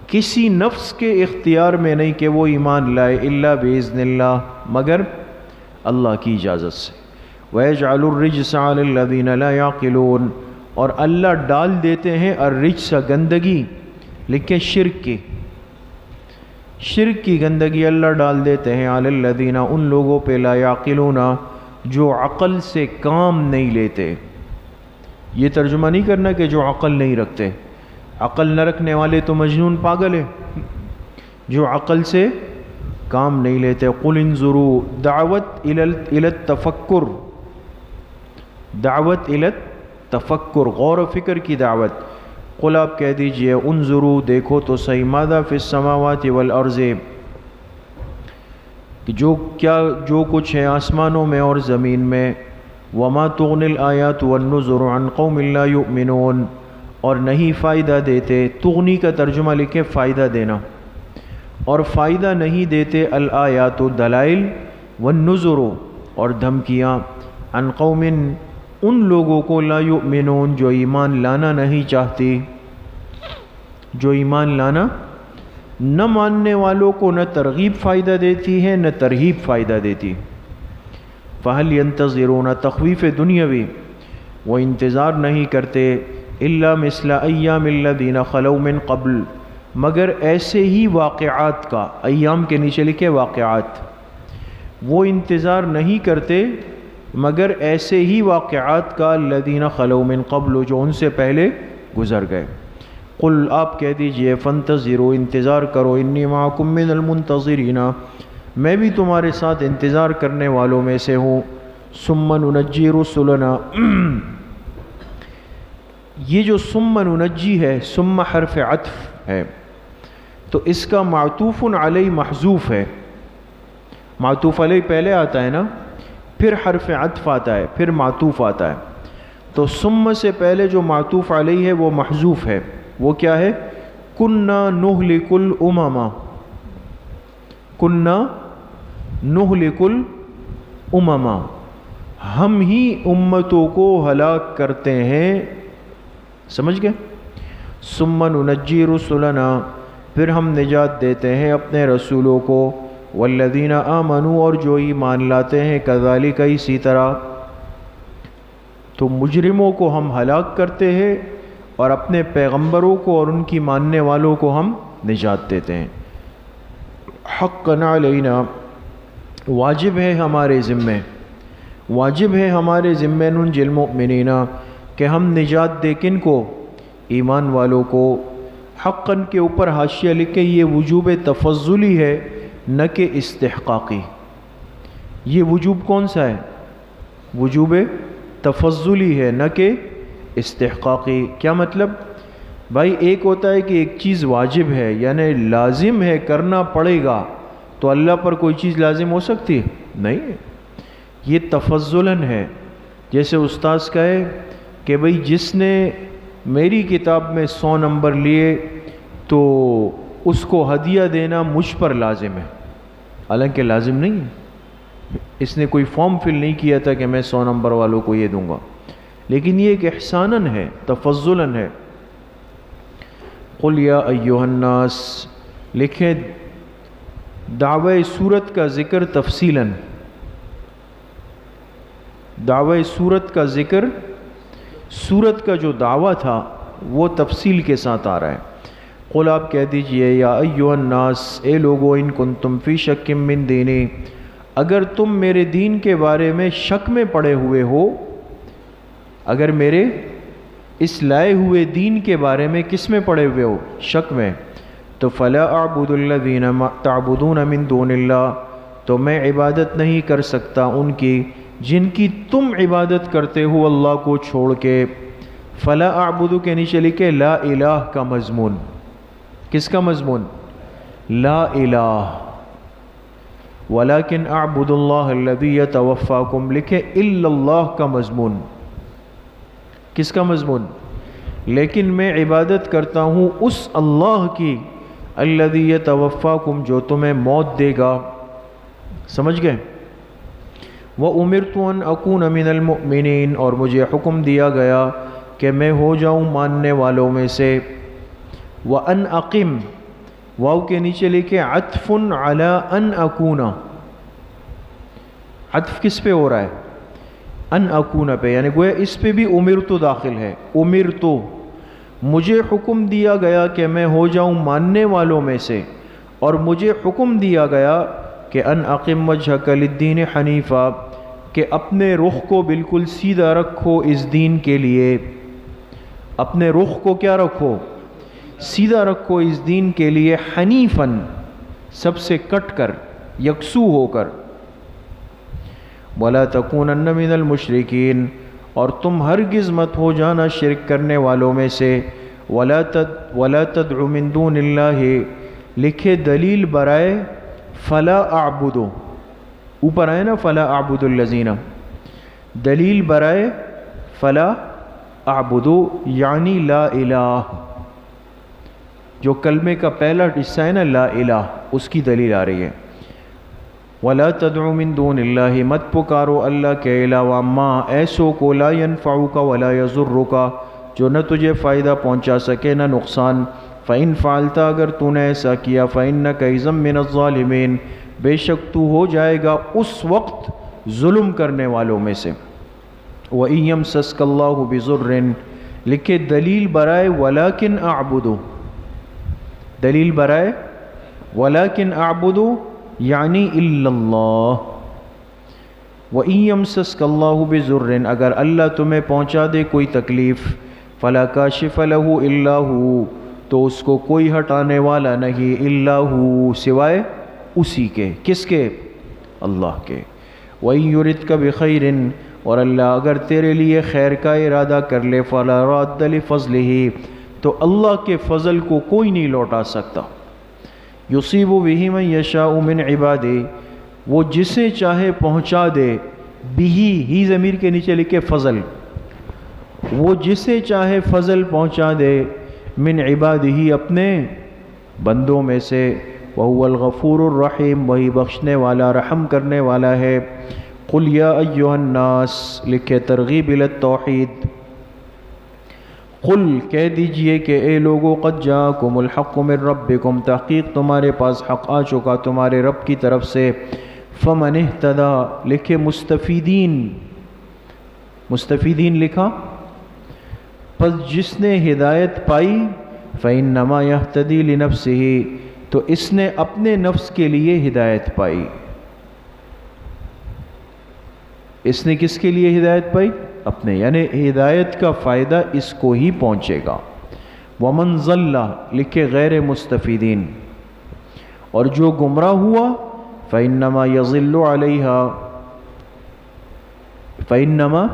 کسی نفس کے اختیار میں نہیں کہ وہ ایمان لائے, الا باذن اللہ, مگر اللہ کی اجازت سے. ویجعل الرجس علی الذین لا یعقلون, اور اللہ ڈال دیتے ہیں الرجس, گندگی, لکھیں شرک کی, شرک کی گندگی اللہ ڈال دیتے ہیں علی الذین, ان لوگوں پہ, لا یعقلون, جو عقل سے کام نہیں لیتے. یہ ترجمہ نہیں کرنا کہ جو عقل نہیں رکھتے, عقل نہ رکھنے والے تو مجنون پاگل ہے. جو عقل سے کام نہیں لیتے. قل انظروا, دعوت الی التفکر, دعوت الی التفکر, غور و فکر کی دعوت. قل, آپ کہہ دیجئے, انظروا, دیکھو تو صحیح, ماذا فی السماوات والارض, کہ جو کچھ ہے آسمانوں میں اور زمین میں. وما تغنی الآیات والنذر عن قوم لا یؤمنون, اور نہیں فائدہ دیتے. تغنی کا ترجمہ لکھے فائدہ دینا, اور فائدہ نہیں دیتے الآیات, دلائل, والنذر, اور دھمکیاں, عن قوم, ان لوگوں کو, لا یؤمنون, جو ایمان لانا نہیں چاہتی, جو ایمان لانا نہ ماننے والوں کو نہ ترغیب فائدہ دیتی ہے نہ ترہیب فائدہ دیتی. فہل ینتظرون, تخویف دنیاوی, وہ انتظار نہیں کرتے, الا مثل ایام الذین خلو من قبل, مگر ایسے ہی واقعات کا, ایام کے نیچے لکھے واقعات, وہ انتظار نہیں کرتے مگر ایسے ہی واقعات کا, الذین خلو من قبل, جو ان سے پہلے گزر گئے. قل, آپ کہہ دیجئے, فانتظروا, انتظار کرو, انی معکم من المنتظرین, میں بھی تمہارے ساتھ انتظار کرنے والوں میں سے ہوں. ثم ننجی رسلنا, یہ جو ثم ننجی ہے, ثم حرف عطف ہے, تو اس کا معطوف علیہ محذوف ہے. معطوف علیہ پہلے آتا ہے نا, پھر حرف عطف آتا ہے, پھر معطوف آتا ہے. تو ثم سے پہلے جو معطوف علیہ ہے وہ محذوف ہے. وہ کیا ہے؟ کننا نہلک الامم, کننا نہلک الامم, ہم ہی امتوں کو ہلاک کرتے ہیں. سمجھ گئے؟ ثم ننجی رسلنا، پھر ہم نجات دیتے ہیں اپنے رسولوں کو، والذین آمنوا، اور جو ایمان لاتے ہیں، کذالک، اسی طرح۔ تو مجرموں کو ہم ہلاک کرتے ہیں اور اپنے پیغمبروں کو اور ان کی ماننے والوں کو ہم نجات دیتے ہیں۔ حقا علینا، واجب ہے ہمارے ذمے، واجب ہے ہمارے ذمے، ننجی المؤمنین، کہ ہم نجات دے کن کو؟ ایمان والوں کو۔ حقاً کے اوپر حاشیہ لکھے یہ وجوب تفضلی ہے نہ کہ استحقاقی۔ یہ وجوب کون سا ہے؟ وجوب تفضلی ہے نہ کہ استحقاقی۔ کیا مطلب؟ بھائی ایک ہوتا ہے کہ ایک چیز واجب ہے یعنی لازم ہے، کرنا پڑے گا، تو اللہ پر کوئی چیز لازم ہو سکتی ہے؟ نہیں، یہ تفضلاً ہے۔ جیسے استاذ کہے کہ بھئی جس نے میری کتاب میں 100 نمبر لیے تو اس کو ہدیہ دینا مجھ پر لازم ہے، حالانکہ لازم نہیں ہے، اس نے کوئی فارم فل نہیں کیا تھا کہ میں 100 نمبر والوں کو یہ دوں گا، لیکن یہ ایک احساناً ہے، تفضلاً ہے۔ قل یا ایھا الناس، لکھیں دعوی سورت کا ذکر تفصیلاً، دعوی سورت کا ذکر، سورت کا جو دعویٰ تھا وہ تفصیل کے ساتھ آ رہا ہے۔ قل، آپ کہہ دیجئے، یا ایھا الناس، اے لوگو، ان کنتم فی شک من دینی، اگر تم میرے دین کے بارے میں شک میں پڑے ہوئے ہو، اگر میرے اس لائے ہوئے دین کے بارے میں کس میں پڑے ہوئے ہو؟ شک میں، تو فلا اعبد الذین تعبدون من دون اللہ، تو میں عبادت نہیں کر سکتا ان کی جن کی تم عبادت کرتے ہو اللہ کو چھوڑ کے۔ فلا اعبد کے نیچے لکھے لا الہ کا مضمون، کس کا مضمون؟ لا الہ۔ ولیکن اعبد اللہ الذی یتوفاکم، لکھے الا اللہ کا مضمون، کس کا مضمون؟ لیکن میں عبادت کرتا ہوں اس اللہ کی، الذی یتوفاکم، جو تمہیں موت دے گا۔ سمجھ گئے؟ وَأُمِرْتُ أَنْ أَكُونَ مِنَ الْمُؤْمِنِينَ، اور مجھے حکم دیا گیا کہ میں ہو جاؤں ماننے والوں میں سے۔ وَأَنْ أَقِمْ، واو کے نیچے لکھے عطف علی ان اکون، عطف کس پہ ہو رہا ہے؟ ان اکون پہ، یعنی گویا اس پہ بھی امرتو داخل ہے۔ امرتو، مجھے حکم دیا گیا کہ میں ہو جاؤں ماننے والوں میں سے، اور مجھے حکم دیا گیا کہ ان اقم وجہک للدین حنیفا، کہ اپنے رخ کو بالکل سیدھا رکھو اس دین کے لیے، اپنے رخ کو کیا رکھو؟ سیدھا رکھو اس دین کے لیے، حنیفاً، سب سے کٹ کر، یکسو ہو کر۔ وَلَا تَكُونَنَّ مِنَ الْمُشْرِكِينَ، اور تم ہرگز مت ہو جانا شرک کرنے والوں میں سے۔ وَلَا تَدْعُ مِن دُونِ اللَّهِ، لکھے دلیل برائے فَلَا أَعْبُدُ، اوپر آئے نا فَلَا أَعْبُدُ الَّذِينَ، دلیل برائے فَلَا أَعْبُدُ یعنی لا الہ، جو کلمے کا پہلا حصہ ہے نا لا الہ، اس کی دلیل آ رہی ہے۔ وَلَا تَدْعُ مِن دُونِ اللَّهِ، مت پکارو اللہ کے علاوہ ما ایسو کو لا ينفعک ولا يضرک، جو نہ تجھے فائدہ پہنچا سکے نہ نقصان۔ فَإِن فَعَلْتَ، اگر تو نے ایسا کیا، فَإِنَّكَ إِذًا مِّنَ الظَّالِمِينَ، بے شک تو ہو جائے گا اس وقت ظلم کرنے والوں میں سے۔ وَإِن يَمْسَسْكَ اللَّهُ بِضُرٍّ، لکھے دلیل برائے وَلَكِنْ أَعْبُدُ، دلیل برائے وَلَكِنْ أَعْبُدُ یعنی إِلَّا اللَّهِ۔ وَإِن يَمْسَسْكَ اللَّهُ بِضُرٍّ، اگر اللہ تمہیں پہنچا دے کوئی تکلیف، فَلَا كَاشِفَ لَهُ إِلَّا هُوَ، تو اس کو کوئی ہٹانے والا نہیں، إِلَّا هُوَ، سوائے اسی کے، کس کے؟ اللہ کے۔ وَإِن يُرِدْكَ بِخَيْرٍ، اور اللہ اگر تیرے لیے خیر کا ارادہ کر لے، فَلَا رَادَّ لِفَضْلِهِ، تو اللہ کے فضل کو کوئی نہیں لوٹا سکتا۔ یصیب بہ من یشاء من عبادہ، وہ جسے چاہے پہنچا دے، بہی، ہی ضمیر کے نیچے لکھے فضل، وہ جسے چاہے فضل پہنچا دے، من عبادہ، اپنے بندوں میں سے، وہو الغفور الرحیم، وہی بخشنے والا رحم کرنے والا ہے۔ قل یا ایھا الناس، لکھے ترغیب الی التوحید، قل کہہ دیجئے کہ اے لوگو قد جاءکم الحق من ربکم، تحقیق تمہارے پاس حق آ چکا تمہارے رب کی طرف سے، فمن اہتدی لکھے مستفیدین، مستفیدین لکھا، پس جس نے ہدایت پائی فإنما یہتدی لنفسہ، تو اس نے اپنے نفس کے لیے ہدایت پائی۔ اس نے کس کے لیے ہدایت پائی؟ اپنے، یعنی ہدایت کا فائدہ اس کو ہی پہنچے گا۔ ومن ضل لکھے غیر مستفیدین، اور جو گمراہ ہوا فإنما یضل علیہا، فإنما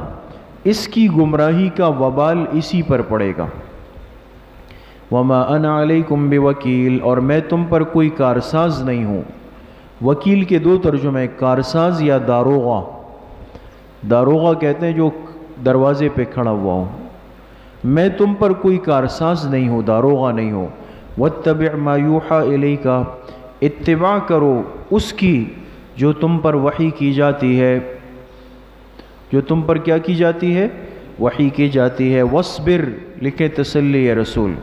اس کی گمراہی کا وبال اسی پر پڑے گا۔ وما انا علیکم بوکیل، اور میں تم پر کوئی کارساز نہیں ہوں۔ وکیل کے دو ترجمے، کارساز یا داروغہ۔ داروغہ کہتے ہیں جو دروازے پہ کھڑا ہوا ہوں، میں تم پر کوئی کارساز نہیں ہوں، داروغہ نہیں ہوں۔ واتبع ما یوحی الیک، اتباع کرو اس کی جو تم پر وحی کی جاتی ہے، جو تم پر کیا کی جاتی ہے؟ وحی کی جاتی ہے۔ واصبر لکھے تسلی رسول،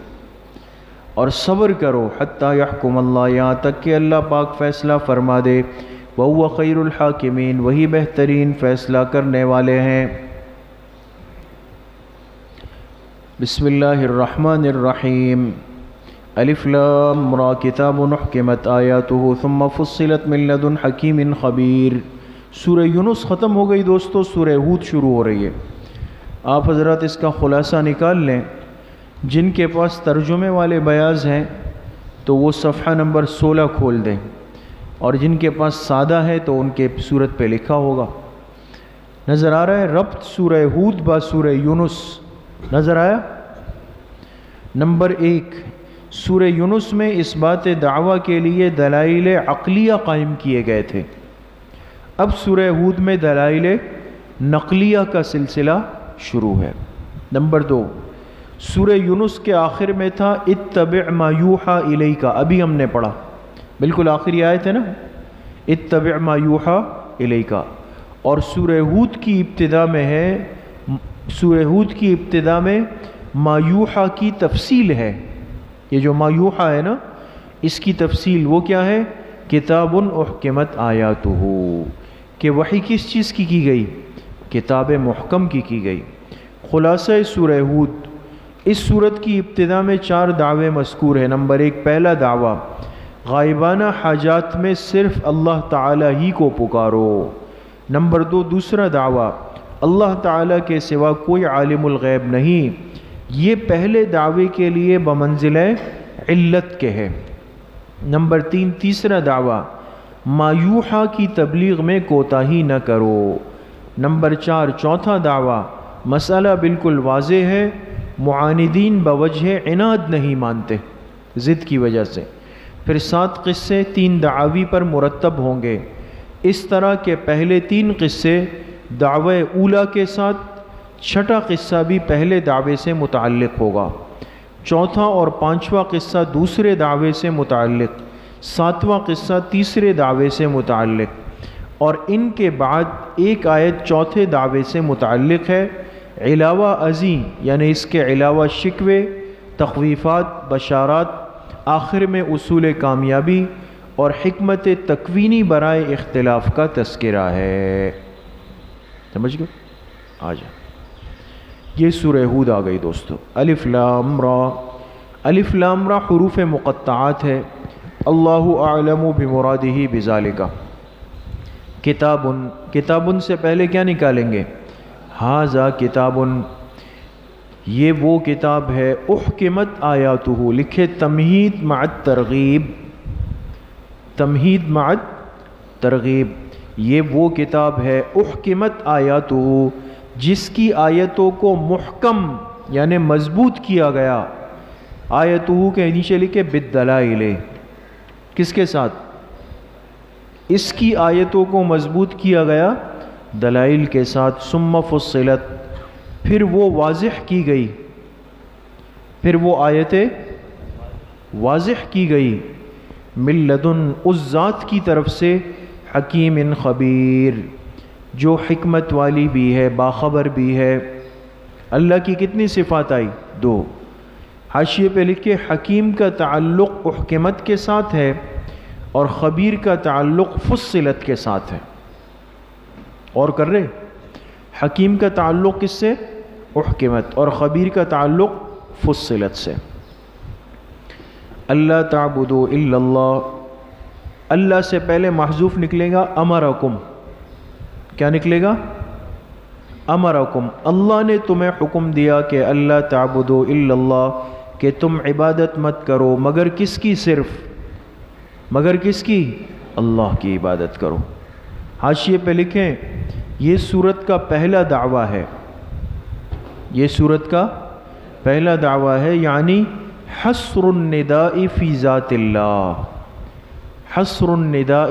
اور صبر کرو، حتی یحکم اللہ، یہاں تک کہ اللہ پاک فیصلہ فرما دے۔ وَهُوَ خَيْرُ الْحَاكِمِينَ، وہی بہترین فیصلہ کرنے والے ہیں۔ بسم اللہ الرحمن الرحیم۔ الف لام را، کتاب احکمت آیاتہ ثم فصلت من لدن حکیم خبیر۔ سورہ یونس ختم ہو گئی دوستو، سورہ ہود شروع ہو رہی ہے۔ آپ حضرات اس کا خلاصہ نکال لیں، جن کے پاس ترجمے والے بیاض ہیں تو وہ صفحہ نمبر 16 کھول دیں، اور جن کے پاس سادہ ہے تو ان کے صورت پہ لکھا ہوگا۔ نظر آ رہا ہے ربط سورہ ہود با سورہ یونس؟ نظر آیا؟ نمبر 1، سورہ یونس میں اس بات دعویٰ کے لیے دلائل عقلیہ قائم کیے گئے تھے، اب سورہ ہود میں دلائل نقلیہ کا سلسلہ شروع ہے۔ نمبر 2، سورہ یونس کے آخر میں تھا اتبع ما یوحی الیک، ابھی ہم نے پڑھا، بالکل آخری آیت ہے نا، اتبع ما یوحی الیک۔ اور سورہ ہود کی ابتدا میں ہے، سورہ ہود کی ابتدا میں ما یوحی کی تفصیل ہے۔ یہ جو ما یوحی ہے نا، اس کی تفصیل وہ کیا ہے؟ کتاب احکمت آیاتہ، کہ وحی کس چیز کی گئی؟ کتاب محکم کی گئی۔ خلاصہ سورہ ہود، اس صورت کی ابتدا میں 4 دعوے مذکور ہیں۔ نمبر 1، پہلا دعویٰ، غائبانہ حاجات میں صرف اللہ تعالیٰ ہی کو پکارو۔ نمبر 2، دوسرا دعویٰ، اللہ تعالیٰ کے سوا کوئی عالم الغیب نہیں، یہ پہلے دعوے کے لیے بمنزلہ علت کے ہے۔ نمبر 3، تیسرا دعویٰ، ما یوحی کی تبلیغ میں کوتاہی نہ کرو۔ نمبر 4، چوتھا دعویٰ، مسئلہ بالکل واضح ہے، معاندین بوجہ عناد نہیں مانتے، ضد کی وجہ سے۔ پھر 7 قصے 3 دعاوی پر مرتب ہوں گے، اس طرح کے پہلے 3 قصے دعوے اولا کے ساتھ، چھٹا قصہ بھی پہلے دعوے سے متعلق ہوگا، چوتھا اور 5واں قصہ دوسرے دعوے سے متعلق، 7واں قصہ تیسرے دعوے سے متعلق، اور ان کے بعد ایک آیت چوتھے دعوے سے متعلق ہے۔ علاوہ ازیں یعنی اس کے علاوہ شکوے، تخویفات، بشارات، آخر میں اصول کامیابی اور حکمت تکوینی برائے اختلاف کا تذکرہ ہے۔ سمجھ گئے؟ آ جائیں، یہ سورہ ہود آ گئی دوستو۔ الف لام را، الف لام را حروف مقطعات ہے، اللہ اعلم بمرادہ بذالک۔ کتابن، کتابن سے پہلے کیا نکالیں گے؟ ھذا کتاب، یہ وہ کتاب ہے، احکمت آیاتہ، لکھے تمہید مع الترغیب، تمہید مع الترغیب، یہ وہ کتاب ہے، احکمت آیاتہ، جس کی آیتوں کو محکم یعنی مضبوط کیا گیا۔ آیتہ کے نیچے لکھے بالدلائل، کس کے ساتھ؟ اس کی آیتوں کو مضبوط کیا گیا دلائل کے ساتھ۔ ثم فصلت، پھر وہ واضح کی گئی، پھر وہ آیتیں واضح کی گئی، من لدن، اس ذات کی طرف سے، حکیم خبیر، جو حکمت والی بھی ہے، باخبر بھی ہے۔ اللہ کی کتنی صفات آئی؟ 2۔ حاشیے پہ لکھے حکیم کا تعلق احکمت کے ساتھ ہے اور خبیر کا تعلق فصلت کے ساتھ ہے۔ اور کر رہے، حکیم کا تعلق کس سے؟ احکمت، اور خبیر کا تعلق فصلت سے۔ اللہ تعبدوا الا اللہ، اللہ سے پہلے محذوف نکلے گا امرکم۔ کیا نکلے گا؟ امرکم، اللہ نے تمہیں حکم دیا کہ اللہ تعبدوا الا اللہ، کہ تم عبادت مت کرو مگر کس کی؟ صرف مگر کس کی؟ اللہ کی عبادت کرو۔ حاشیے پہ لکھیں یہ سورت کا پہلا دعویٰ ہے، یہ سورت کا پہلا دعویٰ ہے، یعنی حصر النداء فی ذات اللہ، حصر النداء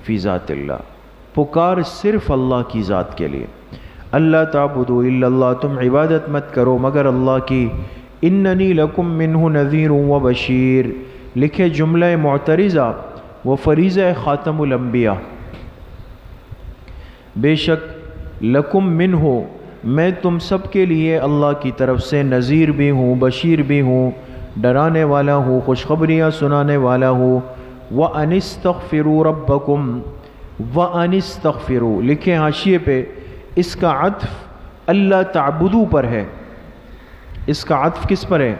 فی ذات اللہ، پکار صرف اللہ کی ذات کے لیے۔ اللہ تعبدوا الا اللہ، تم عبادت مت کرو مگر اللہ کی۔ اننی لکم منہ نذیر و بشیر، لکھے جملہ معترضہ و فریضہ خاتم الانبیاء، بے شک لکم منہ، میں تم سب کے لیے اللہ کی طرف سے نذیر بھی ہوں، بشیر بھی ہوں، ڈرانے والا ہوں، خوشخبریاں سنانے والا ہوں۔ وَأَنِ اسْتَغْفِرُوا رَبَّكُمْ، وَأَنِ اسْتَغْفِرُوا، لکھیں حاشیے پہ اس کا عطف اللہ تعبدو پر ہے، اس کا عطف کس پر ہے؟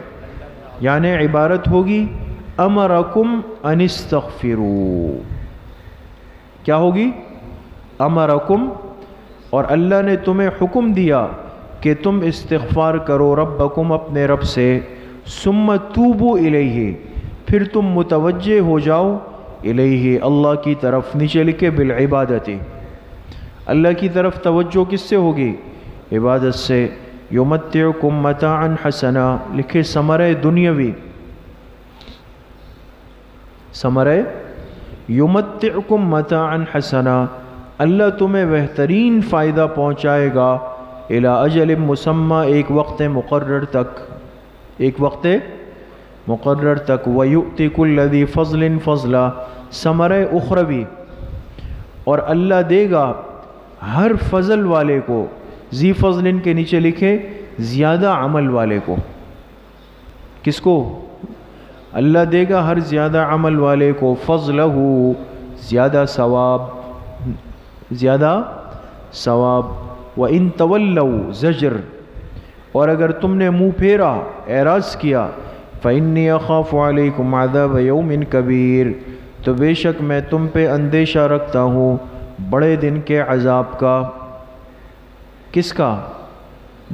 یعنی عبارت ہوگی امرکم ان استغفروا، کیا ہوگی؟ امرکم، اور اللہ نے تمہیں حکم دیا کہ تم استغفار کرو ربکم، اپنے رب سے، ثم توبوا الیہ، پھر تم متوجہ ہو جاؤ الیہ، اللہ کی طرف، نیچے لکھے بالعبادت، اللہ کی طرف توجہ کس سے ہوگی؟ عبادت سے۔ یمتعکم متاعا حسنا، لکھے ثمرہ دنیاوی، ثمرہ یمتعکم متاعا حسنا، اللہ تمہیں بہترین فائدہ پہنچائے گا، الی اجل مسمى، ایک وقت مقرر تک، ایک وقت مقرر تک، ویؤتی کل ذی فضل فضلا، ثمرہ اخروی، اور اللہ دے گا ہر فضل والے کو، ذی فضل کے نیچے لکھے زیادہ عمل والے کو، کس کو؟ اللہ دے گا ہر زیادہ عمل والے کو، فضلہ، زیادہ ثواب، زیادہ ثواب، وَإِن تَوَلَّوْا زجر، اور اگر تم نے منہ پھیرا، اعراض کیا، فَإِنِّي أَخَافُ عَلَيْكُمْ عَذَابَ يَوْمٍ كَبِيرٍ، تو بے شک میں تم پہ اندیشہ رکھتا ہوں بڑے دن کے عذاب کا۔ کس کا؟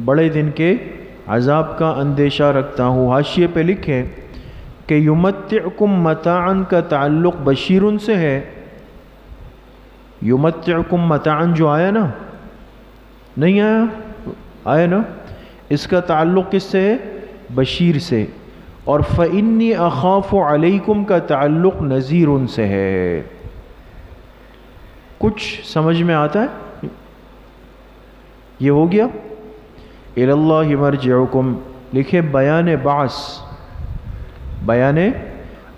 بڑے دن کے عذاب کا اندیشہ رکھتا ہوں۔ حاشیے پہ لکھیں کہ یمتعکم متاعن کا تعلق بشیرن سے ہے، یمتعکم متاعن جو آیا نا، نہیں آیا؟ آیا نا، اس کا تعلق کس سے ہے؟ بشیر سے۔ اور فإنی اخاف علیکم کا تعلق نذیر سے ہے۔ کچھ سمجھ میں آتا ہے؟ یہ ہو گیا۔ الی اللہ مرجعکم، لکھے بیان بعث، بیان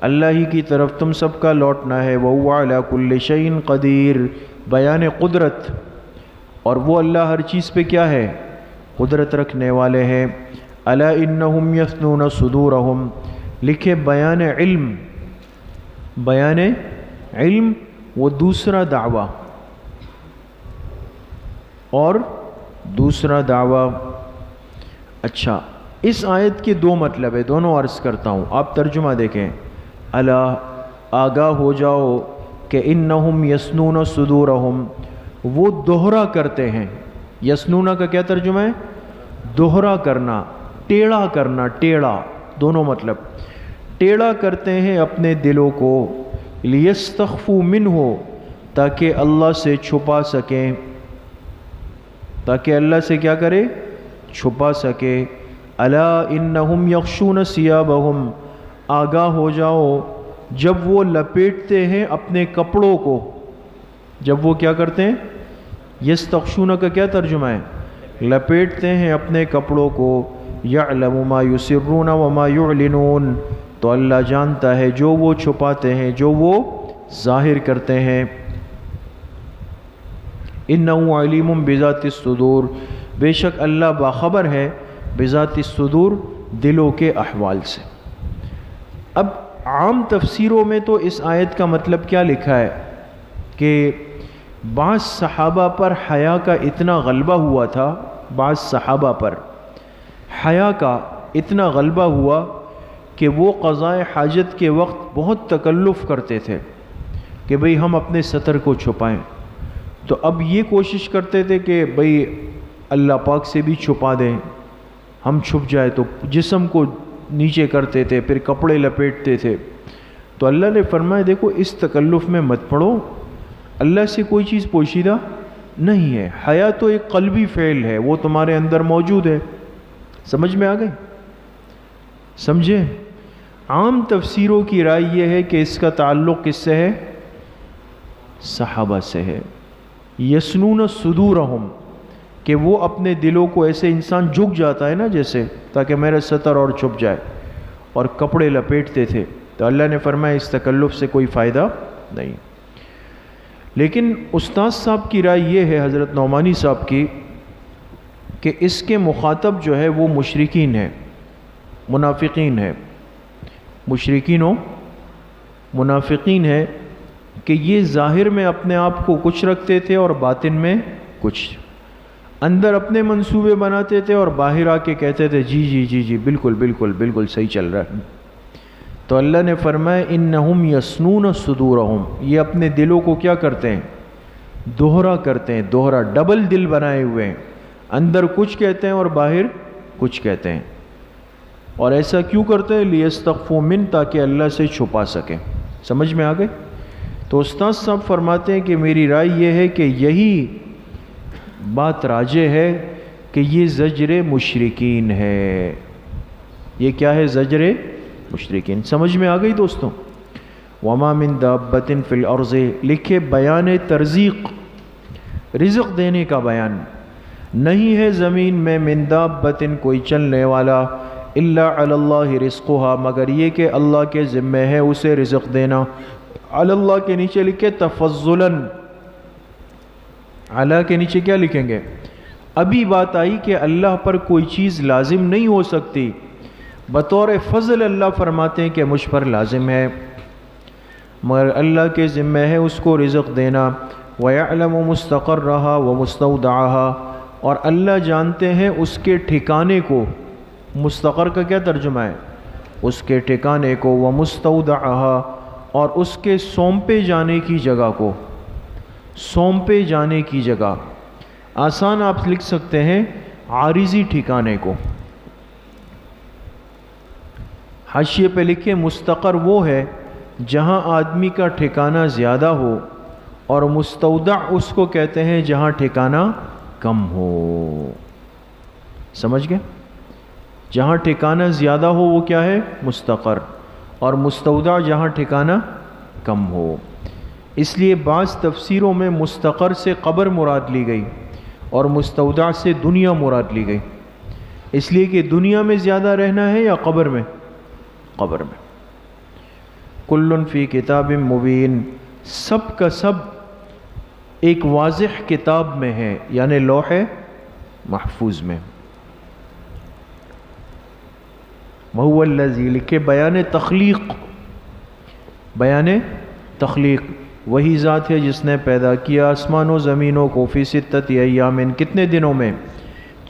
اللہ ہی کی طرف تم سب کا لوٹنا ہے، وَهُوَ عَلَى كُلِّ شَيْءٍ قدیر، بیان قدرت، اور وہ اللہ ہر چیز پہ کیا ہے؟ قدرت رکھنے والے ہیں۔ الا انہم یثنون صدورہم، لکھے بیان علم، بیان علم وہ دوسرا دعویٰ، اور دوسرا دعویٰ۔ اچھا، اس آیت کے دو مطلب ہے، دونوں عرض کرتا ہوں، آپ ترجمہ دیکھیں۔ الا، آگاہ ہو جاؤ کہ انہم یثنون صدورہم، وہ دوہرا کرتے ہیں۔ یثنون کا کیا ترجمہ ہے؟ دوہرا کرنا، ٹیڑھا کرنا، ٹیڑھا، دونوں مطلب۔ ٹیڑھا کرتے ہیں اپنے دلوں کو، لیستخفوا منہ، تاکہ اللہ سے چھپا سکیں، تاکہ اللہ سے کیا کرے؟ چھپا سکے۔ الا انہم یغشون ثیابہم، آگاہ ہو جاؤ جب وہ لپیٹتے ہیں اپنے کپڑوں کو، جب وہ کیا کرتے ہیں؟ یستغشون کا کیا ترجمہ ہے؟ لپیٹتے ہیں اپنے کپڑوں کو۔ یعلم ما یسرون وما یعلنون، تو اللہ جانتا ہے جو وہ چھپاتے ہیں، جو وہ ظاہر کرتے ہیں۔ انہ علیم بذات الصدور، بے شک اللہ باخبر ہے بذات الصدور دلوں کے احوال سے۔ اب عام تفسیروں میں تو اس آیت کا مطلب کیا لکھا ہے کہ بعض صحابہ پر حیا کا اتنا غلبہ ہوا تھا، بعض صحابہ پر حیا کا اتنا غلبہ ہوا کہ وہ قضاء حاجت کے وقت بہت تکلف کرتے تھے کہ بھئی ہم اپنے ستر کو چھپائیں، تو اب یہ کوشش کرتے تھے کہ بھئی اللہ پاک سے بھی چھپا دیں، ہم چھپ جائے، تو جسم کو نیچے کرتے تھے، پھر کپڑے لپیٹتے تھے۔ تو اللہ نے فرمایا دیکھو اس تکلف میں مت پڑو، اللہ سے کوئی چیز پوشیدہ نہیں ہے، حیا تو ایک قلبی فعل ہے، وہ تمہارے اندر موجود ہے۔ سمجھ میں آ گئی؟ سمجھے؟ عام تفسیروں کی رائے یہ ہے کہ اس کا تعلق کس سے ہے؟ صحابہ سے ہے۔ یسنون صدورہم، کہ وہ اپنے دلوں کو ایسے انسان جھک جاتا ہے نا جیسے، تاکہ میرا ستر اور چھپ جائے، اور کپڑے لپیٹتے تھے، تو اللہ نے فرمایا اس تکلف سے کوئی فائدہ نہیں۔ لیکن استاد صاحب کی رائے یہ ہے، حضرت نعمانی صاحب کی، کہ اس کے مخاطب جو ہے وہ مشرکین ہے، منافقین ہے، مشرکین و منافقین ہے، کہ یہ ظاہر میں اپنے آپ کو کچھ رکھتے تھے اور باطن میں کچھ، اندر اپنے منصوبے بناتے تھے اور باہر آ کے کہتے تھے جی جی جی جی بالکل بالکل بالکل صحیح چل رہا ہے۔ تو اللہ نے فرمایا انہم یسنون صدورہم، یہ اپنے دلوں کو کیا کرتے ہیں؟ دوہرا کرتے ہیں، دوہرا، ڈبل دل بنائے ہوئے ہیں، اندر کچھ کہتے ہیں اور باہر کچھ کہتے ہیں۔ اور ایسا کیوں کرتے ہیں؟ لیستخفوا من، تاکہ اللہ سے چھپا سکیں۔ سمجھ میں آ گئے؟ تو استاد صاحب فرماتے ہیں کہ میری رائے یہ ہے کہ یہی بات راجح ہے کہ یہ زجر مشرکین ہے۔ یہ کیا ہے؟ زجر مشرکین۔ سمجھ میں آ گئی دوستوں؟ وما من دابۃ فی الارض، لکھے بیان ترزیق، رزق دینے کا بیان، نہیں ہے زمین میں من دابۃ کوئی چلنے والا، الا علی اللہ رزقها، مگر یہ کہ اللہ کے ذمہ ہے اسے رزق دینا۔ علی اللہ کے نیچے لکھے تفضلاً، علی کے نیچے کیا لکھیں گے؟ ابھی بات آئی کہ اللہ پر کوئی چیز لازم نہیں ہو سکتی، بطور فضل اللہ فرماتے ہیں کہ مجھ پر لازم ہے، مگر اللہ کے ذمہ ہے اس کو رزق دینا۔ وَيَعْلَمُ مُسْتَقَرَّهَا وَمُسْتَوْدَعَهَا، اور اللہ جانتے ہیں اس کے ٹھکانے کو، مستقر کا کیا ترجمہ ہے؟ اس کے ٹھکانے کو، وَمُسْتَوْدَعَهَا، اور اس کے سونپے جانے کی جگہ کو، سونپے جانے کی جگہ، آسان آپ لکھ سکتے ہیں عارضی ٹھکانے کو۔ حاشیے پہ لکھے مستقر وہ ہے جہاں آدمی کا ٹھکانہ زیادہ ہو، اور مستودع اس کو کہتے ہیں جہاں ٹھکانہ کم ہو۔ سمجھ گئے؟ جہاں ٹھکانہ زیادہ ہو وہ کیا ہے؟ مستقر، اور مستودع جہاں ٹھکانہ کم ہو۔ اس لیے بعض تفسیروں میں مستقر سے قبر مراد لی گئی اور مستودع سے دنیا مراد لی گئی، اس لیے کہ دنیا میں زیادہ رہنا ہے یا قبر میں؟ قبر میں۔ کل فی کتاب مبین، سب کا سب ایک واضح کتاب میں ہے، یعنی لوح محفوظ میں۔ وہو الذی، لکھے بیان تخلیق، بیان تخلیق، وہی ذات ہے جس نے پیدا کیا آسمان و زمینوں کو، فی ستۃ ایام، کتنے دنوں میں؟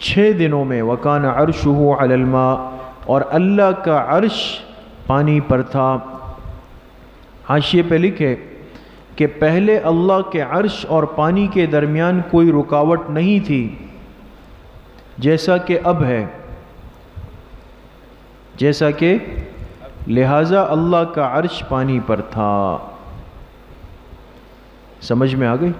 6 دنوں میں۔ وکان عرشہ علی الماء، اور اللہ کا عرش پانی پر تھا۔ حاشیے پہ لکھے کہ پہلے اللہ کے عرش اور پانی کے درمیان کوئی رکاوٹ نہیں تھی، جیسا کہ اب ہے، جیسا کہ لہٰذا اللہ کا عرش پانی پر تھا۔ سمجھ میں آ گئی؟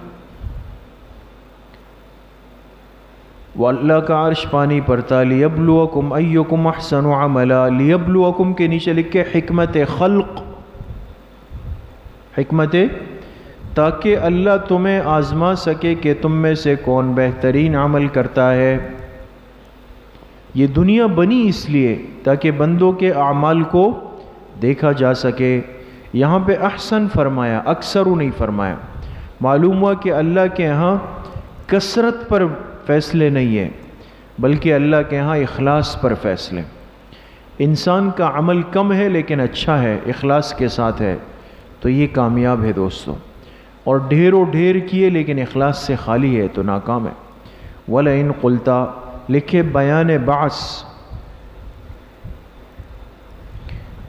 وہ اللہ کا عرش پانی پر تھا۔ لیبلوکم ایکم احسن عملا، لیبلوکم کے نیچے لکھے حکمت خلق، حکمت، تاکہ اللہ تمہیں آزما سکے کہ تم میں سے کون بہترین عمل کرتا ہے۔ یہ دنیا بنی اس لیے تاکہ بندوں کے اعمال کو دیکھا جا سکے۔ یہاں پہ احسن فرمایا، اکثر نہیں فرمایا۔ معلوم ہوا کہ اللہ کے ہاں کثرت پر فیصلے نہیں ہے، بلکہ اللہ کے ہاں اخلاص پر فیصلے۔ انسان کا عمل کم ہے لیکن اچھا ہے، اخلاص کے ساتھ ہے، تو یہ کامیاب ہے دوستو، اور ڈھیر و ڈھیر کیے لیکن اخلاص سے خالی ہے تو ناکام ہے۔ وَلَئِن قُلْتَ، لکھے بیان بعث،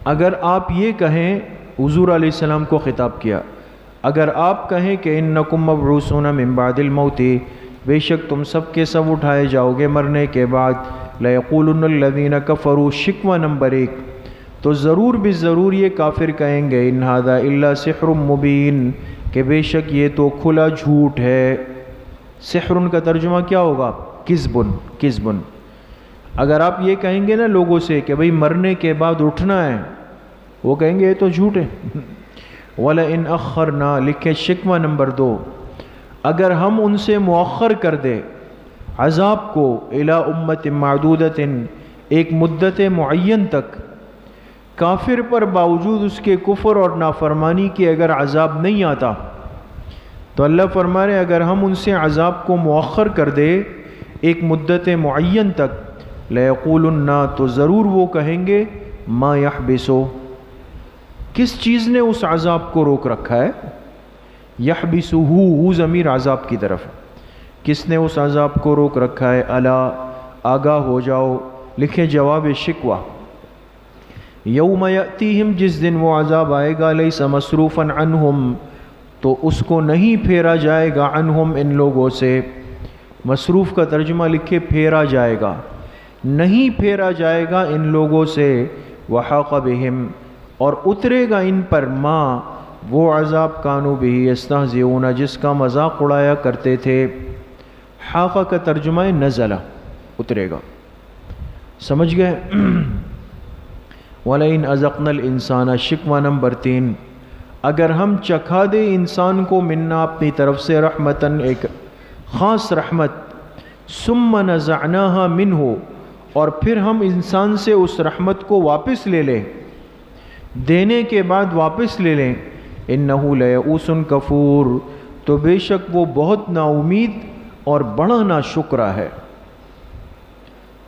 اگر آپ یہ کہیں، حضور علیہ السلام کو خطاب کیا، اگر آپ کہیں کہ انکم مبعوثون من بعد الموت، بے شک تم سب کے سب اٹھائے جاؤ گے مرنے کے بعد، لَيَقُولُنَّ الَّذِينَ كَفَرُوا، شکوہ نمبر 1، تو ضرور بھی ضرور یہ کافر کہیں گے ان ھذا الا سحر مبین، کہ بے شک یہ تو کھلا جھوٹ ہے۔ سحر کا ترجمہ کیا ہوگا؟ کذبن۔ اگر آپ یہ کہیں گے نا لوگوں سے کہ بھئی مرنے کے بعد اٹھنا ہے، وہ کہیں گے یہ تو جھوٹ ہے۔ وَلَئِنْ أَخَّرْنَا، لکھے شکوہ نمبر 2، اگر ہم ان سے مؤخر کر دے عذاب کو، إِلَىٰ أُمَّةٍ مَعْدُودَةٍ، ایک مدت معین تک، کافر پر باوجود اس کے کفر اور نافرمانی کے اگر عذاب نہیں آتا، تو اللہ فرما رہے اگر ہم ان سے عذاب کو مؤخر کر دے ایک مدت معین تک، لَيَقُولُنَّ، تو ضرور وہ کہیں گے، مَا يَحْبِسُ، کس چیز نے اس عذاب کو روک رکھا ہے؟ يَحْبِسُهُ، ضمیر عذاب کی طرف، کس نے اس عذاب کو روک رکھا ہے؟ الا، آگاہ ہو جاؤ، لکھے جواب شکوہ، یوم یأتیہم، جس دن وہ عذاب آئے گا، لیس مصروفا عنہم، تو اس کو نہیں پھیرا جائے گا، عنہم، ان لوگوں سے۔ مصروف کا ترجمہ لکھے پھیرا جائے گا، نہیں پھیرا جائے گا ان لوگوں سے، وحاق بہم، اور اترے گا ان پر، ما، وہ عذاب، کانوا بہ یستہزئون، جس کا مذاق اڑایا کرتے تھے۔ حاقہ کا ترجمہ ہے نزلہ، اترے گا، سمجھ گئے؟ وَلَئِنْ أَذَقْنَا الْإِنسَانَ، شکوہ نمبر 3، اگر ہم چکھا دے انسان کو، منا، اپنی طرف سے، رحمتاً، ایک خاص رحمت، ثم نزعناها منہ، اور پھر ہم انسان سے اس رحمت کو واپس لے لیں، دینے کے بعد واپس لے لیں، انہ لیئوس کفور، تو بے شک وہ بہت نا امید اور بڑا نا شکرہ ہے۔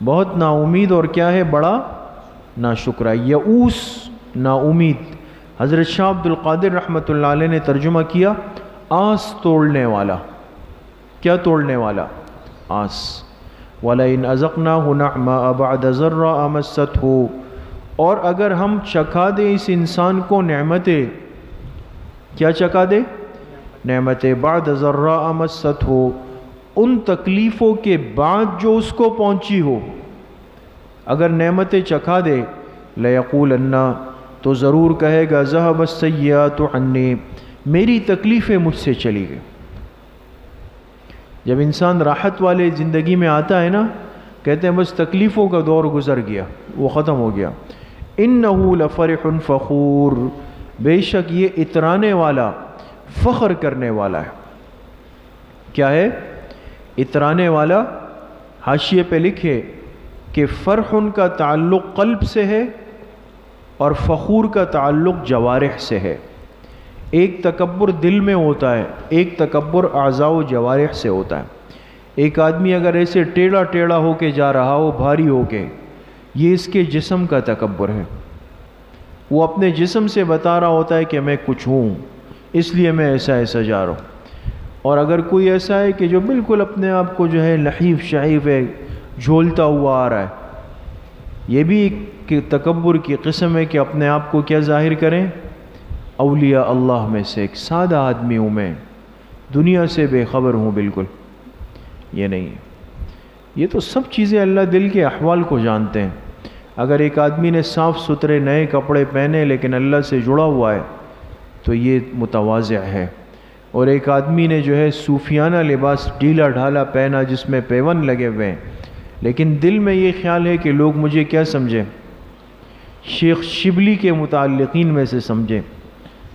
بہت نا امید اور کیا ہے؟ بڑا نا شکرہ۔ یئوس، نا امید۔ حضرت شاہ عبد القادر رحمۃ اللہ علیہ نے ترجمہ کیا آس توڑنے والا۔ کیا توڑنے والا؟ آس۔ وَلَئِنْ أَذَقْنَاهُ نَعْمَاءَ بَعْدَ ضَرَّاءَ مَسَّتْهُ، اور اگر ہم چکھا دیں اس انسان کو نعمتیں، کیا چکھا دے؟ نعمتیں، بعد ضراء مَسَّتْهُ، ان تکلیفوں کے بعد جو اس کو پہنچی ہو، اگر نعمتیں چکھا دے، لَيَقُولَنَّ، تو ضرور کہے گا، ذَهَبَ السَّيِّئَاتُ عَنِّي، میری تکلیفیں مجھ سے چلی گئی۔ جب انسان راحت والے زندگی میں آتا ہے نا، کہتے ہیں بس تکلیفوں کا دور گزر گیا، وہ ختم ہو گیا۔ اِنَّهُ لَفَرِحٌ فَخُورٌ، بے شک یہ اترانے والا، فخر کرنے والا ہے۔ کیا ہے؟ اترانے والا۔ حاشیے پہ لکھے کہ فرح کا تعلق قلب سے ہے اور فخور کا تعلق جوارح سے ہے۔ ایک تکبر دل میں ہوتا ہے، ایک تکبر اعضاء و جوارح سے ہوتا ہے۔ ایک آدمی اگر ایسے ٹیڑھا ٹیڑھا ہو کے جا رہا ہو، بھاری ہو کے، یہ اس کے جسم کا تکبر ہے۔ وہ اپنے جسم سے بتا رہا ہوتا ہے کہ میں کچھ ہوں، اس لیے میں ایسا ایسا جا رہا ہوں۔ اور اگر کوئی ایسا ہے کہ جو بالکل اپنے آپ کو جو ہے لحیف شعیف ہے، جھولتا ہوا آ رہا ہے، یہ بھی ایک تکبر کی قسم ہے کہ اپنے آپ کو کیا ظاہر کریں؟ اولیاء اللہ میں سے ایک سادہ آدمی ہوں میں، دنیا سے بے خبر ہوں بالکل۔ یہ نہیں ہے، یہ تو سب چیزیں اللہ دل کے احوال کو جانتے ہیں۔ اگر ایک آدمی نے صاف ستھرے نئے کپڑے پہنے لیکن اللہ سے جڑا ہوا ہے تو یہ متواضع ہے، اور ایک آدمی نے جو ہے صوفیانہ لباس ڈھیلا ڈھالا پہنا جس میں پیون لگے ہوئے ہیں، لیکن دل میں یہ خیال ہے کہ لوگ مجھے کیا سمجھیں؟ شیخ شبلی کے متعلقین میں سے سمجھیں،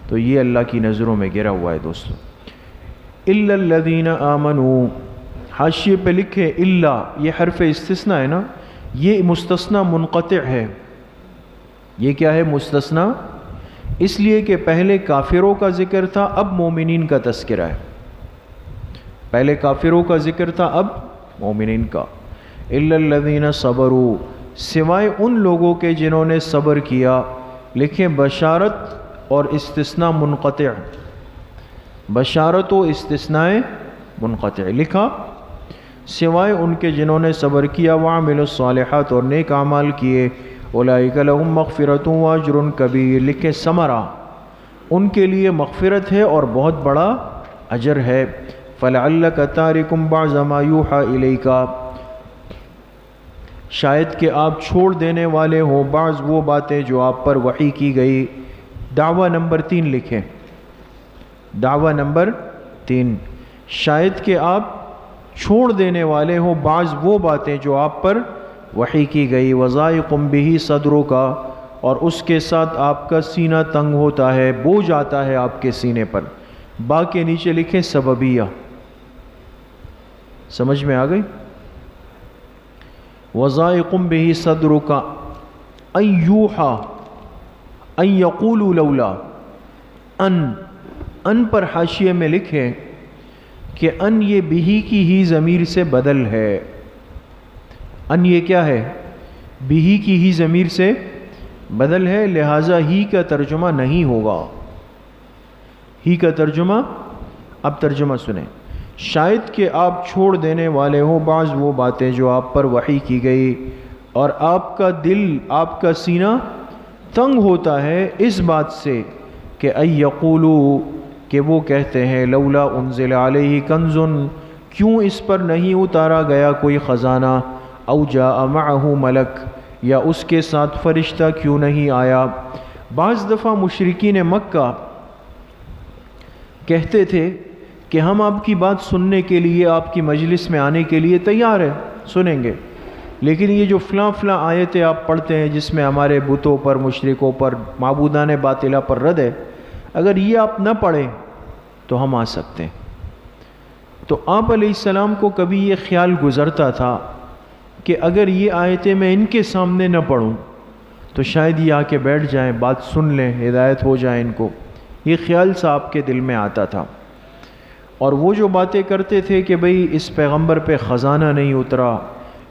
تو یہ اللہ کی نظروں میں گرا ہوا ہے دوستو۔ الا الذین آمنوا، حاشیے پہ لکھے الا، یہ حرف استثناء ہے نا، یہ مستثنی منقطع ہے۔ یہ کیا ہے؟ مستثنی، اس لیے کہ پہلے کافروں کا ذکر تھا، اب مومنین کا تذکرہ ہے۔ پہلے کافروں کا ذکر تھا، اب مومنین کا۔ الا الذین صبروا، سوائے ان لوگوں کے جنہوں نے صبر کیا۔ لکھیں بشارت اور استثناء منقطع، بشارت و استثناء منقطع لکھا، سوائے ان کے جنہوں نے صبر کیا، وعملوا الصالحات، اور نیک اعمال کیے، اولئک لہم مغفرۃ واجر کبیر، لکھیں ثمرہ، ان کے لیے مغفرت ہے اور بہت بڑا اجر ہے۔ فلعلک تارک بعض ما یوحی الیک، شاید کہ آپ چھوڑ دینے والے ہوں بعض وہ باتیں جو آپ پر وحی کی گئی۔ دعویٰ نمبر 3 لکھیں، دعویٰ نمبر 3، شاید کہ آپ چھوڑ دینے والے ہوں بعض وہ باتیں جو آپ پر وحی کی گئی۔ وضائق بہ صدرک، اور اس کے ساتھ آپ کا سینہ تنگ ہوتا ہے، بوجھ آتا ہے آپ کے سینے پر۔ با کے نیچے لکھیں سببیہ، سمجھ میں آ گئی؟ وضائق بہ صدرک ان یوحی ان یقولوا لولا، ان پر حاشیے میں لکھیں کہ ان یہ بہی کی ہی ضمیر سے بدل ہے۔ ان یہ کیا ہے؟ بہی کی ہی ضمیر سے بدل ہے، لہٰذا ہی کا ترجمہ نہیں ہوگا۔ ہی کا ترجمہ، اب ترجمہ سنیں، شاید کہ آپ چھوڑ دینے والے ہوں بعض وہ باتیں جو آپ پر وحی کی گئی، اور آپ کا دل، آپ کا سینہ تنگ ہوتا ہے اس بات سے کہ ان یقولوا، کہ وہ کہتے ہیں لولا انزل علیہ کنز، کیوں اس پر نہیں اتارا گیا کوئی خزانہ، او جاء معہ ملک، یا اس کے ساتھ فرشتہ کیوں نہیں آیا۔ بعض دفعہ مشرکین مکہ کہتے تھے کہ ہم آپ کی بات سننے کے لیے، آپ کی مجلس میں آنے کے لیے تیار ہیں، سنیں گے، لیکن یہ جو فلاں فلاں آیتیں آپ پڑھتے ہیں جس میں ہمارے بتوں پر، مشرکوں پر، معبودان باطلہ پر رد ہے، اگر یہ آپ نہ پڑھیں تو ہم آ سکتے ہیں۔ تو آپ علیہ السلام کو کبھی یہ خیال گزرتا تھا کہ اگر یہ آیتیں میں ان کے سامنے نہ پڑھوں تو شاید یہ آ کے بیٹھ جائیں، بات سن لیں، ہدایت ہو جائے ان کو، یہ خیال سا آپ کے دل میں آتا تھا۔ اور وہ جو باتیں کرتے تھے کہ بھئی اس پیغمبر پہ خزانہ نہیں اترا،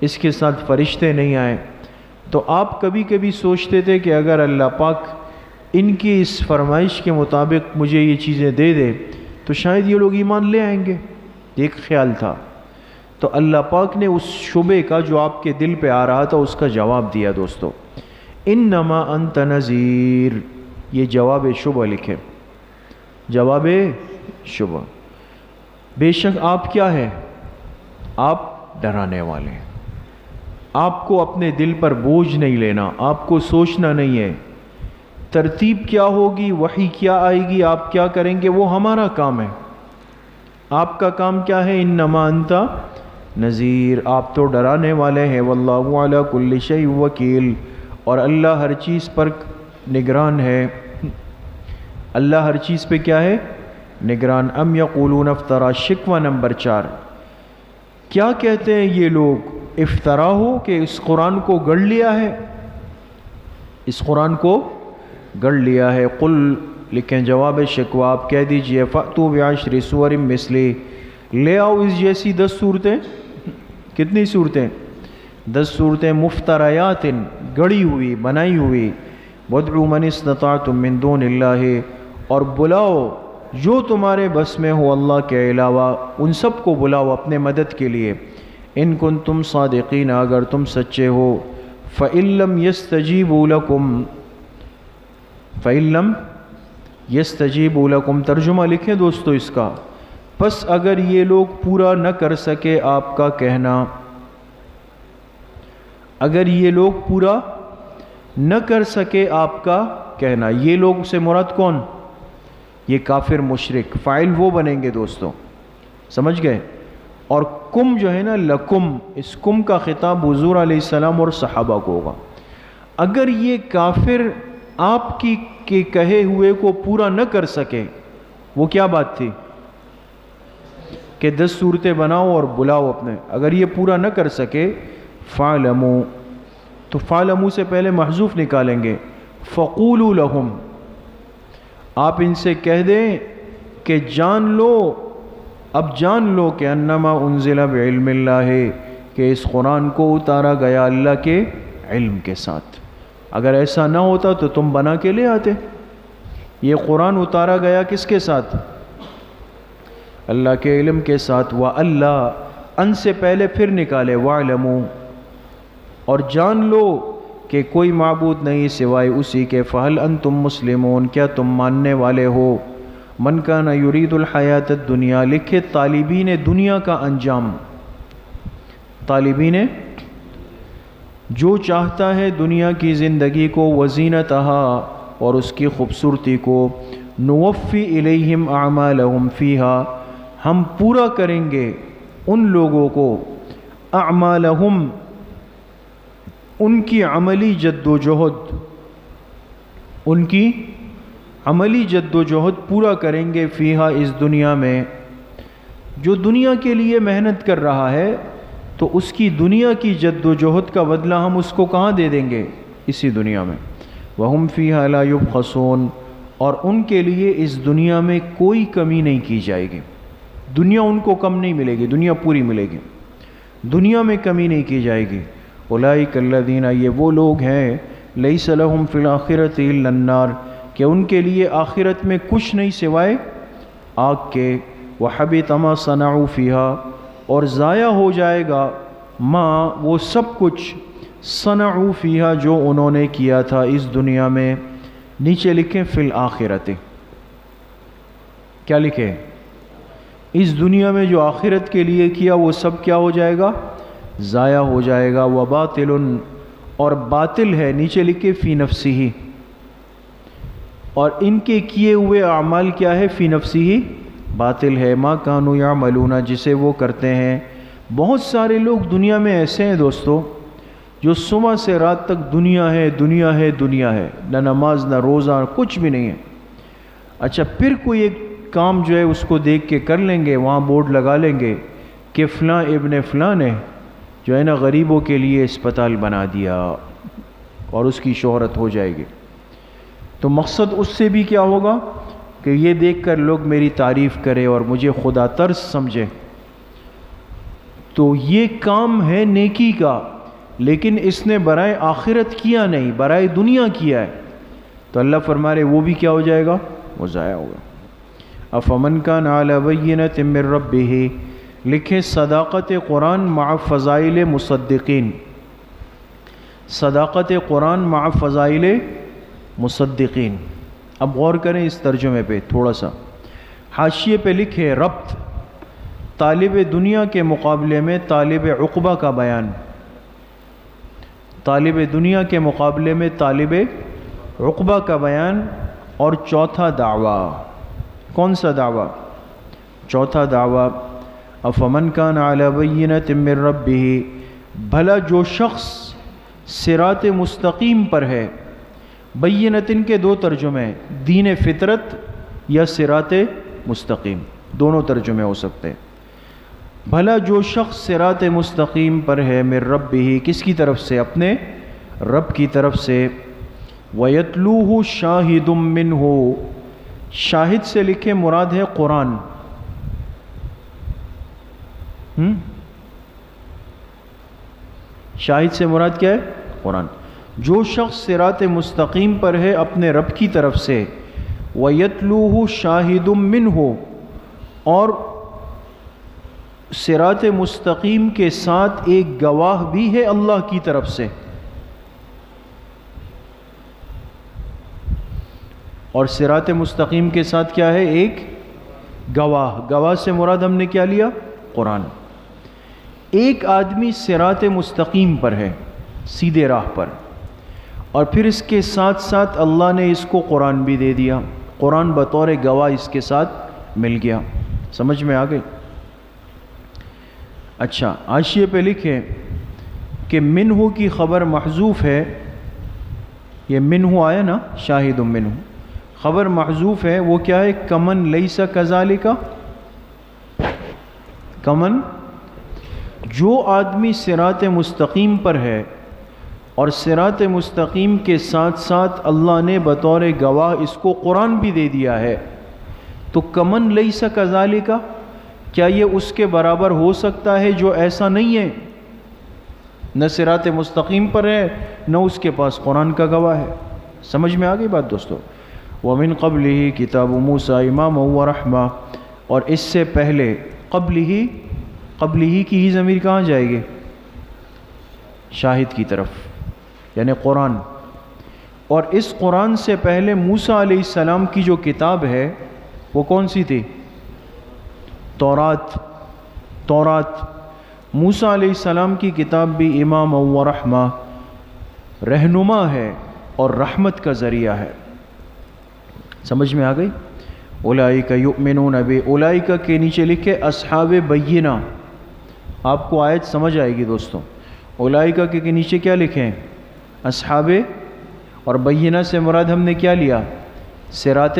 اس کے ساتھ فرشتے نہیں آئے، تو آپ کبھی کبھی سوچتے تھے کہ اگر اللہ پاک ان کی اس فرمائش کے مطابق مجھے یہ چیزیں دے دے تو شاید یہ لوگ ایمان لے آئیں گے، ایک خیال تھا۔ تو اللہ پاک نے اس شبے کا جو آپ کے دل پہ آ رہا تھا اس کا جواب دیا دوستو، انما انت نذیر، یہ جواب شبہ لکھے، جواب شبہ، بے شک آپ کیا ہے؟ آپ ڈرانے والے ہیں۔ آپ کو اپنے دل پر بوجھ نہیں لینا، آپ کو سوچنا نہیں ہے ترتیب کیا ہوگی، وحی کیا آئے گی، آپ کیا کریں گے، وہ ہمارا کام ہے۔ آپ کا کام کیا ہے؟ انما انت نذیر، آپ تو ڈرانے والے ہیں۔ واللہ علی کل شیء وکیل، اور اللہ ہر چیز پر نگران ہے۔ اللہ ہر چیز پہ کیا ہے؟ نگران۔ ام یقولون افطرا، شکوہ نمبر 4، کیا کہتے ہیں یہ لوگ؟ افطرا ہو، کہ اس قرآن کو گڑھ لیا ہے، اس قرآن کو گڑھ لیا ہے۔ قل، لکھیں جواب شکوہ، آپ کہہ دیجئے فأتوا بعشر سور مثلی، لے آؤ اس جیسی 10 صورتیں۔ کتنی صورتیں؟ 10 صورتیں، مفتریات، گڑھی ہوئی، بنائی ہوئی۔ وادعوا من استطعتم من دون اللہ، اور بلاؤ جو تمہارے بس میں ہو اللہ کے علاوہ، ان سب کو بلاؤ اپنے مدد کے لیے۔ ان کنتم صادقین، اگر تم سچے ہو۔ فإن لم يستجیبوا لکم، فإن لم يستجیبوا لکم، ترجمہ لکھیں دوستو اس کا، پس اگر یہ لوگ پورا نہ کر سکے آپ کا کہنا، اگر یہ لوگ پورا نہ کر سکے آپ کا کہنا، یہ لوگ سے مراد کون؟ یہ کافر مشرک، فاعل وہ بنیں گے دوستو، سمجھ گئے؟ اور کم جو ہے نا، لکم، اس کم کا خطاب حضور علیہ السلام اور صحابہ کو ہوگا۔ اگر یہ کافر آپ کی کے کہے ہوئے کو پورا نہ کر سکے، وہ کیا بات تھی کہ 10 صورتیں بناؤ اور بلاؤ اپنے، اگر یہ پورا نہ کر سکے، فَعْلَمُوا، تو فَعْلَمُوا سے پہلے محذوف نکالیں گے، فَقُولُوا لَهُمْ، آپ ان سے کہہ دیں کہ جان لو، اب جان لو کہ انما انزل بعلم اللہ، کہ اس قرآن کو اتارا گیا اللہ کے علم کے ساتھ. اگر ایسا نہ ہوتا تو تم بنا کے لے آتے. یہ قرآن اتارا گیا کس کے ساتھ؟ اللہ کے علم کے ساتھ. وَأَلَّا ان سے پہلے پھر نکالے وَاعْلَمُوا اور جان لو کہ کوئی معبود نہیں سوائے اسی کے. فَهَلْ أَنْتُمْ مُسْلِمُونَ کیا تم ماننے والے ہو؟ مَنْ كَانَ يُرِيدُ الْحَيَاةَ الدُّنْيَا لکھے طالبین دنیا کا انجام. طالبین جو چاہتا ہے دنیا کی زندگی کو وزینتہا اور اس کی خوبصورتی کو. نوفی الیہم اعمالہم فیہا ہم پورا کریں گے ان لوگوں کو اعمالہم ان کی عملی جد و جہد ان کی عملی جد و جہد پورا کریں گے فیہا اس دنیا میں. جو دنیا کے لیے محنت کر رہا ہے تو اس کی دنیا کی جد و جہد کا بدلہ ہم اس کو کہاں دے دیں گے؟ اسی دنیا میں. وَهُمْ فِيهَا لَا يُبْخَسُونَ اور ان کے لیے اس دنیا میں کوئی کمی نہیں کی جائے گی. دنیا ان کو کم نہیں ملے گی، دنیا پوری ملے گی، دنیا میں کمی نہیں کی جائے گی. اولئک الذین یہ وہ لوگ ہیں لیس لہم فی الآخرۃ الا النار کہ ان کے لیے آخرت میں کچھ نہیں سوائے آگ کے. وحبط ما صنعوا فیہا اور ضائع ہو جائے گا ما وہ سب کچھ صنعوا فیہا جو انہوں نے کیا تھا اس دنیا میں. نیچے لکھیں فی الآخرۃ. کیا لکھیں؟ اس دنیا میں جو آخرت کے لیے کیا وہ سب کیا ہو جائے گا؟ ضائع ہو جائے گا. وباطل اور باطل ہے. نیچے لکھے فی نفسہ اور ان کے کیے ہوئے اعمال کیا ہے؟ فی نفسہ باطل ہے. ما کانوا یعملون جسے وہ کرتے ہیں. بہت سارے لوگ دنیا میں ایسے ہیں دوستو جو صبح سے رات تک دنیا ہے دنیا ہے دنیا ہے، نہ نماز نہ روزہ کچھ بھی نہیں ہے. اچھا پھر کوئی ایک کام جو ہے اس کو دیکھ کے کر لیں گے، وہاں بورڈ لگا لیں گے کہ فلاں ابن فلاں نے جو ہے نا غریبوں کے لیے اسپتال بنا دیا اور اس کی شہرت ہو جائے گی. تو مقصد اس سے بھی کیا ہوگا کہ یہ دیکھ کر لوگ میری تعریف کرے اور مجھے خدا ترس سمجھے. تو یہ کام ہے نیکی کا، لیکن اس نے برائے آخرت کیا نہیں، برائے دنیا کیا ہے. تو اللہ فرما رہے وہ بھی کیا ہو جائے گا؟ وہ ضائع ہوگا. افمن کان علی بینۃ من ربہ لکھیں صداقت قرآن مع فضائل مصدقین. صداقت قرآن مع فضائل مصدقین. اب غور کریں اس ترجمے پہ تھوڑا سا. حاشیے پہ لکھے ربط طالب دنیا کے مقابلے میں طالب عقبہ کا بیان. طالب دنیا کے مقابلے میں طالب عقبہ کا بیان. اور چوتھا دعویٰ، کون سا دعویٰ؟ چوتھا دعویٰ افمن کان علی بینۃ من ربہ بھلا جو شخص صراط مستقیم پر ہے. بینۃ کے دو ترجمے، دین فطرت یا صراط مستقیم، دونوں ترجمے ہو سکتے ہیں. بھلا جو شخص صراط مستقیم پر ہے من ربہ کس کی طرف سے؟ اپنے رب کی طرف سے. وَيَتْلُوهُ شَاهِدٌ مِّنْهُ شاہد سے لکھے مراد ہے قرآن. شاہد سے مراد کیا ہے؟ قرآن. جو شخص صراط مستقیم پر ہے اپنے رب کی طرف سے. وَيَتْلُوهُ شَاهِدٌ مِّنْهُ اور صراط مستقیم کے ساتھ ایک گواہ بھی ہے اللہ کی طرف سے. اور صراط مستقیم کے ساتھ کیا ہے؟ ایک گواہ. گواہ سے مراد ہم نے کیا لیا؟ قرآن. ایک آدمی صراط مستقیم پر ہے، سیدھے راہ پر، اور پھر اس کے ساتھ ساتھ اللہ نے اس کو قرآن بھی دے دیا. قرآن بطور گواہ اس کے ساتھ مل گیا. سمجھ میں آ گئی؟ اچھا حاشیے پہ لکھیں کہ منہ کی خبر محذوف ہے. یہ منہ آیا نا، شاہد منہ، خبر محذوف ہے. وہ کیا ہے؟ کمن لیس کذالک. کمن جو آدمی صراط مستقیم پر ہے اور صراط مستقیم کے ساتھ ساتھ اللہ نے بطور گواہ اس کو قرآن بھی دے دیا ہے. تو کمن لیس کذالک، کیا یہ اس کے برابر ہو سکتا ہے جو ایسا نہیں ہے؟ نہ صراط مستقیم پر ہے نہ اس کے پاس قرآن کا گواہ ہے۔ سمجھ میں آ گئی بات دوستو؟ وَمِن قَبْلِهِ کتاب موسیٰ اماما ورحمہ، اور اس سے پہلے قبلہ کی ہی ضمیر کہاں جائے گی؟ شاہد کی طرف، یعنی قرآن۔ اور اس قرآن سے پہلے موسیٰ علیہ السلام کی جو کتاب ہے وہ کون سی تھی؟ تورات۔ موسیٰ علیہ السلام کی کتاب بھی امام و رحمہ، رہنما ہے اور رحمت کا ذریعہ ہے۔ سمجھ میں آ گئی؟ اولئک یؤمنون بہ، اولئک کے نیچے لکھے اصحاب بینہ، آپ کو آیت سمجھ آئے گی دوستوں۔ اولئک کے نیچے کیا لکھیں؟ اصحاب، اور بینہ سے مراد ہم نے کیا لیا؟ صراط،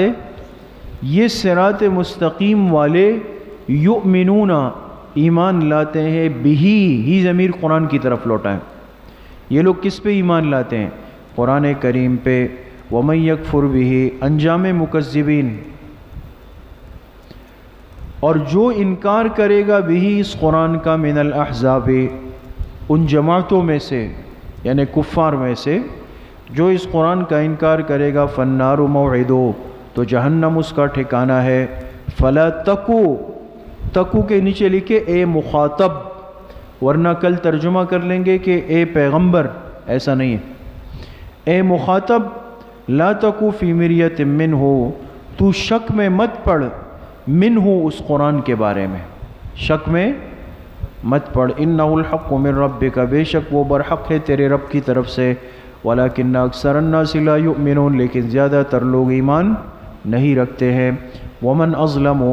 یہ صراط مستقیم والے یؤمنون ایمان لاتے ہیں، بہی ہی ضمیر قرآن کی طرف لوٹائیں۔ یہ لوگ کس پہ ایمان لاتے ہیں؟ قرآن کریم پہ۔ وَمَن يَكْفُرْ بِهِ، انجام مکذبین، اور جو انکار کرے گا بھی اس قرآن کا، من الاحزاب، ان جماعتوں میں سے یعنی کفار میں سے جو اس قرآن کا انکار کرے گا، فالنار موعدو، تو جہنم اس کا ٹھکانہ ہے۔ فلا تکو کے نیچے لکھے اے مخاطب، ورنہ کل ترجمہ کر لیں گے کہ اے پیغمبر، ایسا نہیں ہے۔ اے مخاطب، لا تکو فی مریۃ منہ، تو شک میں مت پڑ، منہ اس قرآن کے بارے میں، شک میں مت پڑ۔ انہ الحق من ربک، بے شک وہ برحق ہے تیرے رب کی طرف سے۔ ولکن اکثر الناس لا یؤمنون، لیکن زیادہ تر لوگ ایمان نہیں رکھتے ہیں۔ ومن اظلم،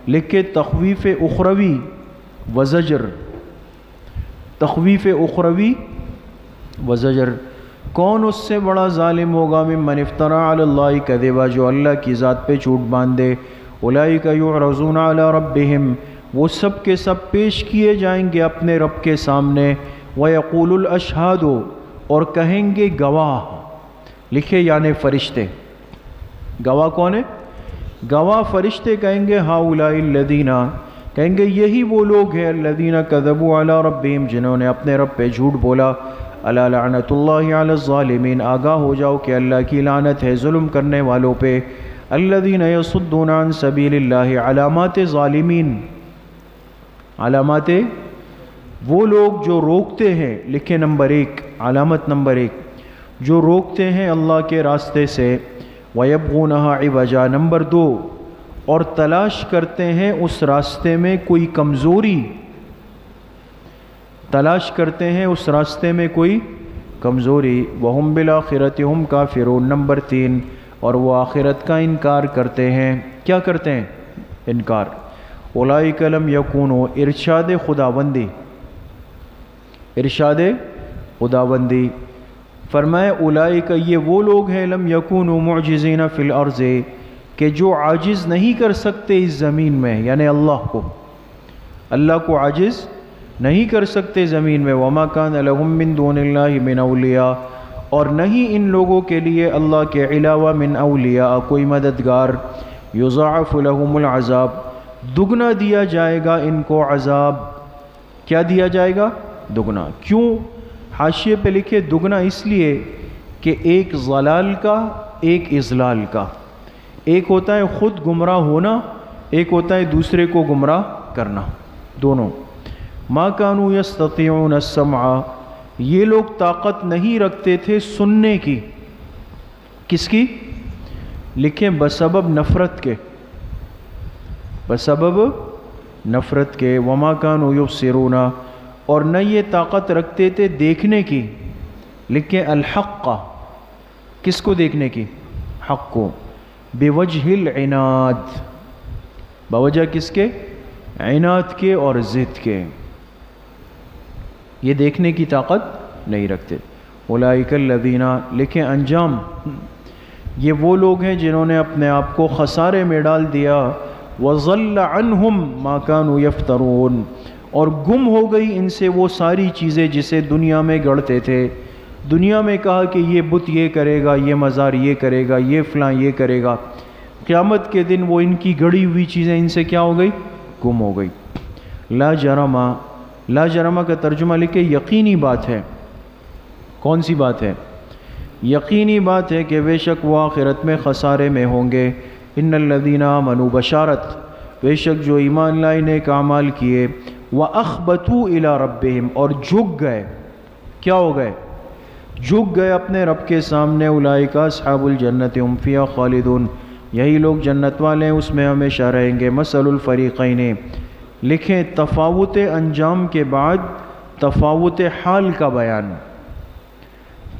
لکھے تخویف اخروی وزجر، تخویف اخروی وزجر، کون اس سے بڑا ظالم ہوگا؟ ممن افترى علی اللہ کذبا، جو اللہ کی ذات پہ جھوٹ باندھے۔ اولئک یعرضون علی ربہم، وہ سب کے سب پیش کیے جائیں گے اپنے رب کے سامنے۔ ویقول الاشہاد، اور کہیں گے گواہ، لکھے یعنی فرشتے۔ گواہ کون ہے؟ گواہ فرشتے کہیں گے ہؤلاء الذین، کہیں گے یہی وہ لوگ ہیں، الذین کذبوا علی ربہم، جنہوں نے اپنے رب پہ جھوٹ بولا۔ الا لعنت اللہ علی الظالمین، آگاہ ہو جاؤ کہ اللہ کی لعنت ہے ظلم کرنے والوں پہ۔ الذین یصدون عن سبیل اللہ، علامات ظالمین، علامات وہ لوگ جو روکتے ہیں، لکھے نمبر 1، علامت نمبر 1، جو روکتے ہیں اللہ کے راستے سے۔ وَيَبْغُونَهَا عِوَجًا، نمبر 2، اور تلاش کرتے ہیں اس راستے میں کوئی کمزوری، تلاش کرتے ہیں اس راستے میں کوئی کمزوری۔ وَهُمْ بِالْآخِرَةِ هُمْ كَافِرُونَ، نمبر 3، اور وہ آخرت کا انکار کرتے ہیں۔ کیا کرتے ہیں؟ انکار۔ اولئک لم یکونوا، ارشاد خداوندی، ارشاد خداوندی فرمائے اولئک، یہ وہ لوگ ہیں، لم یکونوا معجزین فی الارض، کہ جو عاجز نہیں کر سکتے اس زمین میں، یعنی اللہ کو عاجز نہیں کر سکتے زمین میں۔ وما کان لهم من دون اللہ من اولیاء، اور نہیں ان لوگوں کے لیے اللہ کے علاوہ من اولیاء کوئی مددگار۔ یضاعف لهم العذاب، دگنا دیا جائے گا ان کو عذاب۔ کیا دیا جائے گا؟ دگنا۔ کیوں؟ حاشیے پہ لکھے دگنا اس لیے کہ ایک ضلال کا، ایک اضلال کا، ایک ہوتا ہے خود گمراہ ہونا، ایک ہوتا ہے دوسرے کو گمراہ کرنا، دونوں۔ ما کانوا یستطیعون السمع، یہ لوگ طاقت نہیں رکھتے تھے سننے کی، کس کی؟ لکھیں بسبب نفرت کے، بسبب نفرت کے۔ وما کانوا یبصرون، اور نہ یہ طاقت رکھتے تھے دیکھنے کی، لکھیں الحق، کس کو دیکھنے کی؟ حق کو۔ بوجہ العناد، بوجہ کس کے؟ عناد کے اور ضد کے، یہ دیکھنے کی طاقت نہیں رکھتے۔ اولئک الذین، لکھیں انجام، یہ وہ لوگ ہیں جنہوں نے اپنے آپ کو خسارے میں ڈال دیا۔ وضل عنہم ما کانوا یفترون، اور گم ہو گئی ان سے وہ ساری چیزیں جسے دنیا میں گڑھتے تھے۔ دنیا میں کہا کہ یہ بت یہ کرے گا، یہ مزار یہ کرے گا، یہ فلاں یہ کرے گا، قیامت کے دن وہ ان کی گڑھی ہوئی چیزیں ان سے کیا ہو گئی؟ گم ہو گئی۔ لا جرم، لا جرم کا ترجمہ لکھے یقینی بات ہے، کون سی بات ہے؟ یقینی بات ہے کہ بے شک وہ آخرت میں خسارے میں ہوں گے۔ ان الذین آمنوا، بشارت، بے شک جو ایمان لائے، نیک اعمال کیے، وَأَخْبَتُوا إِلَىٰ رَبِّهِمْ، اور جھک گئے، کیا ہو گئے؟ جھک گئے اپنے رب کے سامنے، اولئک اصحاب الجنت هم فیہا خالدون، یہی لوگ جنت والے ہیں، اس میں ہمیشہ رہیں گے۔ مثل الفریقین، لکھیں تفاوت انجام کے بعد تفاوت حال کا بیان۔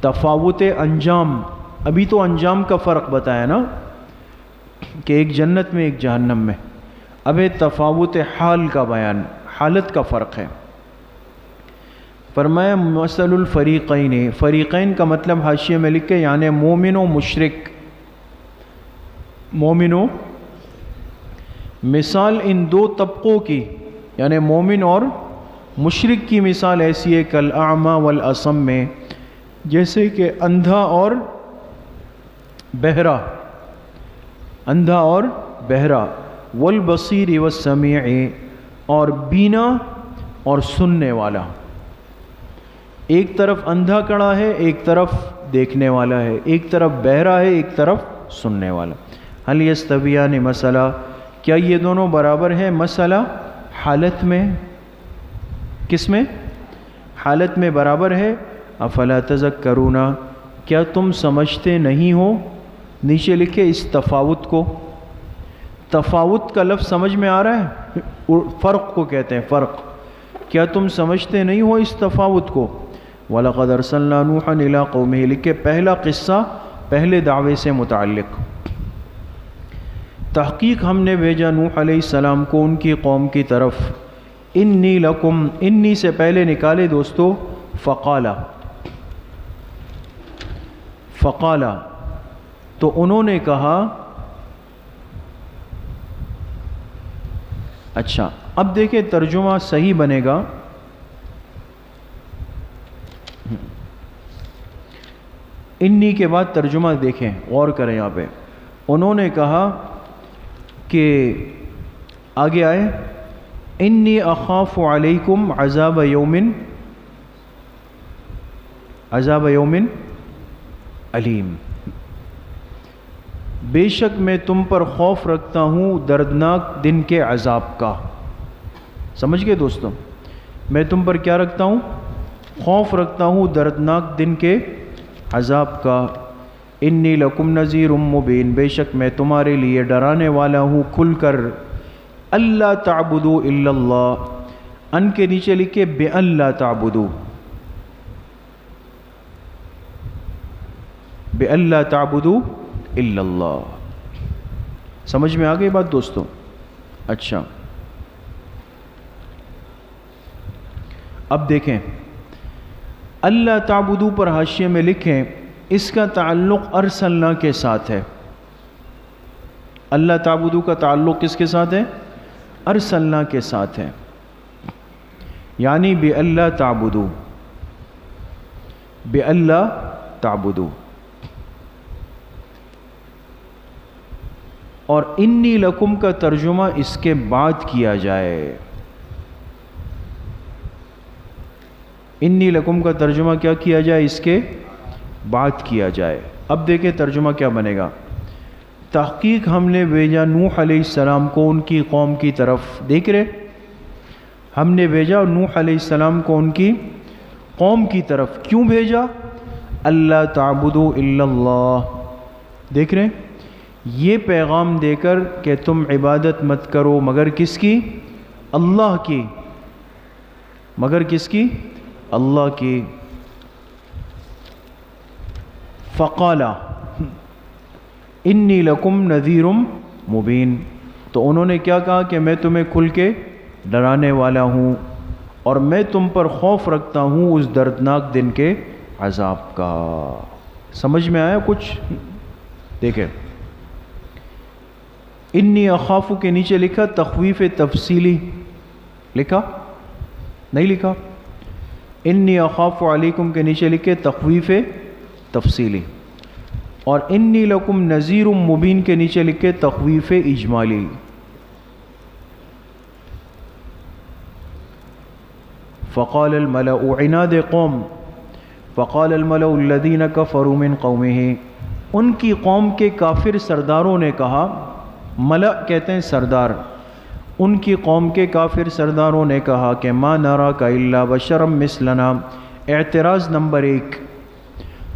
تفاوت انجام، ابھی تو انجام کا فرق بتایا نا کہ ایک جنت میں ایک جہنم میں، اب تفاوت حال کا بیان، حالت کا فرق ہے۔ فرمایا مثل الفریقین، فریقین کا مطلب حاشیے میں لکھے یعنی مومن و مشرک، مومن و، مثال ان دو طبقوں کی یعنی مومن اور مشرک کی مثال ایسی ہے کالاعمی والاصم میں، جیسے کہ اندھا اور بہرا، اندھا اور بہرا، والبصیر والسمیع، اور بینا اور سننے والا۔ ایک طرف اندھا کھڑا ہے، ایک طرف دیکھنے والا ہے، ایک طرف بہرا ہے، ایک طرف سننے والا۔ هل یستویان مسئلہ، کیا یہ دونوں برابر ہیں؟ مسئلہ حالت میں، کس میں؟ حالت میں برابر ہے۔ افلا تذکرون، کیا تم سمجھتے نہیں ہو؟ نیچے لکھے اس تفاوت کو، تفاوت کا لفظ سمجھ میں آ رہا ہے؟ فرق کو کہتے ہیں فرق، کیا تم سمجھتے نہیں ہو اس تفاوت کو؟ وَلَقَدْ أَرْسَلْنَا نُوحًا إِلَىٰ قَوْمِهِ، لکھے پہلا قصہ پہلے دعوے سے متعلق۔ تحقیق ہم نے بھیجا نوح علیہ السلام کو ان کی قوم کی طرف۔ انی لکم، انی سے پہلے نکالے دوستو فقالا، فقالا تو انہوں نے کہا۔ اچھا اب دیکھیں ترجمہ صحیح بنے گا۔ انی کے بعد ترجمہ دیکھیں، غور کریں یہاں پہ۔ انہوں نے کہا کہ آگے آئے انی اخاف علیکم عذاب یوم، عذاب یوم علیم، بے شک میں تم پر خوف رکھتا ہوں دردناک دن کے عذاب کا۔ سمجھ گئے دوستوں؟ میں تم پر کیا رکھتا ہوں؟ خوف رکھتا ہوں دردناک دن کے عذاب کا۔ انی لکم نذیر مبین، بے شک میں تمہارے لیے ڈرانے والا ہوں کھل کر۔ اللہ تعبدوا الا اللہ، ان کے نیچے لکھے بے اللہ تعبدوا، بے اللہ تعبدوا الا اللہ۔ سمجھ میں آ گئی بات دوستوں؟ اچھا اب دیکھیں اللہ تعبدوا پر حاشیے میں لکھیں اس کا تعلق ارسلنا کے ساتھ ہے۔ اللہ تعبدوا کا تعلق کس کے ساتھ ہے؟ ارسلنا کے ساتھ ہے، یعنی بے اللہ تعبدوا، بے اللہ تعبدوا۔ اور انی لکم کا ترجمہ اس کے بعد کیا جائے، انی لکم کا ترجمہ کیا کیا جائے؟ اس کے بعد کیا جائے۔ اب دیکھیں ترجمہ کیا بنے گا۔ تحقیق ہم نے بھیجا نوح علیہ السلام کو ان کی قوم کی طرف، دیکھ رہے ہم نے بھیجا نوح علیہ السلام کو ان کی قوم کی طرف۔ کیوں بھیجا؟ اللہ تعبدوا الا اللہ، دیکھ رہے یہ پیغام دے کر کہ تم عبادت مت کرو مگر کس کی؟ اللہ کی، مگر کس کی؟ اللہ کی۔ فقالا انی لکم نذیر مبین، تو انہوں نے کیا کہا کہ میں تمہیں کھل کے ڈرانے والا ہوں اور میں تم پر خوف رکھتا ہوں اس دردناک دن کے عذاب کا۔ سمجھ میں آیا کچھ؟ دیکھیں انی اخاف کے نیچے لکھا تخویف تفصیلی، لکھا نہیں لکھا؟ انی اخاف علیکم کے نیچے لکھے تخویف تفصیلی، اور انی لکم نذیر مبین کے نیچے لکھے تخویف اجمالی۔ فقال الملأ، عناد قوم، فقال الملأ الذین کفروا من قومہ، ان کی قوم کے کافر سرداروں نے کہا، ملأ کہتے ہیں سردار، ان کی قوم کے کافر سرداروں نے کہا کہ ما نراک الا بشرا مثلنا۔ اعتراض نمبر 1،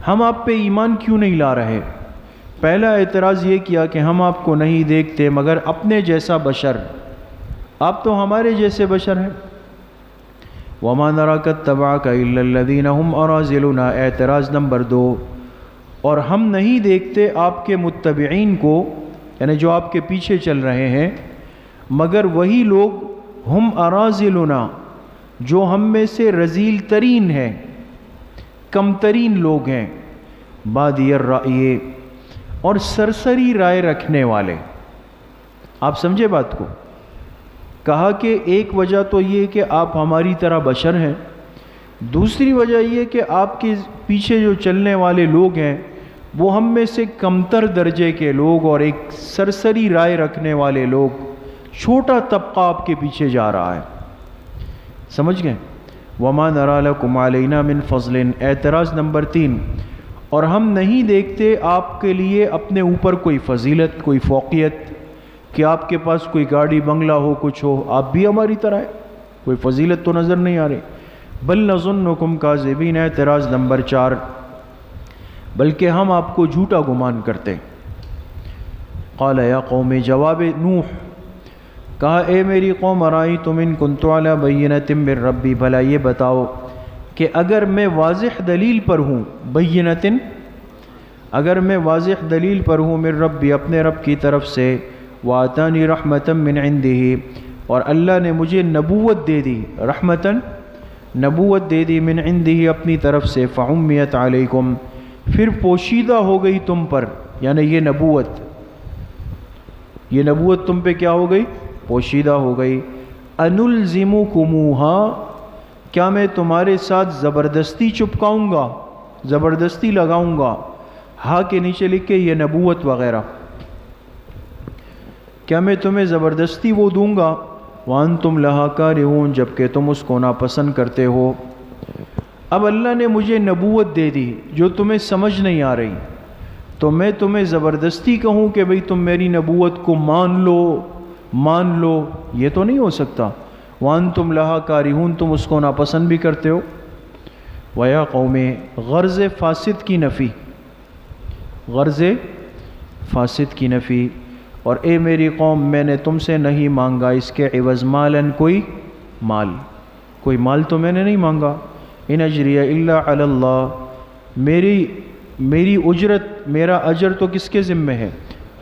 ہم آپ پہ ایمان کیوں نہیں لا رہے؟ پہلا اعتراض یہ کیا کہ ہم آپ کو نہیں دیکھتے مگر اپنے جیسا بشر، آپ تو ہمارے جیسے بشر ہیں۔ وما نراک اتبعک الا الذین هم اراذلنا۔ اعتراض نمبر 2، اور ہم نہیں دیکھتے آپ کے متبعین کو، یعنی جو آپ کے پیچھے چل رہے ہیں، مگر وہی لوگ ہم اراذلنا جو ہم میں سے رذیل ترین ہیں، کم ترین لوگ ہیں، بادی الرأی، اور سرسری رائے رکھنے والے۔ آپ سمجھے بات کو؟ کہا کہ ایک وجہ تو یہ کہ آپ ہماری طرح بشر ہیں، دوسری وجہ یہ کہ آپ کے پیچھے جو چلنے والے لوگ ہیں وہ ہم میں سے کمتر درجے کے لوگ اور ایک سرسری رائے رکھنے والے لوگ، چھوٹا طبقہ آپ کے پیچھے جا رہا ہے۔ سمجھ گئے؟ وما نرى لكم علينا من فضل۔ اعتراض نمبر 3، اور ہم نہیں دیکھتے آپ کے لیے اپنے اوپر کوئی فضیلت، کوئی فوقیت، کہ آپ کے پاس کوئی گاڑی بنگلہ ہو، کچھ ہو، آپ بھی ہماری طرح ہے، کوئی فضیلت تو نظر نہیں آ رہی۔ بل نظنکم کاذبین۔ اعتراض نمبر 4، بلکہ ہم آپ کو جھوٹا گمان کرتے۔ قال یا قوم، جواب نوح، کہا اے میری قوم، ارائیتم ان کنت علی بینۃ من ربی، بھلا یہ بتاؤ کہ اگر میں واضح دلیل پر ہوں، بینۃ، اگر میں واضح دلیل پر ہوں، من ربی، اپنے رب کی طرف سے، وآتانی رحمۃ من عنده، اور اللہ نے مجھے نبوت دے دی، رحمۃ، نبوت دے دی، من عنده، اپنی طرف سے، فعمیت علیکم، پھر پوشیدہ ہو گئی تم پر، یعنی یہ نبوت تم پہ کیا ہو گئی؟ پوشیدہ ہو گئی۔ انلزمکموہا، کیا میں تمہارے ساتھ زبردستی چپکاؤں گا، زبردستی لگاؤں گا، ہاں کے نیچے لکھے یہ نبوت وغیرہ، کیا میں تمہیں زبردستی وہ دوں گا؟ وانتم لہا کارہون، جبکہ تم اس کو ناپسند کرتے ہو۔ اب اللہ نے مجھے نبوت دے دی جو تمہیں سمجھ نہیں آ رہی، تو میں تمہیں زبردستی کہوں کہ بھئی تم میری نبوت کو مان لو، یہ تو نہیں ہو سکتا۔ وانتم لہا کارہون، تم اس کو ناپسند بھی کرتے ہو۔ ویا قوم، غرض فاسد کی نفی، غرض فاسد کی نفی، اور اے میری قوم، میں نے تم سے نہیں مانگا اس کے عوض مالن، کوئی مال تو میں نے نہیں مانگا۔ ان اجری الا علی اللہ، میری اجرت، میرا اجر تو کس کے ذمے ہے؟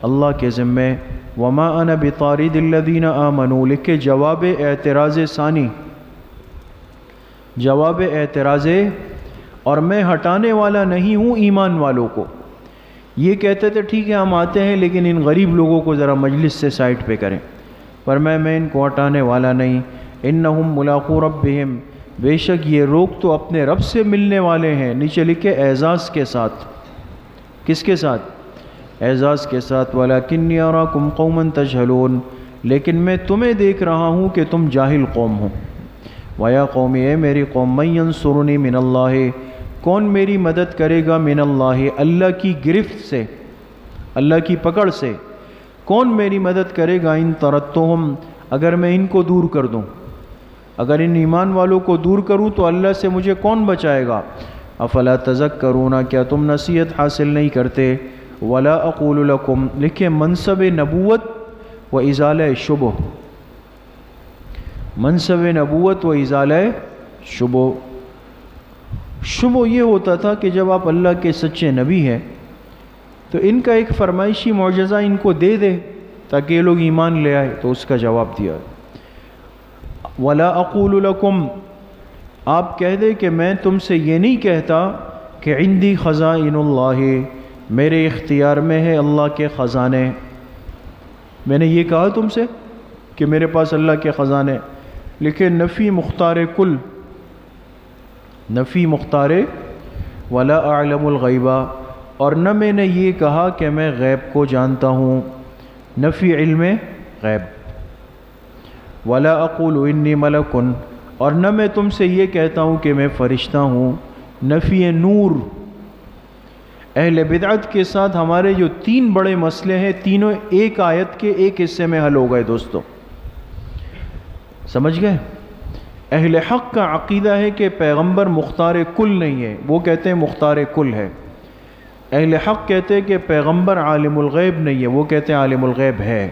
اللہ کے ذمے۔ وما انا بطارد الذین آمنوا، لکھے جواب اعتراض ثانی، جواب اعتراض، اور میں ہٹانے والا نہیں ہوں ایمان والوں کو۔ یہ کہتے تھے ٹھیک ہے ہم آتے ہیں لیکن ان غریب لوگوں کو ذرا مجلس سے سائٹ پہ کریں، پر میں ان کو ہٹانے والا نہیں۔ انہم ملاقو ربہم، بے شک یہ لوگ تو اپنے رب سے ملنے والے ہیں، نیچے لکھے اعزاز کے ساتھ۔ کس کے ساتھ؟ اعزاز کے ساتھ۔ وَلَكِنِّي أَرَاكُمْ قَوْمًا تَجْهَلُونَ، لیکن میں تمہیں دیکھ رہا ہوں کہ تم جاہل قوم ہو۔ وَيَا قَوْمِ، اے میری قوم، مَن يَنصُرُنِي مِنَ اللَّهِ، کون میری مدد کرے گا، من اللہ، اللہ کی گرفت سے، اللہ کی پکڑ سے، کون میری مدد کرے گا، ان طردتہم، اگر میں ان کو دور کر دوں، اگر ان ایمان والوں کو دور کروں تو اللہ سے مجھے کون بچائے گا؟ افلا تذکرون، کیا تم نصیحت حاصل نہیں کرتے؟ ولا اقول لکم، لکھے منصب نبوت و ازالہ شبہ، منصب نبوت و ازالہ شبہ۔ شبہ یہ ہوتا تھا کہ جب آپ اللہ کے سچے نبی ہیں تو ان کا ایک فرمائشی معجزہ ان کو دے دے تاکہ یہ لوگ ایمان لے آئے، تو اس کا جواب دیا۔ ولا اقول لکم، آپ کہہ دے کہ میں تم سے یہ نہیں کہتا کہ عندی خزائن اللہ، میرے اختیار میں ہے اللہ کے خزانے، میں نے یہ کہا تم سے کہ میرے پاس اللہ کے خزانے، لکھے نفی مختار کل، نفی مختار، ولا اعلم الغیبہ، اور نہ میں نے یہ کہا کہ میں غیب کو جانتا ہوں، نفی علم غیب۔ ولا اقول انی ملک، اور نہ میں تم سے یہ کہتا ہوں کہ میں فرشتہ ہوں، نفی نور. اہل بدعت کے ساتھ ہمارے جو 3 بڑے مسئلے ہیں تینوں ایک آیت کے ایک حصے میں حل ہو گئے دوستو. سمجھ گئے؟ اہل حق کا عقیدہ ہے کہ پیغمبر مختار کل نہیں ہے، وہ کہتے ہیں مختار کل ہے. اہل حق کہتے ہیں کہ پیغمبر عالم الغیب نہیں ہے، وہ کہتے ہیں عالم الغیب ہے.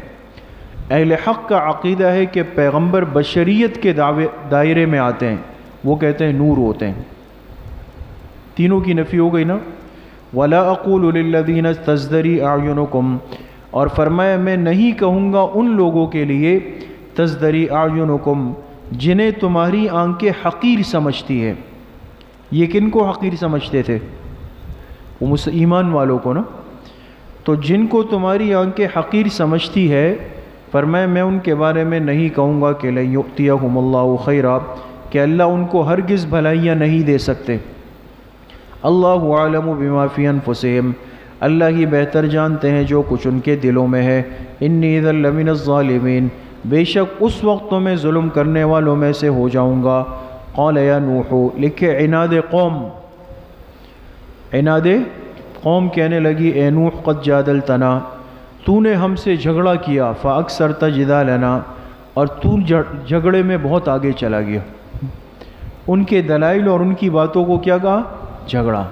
اہل حق کا عقیدہ ہے کہ پیغمبر بشریت کے دائرے میں آتے ہیں، وہ کہتے ہیں نور ہوتے ہیں. تینوں کی نفی ہو گئی نا. وَلَا أَقُولُ لِلَّذِينَ تَزْدَرِي أَعْيُنُكُمْ، اور فرمایا میں نہیں کہوں گا ان لوگوں کے لیے تزدری اعینکم جنہیں تمہاری آنکھیں حقیر سمجھتی ہے. یہ کن کو حقیر سمجھتے تھے؟ وہ ایمان والوں کو نا. تو جن کو تمہاری آنکھیں حقیر سمجھتی ہے، فرمایا میں ان کے بارے میں نہیں کہوں گا کہ لن یؤتیہم اللہ خیرا، کہ اللہ ان کو ہرگز بھلائیاں نہیں دے سکتے. اللہ عالم بما فی انفسہم، اللہ ہی بہتر جانتے ہیں جو کچھ ان کے دلوں میں ہے. انی اذا لمن الظالمین، بے شک اس وقت تو میں ظلم کرنے والوں میں سے ہو جاؤں گا. قال یا نوح، لکھے عناد قوم، عناد قوم کہنے لگی اے نوح قد جادلتنا، تو نے ہم سے جھگڑا کیا. فاکثرت جدالنا، اور تو جھگڑے میں بہت آگے چلا گیا. ان کے دلائل اور ان کی باتوں کو کیا کہا؟ جھگڑا.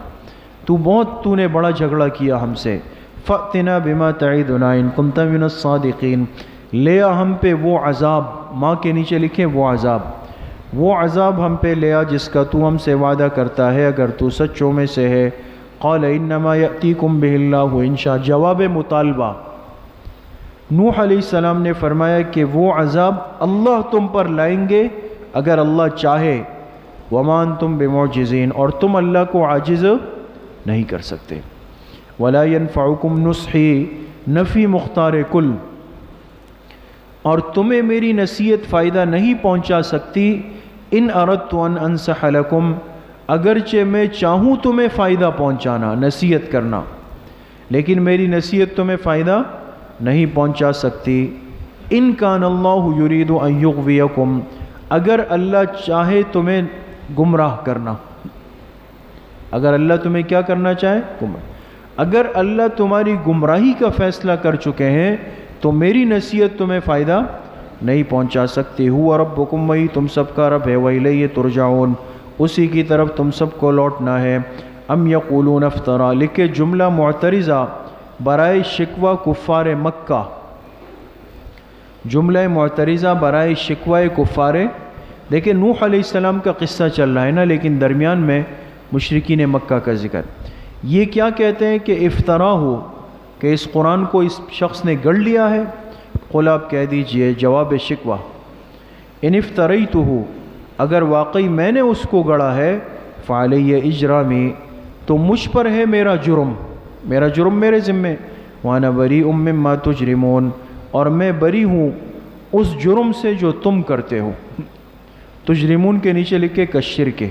تو نے بڑا جھگڑا کیا ہم سے. فأتنا بما تعدنا ان كنت من الصادقین، لے آ ہم پہ وہ عذاب، ماں کے نیچے لکھیں وہ عذاب ہم پہ لے آ جس کا تو ہم سے وعدہ کرتا ہے اگر تو سچوں میں سے ہے. قال انما یأتیکم بہ اللہ ان شاء، جواب مطالبہ. نوح علیہ السلام نے فرمایا کہ وہ عذاب اللہ تم پر لائیں گے اگر اللہ چاہے. وما انتم بمعجزین، اور تم اللہ کو عاجز نہیں کر سکتے. ولا ينفعکم نصحی، نفی مختار کل، اور تمہیں میری نصیحت فائدہ نہیں پہنچا سکتی. ان اردت ان انصح لکم، اگرچہ میں چاہوں تمہیں فائدہ پہنچانا، نصیحت کرنا، لیکن میری نصیحت تمہیں فائدہ نہیں پہنچا سکتی. ان کان اللہ یرید ان یغویکم، اگر اللہ چاہے تمہیں گمراہ کرنا، اگر اللہ تمہیں کیا کرنا چاہے؟ گمراہ. اگر اللہ تمہاری گمراہی کا فیصلہ کر چکے ہیں تو میری نصیحت تمہیں فائدہ نہیں پہنچا سکتی. ہوا ربکم، وہی تم سب کا رب ہے. وإلیہ ترجعون، اسی کی طرف تم سب کو لوٹنا ہے. ام یقولون افترا، لکھے جملہ معترضہ برائے شکوہ کفار مکہ. جملہ معترضہ برائے شکوہ کفار. دیکھیں نوح علیہ السلام کا قصہ چل رہا ہے نا، لیکن درمیان میں مشرکین مکہ کا ذکر. یہ کیا کہتے ہیں کہ افطرا ہو، کہ اس قرآن کو اس شخص نے گڑھ لیا ہے. قل آپ کہہ دیجئے جواب شکوہ، ان افتریتہ، اگر واقعی میں نے اس کو گڑھا ہے، فعلی اجرامی، تو مجھ پر ہے میرا جرم میرے ذمے. وانا بریء مما تجرمون، اور میں بری ہوں اس جرم سے جو تم کرتے ہو. تجرمون کے نیچے لکھے کشرک.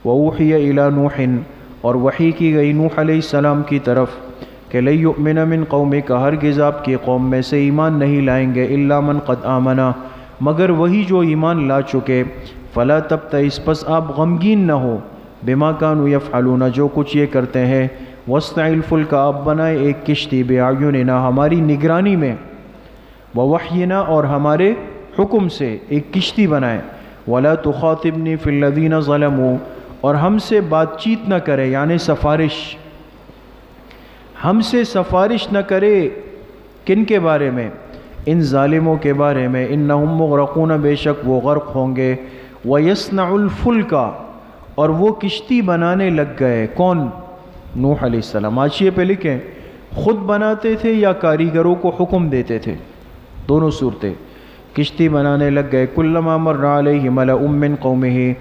وأوحی الی نوح، اور وحی کی گئی نوح علیہ السلام کی طرف کہ لن یؤمن من قومک، ہرگز آپ کی قوم میں سے ایمان نہیں لائیں گے، الا من قد آمنا، مگر وہی جو ایمان لا چکے. فلا تبتئس، پس آپ غمگین نہ ہو، بما کانوا یفعلون، جو کچھ یہ کرتے ہیں. واصنع الفلک، آپ بنائے ایک کشتی، بأعیننا، ہماری نگرانی میں، ووحینا، اور ہمارے حکم سے ایک کشتی بنائے. ولا تخاطبنی فی الذین ظلموا، اور ہم سے بات چیت نہ کرے، یعنی سفارش، ہم سے سفارش نہ کرے. کن کے بارے میں؟ ان ظالموں کے بارے میں. انہم مغرقون، بے شک وہ غرق ہوں گے. ویصنع الفلک، اور وہ کشتی بنانے لگ گئے. کون؟ نوح علیہ السلام. حاشیے پہ لکھیں خود بناتے تھے یا کاریگروں کو حکم دیتے تھے؟ دونوں صورتیں. کشتی بنانے لگ گئے. کلما مر علیہ ملأ من قومہ،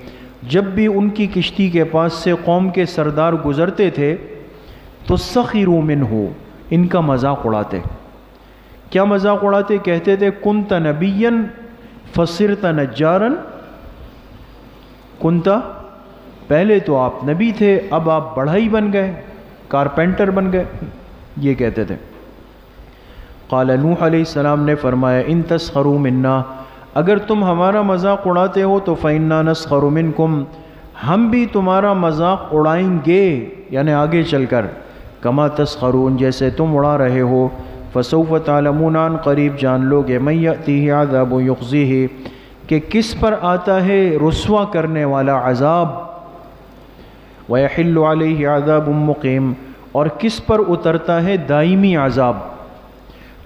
جب بھی ان کی کشتی کے پاس سے قوم کے سردار گزرتے تھے تو سخروا منہ، ان کا مذاق اڑاتے. کیا مذاق اڑاتے؟ کہتے تھے کنت نبیا فصرت نجارا، کنت، پہلے تو آپ نبی تھے، اب آپ بڑھئی بن گئے، کارپینٹر بن گئے، یہ کہتے تھے. قال نوح علیہ السلام نے فرمایا ان تسخروا منا، اگر تم ہمارا مذاق اڑاتے ہو تو فإنا نسخر منکم، ہم بھی تمہارا مذاق اڑائیں گے، یعنی آگے چل کر، کما تسخرون، جیسے تم اڑا رہے ہو، فسوف تعلمون، عن قریب جان لو گے، من یأتیہ عذاب یخزیہ، کہ کس پر آتا ہے رسوا کرنے والا عذاب، ویحل علیہ عذاب مقیم، اور کس پر اترتا ہے دائمی عذاب،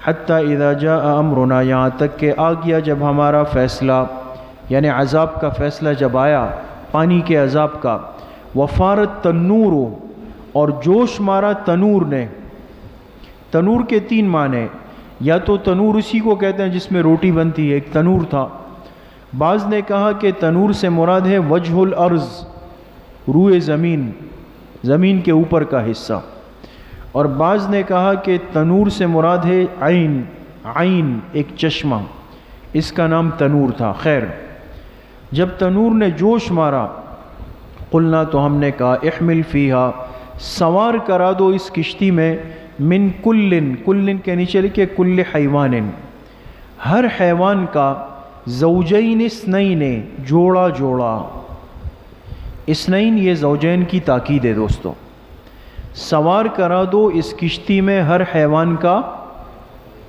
حتی اذا جاء امرنا، یہاں تک کہ آ گیا جب ہمارا فیصلہ، یعنی عذاب کا فیصلہ جب آیا، پانی کے عذاب کا، وفارت تنور، اور جوش مارا تنور نے۔ تنور کے 3 معنی، یا تو تنور اسی کو کہتے ہیں جس میں روٹی بنتی ہے، ایک تنور تھا۔ بعض نے کہا کہ تنور سے مراد ہے وجہ الارض، روئے زمین، زمین کے اوپر کا حصہ، اور بعض نے کہا کہ تنور سے مراد ہے عین، عین ایک چشمہ، اس کا نام تنور تھا۔ خیر، جب تنور نے جوش مارا، قلنا، تو ہم نے کہا، احمل فیہا، سوار کرا دو اس کشتی میں، من کلن، کلن کے نیچے لکھے کل حیوان، ہر حیوان کا، زوجین اثنین، جوڑا جوڑا، اثنین یہ زوجین کی تاکید ہے دوستو، سوار کرا دو اس کشتی میں ہر حیوان کا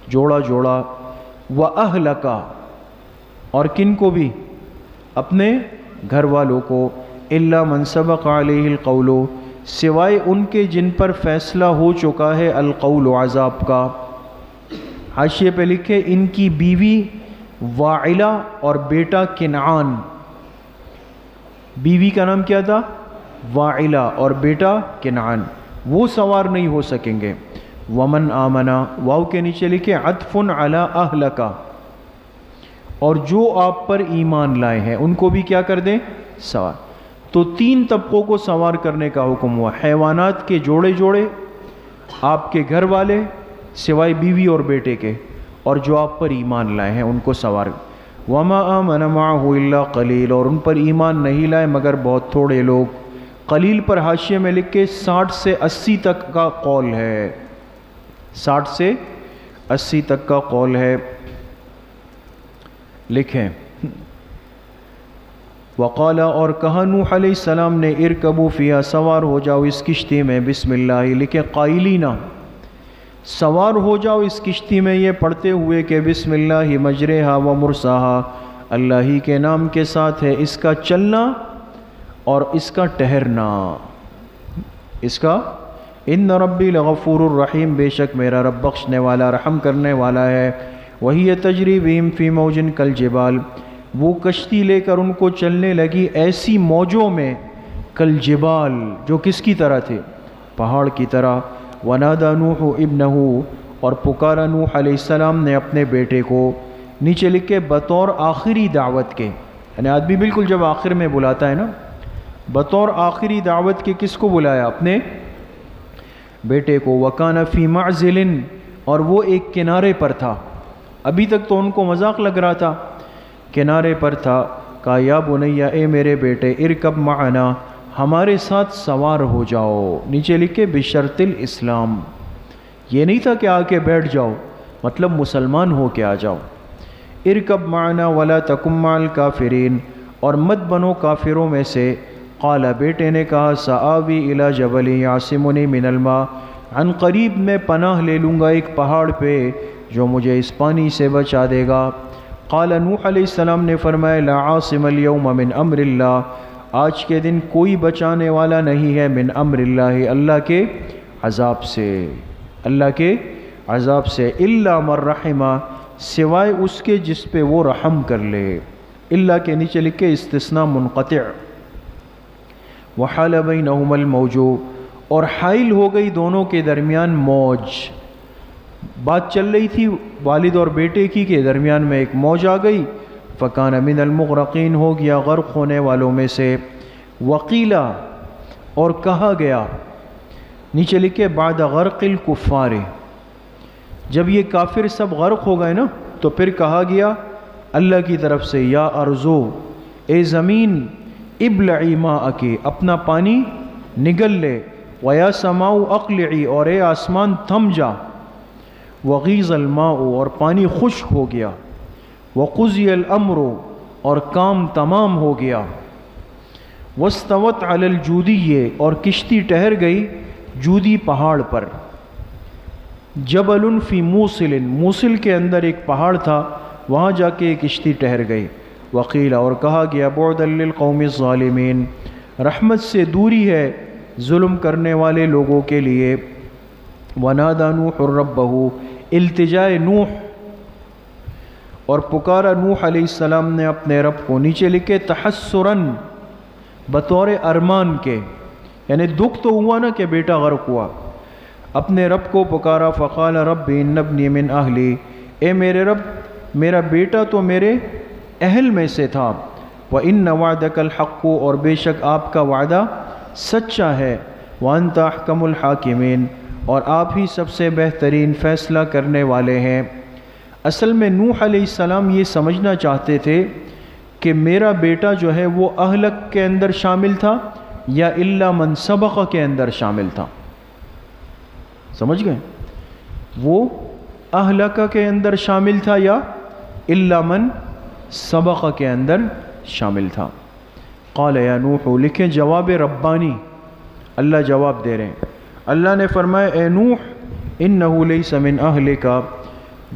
جوڑا جوڑا، وَأَهْلَكَ، اور کن کو بھی، اپنے گھر والوں کو، إِلَّا مَنْ سَبَقَ عَلَيْهِ الْقَوْلُ، سوائے ان کے جن پر فیصلہ ہو چکا ہے القول، عذاب کا۔ حاشیے پہ لکھے ان کی بیوی واعلہ اور بیٹا کنعان، بیوی کا نام کیا تھا؟ واعلہ، اور بیٹا کنعان، وہ سوار نہیں ہو سکیں گے۔ ومن آمنا، واو کے نیچے لکھے عطف علی اہلک، اور جو آپ پر ایمان لائے ہیں ان کو بھی کیا کر دیں؟ سوار۔ تو 3 طبقوں کو سوار کرنے کا حکم ہوا، حیوانات کے جوڑے جوڑے، آپ کے گھر والے سوائے بیوی اور بیٹے کے، اور جو آپ پر ایمان لائے ہیں ان کو سوار۔ وما آمن معه الا قلیل، اور ان پر ایمان نہیں لائے مگر بہت تھوڑے لوگ۔ قلیل پر حاشیے میں لکھ کے 60 سے 80 تک کا قول ہے، 60 سے 80 تک کا قول ہے، لکھیں۔ وقال، اور کہا نوح علیہ السلام نے، ارکبوا فیہا، سوار ہو جاؤ اس کشتی میں، بسم اللہ، لکھیں قائلین، سوار ہو جاؤ اس کشتی میں یہ پڑھتے ہوئے کہ بسم اللہ مجریہا و مرساہا، اللہ ہی کے نام کے ساتھ ہے اس کا چلنا اور اس کا ٹھہرنا، اس کا، ان ربی لغفور الرحیم، بے شک میرا رب بخشنے والا رحم کرنے والا ہے۔ وہی تجری بہم فی موج کالجبال، وہ کشتی لے کر ان کو چلنے لگی ایسی موجوں میں، کالجبال، جو کس کی طرح تھے؟ پہاڑ کی طرح۔ ونادى نوح ابنہ، اور پکارا نوح علیہ السلام نے اپنے بیٹے کو، نیچے لکھے بطور آخری دعوت کے، یعنی آدمی بالکل جب آخر میں بلاتا ہے نا، بطور آخری دعوت کے کس کو بلایا؟ اپنے بیٹے کو۔ وَكَانَ فِي مَعْزِلٍ، اور وہ ایک کنارے پر تھا، ابھی تک تو ان کو مذاق لگ رہا تھا، کنارے پر تھا۔ کہا یا بنیا، اے میرے بیٹے، ارکب معنا، ہمارے ساتھ سوار ہو جاؤ، نیچے لکھے بشرط الاسلام، یہ نہیں تھا کہ آ کے بیٹھ جاؤ، مطلب مسلمان ہو کے آ جاؤ۔ ارکب معنا ولا تکن مع الکافرین، اور مت بنو کافروں میں سے۔ قال، بیٹے نے کہا، سآوی الی جبل یعصمنی من الماء، عن قریب میں پناہ لے لوں گا ایک پہاڑ پہ جو مجھے اس پانی سے بچا دے گا۔ قال، نوح علیہ السلام نے فرمایا، لا عاصم اليوم من امر اللہ، آج کے دن کوئی بچانے والا نہیں ہے، من امر اللہ، اللہ کے عذاب سے، اللہ کے عذاب سے، الا من رحمہ، سوائے اس کے جس پہ وہ رحم کر لے۔ اللہ کے نیچے لکھے استثناء منقطع۔ وحال بینہما الموج، اور حائل ہو گئی دونوں کے درمیان موج، بات چل رہی تھی والد اور بیٹے کی، کے درمیان میں ایک موج آ گئی، فکان من المغرقین، ہو گیا غرق ہونے والوں میں سے۔ وقیلا، اور کہا گیا، نیچے لکھے بعد غرق الکفار، جب یہ کافر سب غرق ہو گئے نا تو پھر کہا گیا اللہ کی طرف سے، یا ارضو، اے زمین، ابلعی ماءکی، اپنا پانی نگل لے، ویا سماء اقلعی، اور اے آسمان تھم جا، وغیض الماء، اور پانی خشک ہو گیا، وقضی الامر، اور کام تمام ہو گیا، وَاسْتَوَتْ عَلَى الْجُودِيِّ اور کشتی ٹھہر گئی جودی پہاڑ پر. جبل فی موصل، موصل کے اندر ایک پہاڑ تھا، وہاں جا کے ایک کشتی ٹھہر گئی. وقیل اور کہا گیا بعدا للقوم الظالمین، رحمت سے دوری ہے ظلم کرنے والے لوگوں کے لیے. ونادى نوح ربہ، التجاء نوح، اور پکارا نوح علیہ السلام نے اپنے رب کو. نیچے لکھے تحسراً، بطور ارمان کے، یعنی دکھ تو ہوا نا کہ بیٹا غرق ہوا. اپنے رب کو پکارا. فقال رب ان ابنی من اہلی، اے میرے رب میرا بیٹا تو میرے اہل میں سے تھا. وَإِنَّ وَعْدَكَ الْحَقُّ، اور بے شک آپ کا وعدہ سچا ہے. وَأَنْتَ أَحْكَمُ الْحَاكِمِينَ، اور آپ ہی سب سے بہترین فیصلہ کرنے والے ہیں. اصل میں نوح علیہ السلام یہ سمجھنا چاہتے تھے کہ میرا بیٹا جو ہے وہ اہلک کے اندر شامل تھا یا الا من سبق کے اندر شامل تھا. سمجھ گئے؟ وہ اہلک کے اندر شامل تھا یا الا من سبق کے اندر شامل تھا. قال یا نوح، لکھیں جواب ربانی، اللہ جواب دے رہے ہیں. اللہ نے فرمایا اے نوح انہ لیس من اہلک،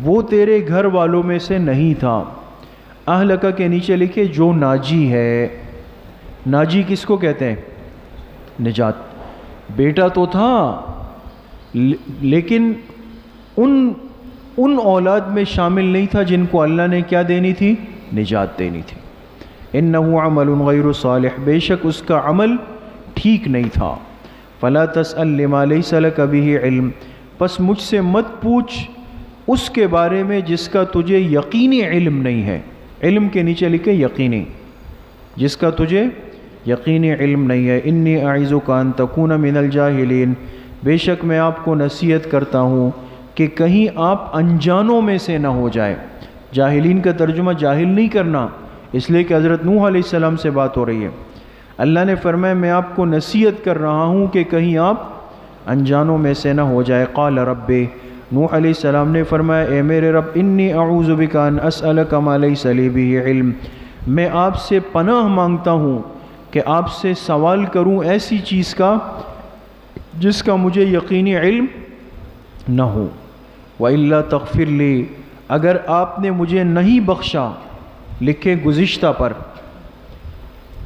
وہ تیرے گھر والوں میں سے نہیں تھا. اہلک کے نیچے لکھے جو ناجی ہے. ناجی کس کو کہتے ہیں؟ نجات. بیٹا تو تھا لیکن ان اولاد میں شامل نہیں تھا جن کو اللہ نے کیا دینی تھی؟ نجات دینی تھی. انہ عمل غیر صالح، بے شک اس کا عمل ٹھیک نہیں تھا. فلا تسأل لما لیس لک بہ علم، پس مجھ سے مت پوچھ اس کے بارے میں جس کا تجھے یقینی علم نہیں ہے. علم کے نیچے لکھے یقینی، جس کا تجھے یقینی علم نہیں ہے. انی اعظک ان تکون من الجاہلین، بے شک میں آپ کو نصیحت کرتا ہوں کہ کہیں آپ انجانوں میں سے نہ ہو جائے. جاہلین کا ترجمہ جاہل نہیں کرنا، اس لیے کہ حضرت نوح علیہ السلام سے بات ہو رہی ہے. اللہ نے فرمایا میں آپ کو نصیحت کر رہا ہوں کہ کہیں آپ انجانوں میں سے نہ ہو جائے. قال رب، نوح علیہ السلام نے فرمایا اے میرے رب انی اعوذ بک ان اسألک ما لیس لی بہ علم، میں آپ سے پناہ مانگتا ہوں کہ آپ سے سوال کروں ایسی چیز کا جس کا مجھے یقینی علم نہ ہو. وَإِلَّا تَغْفِرْ لِي، اگر آپ نے مجھے نہیں بخشا، لکھے گزشتہ پر،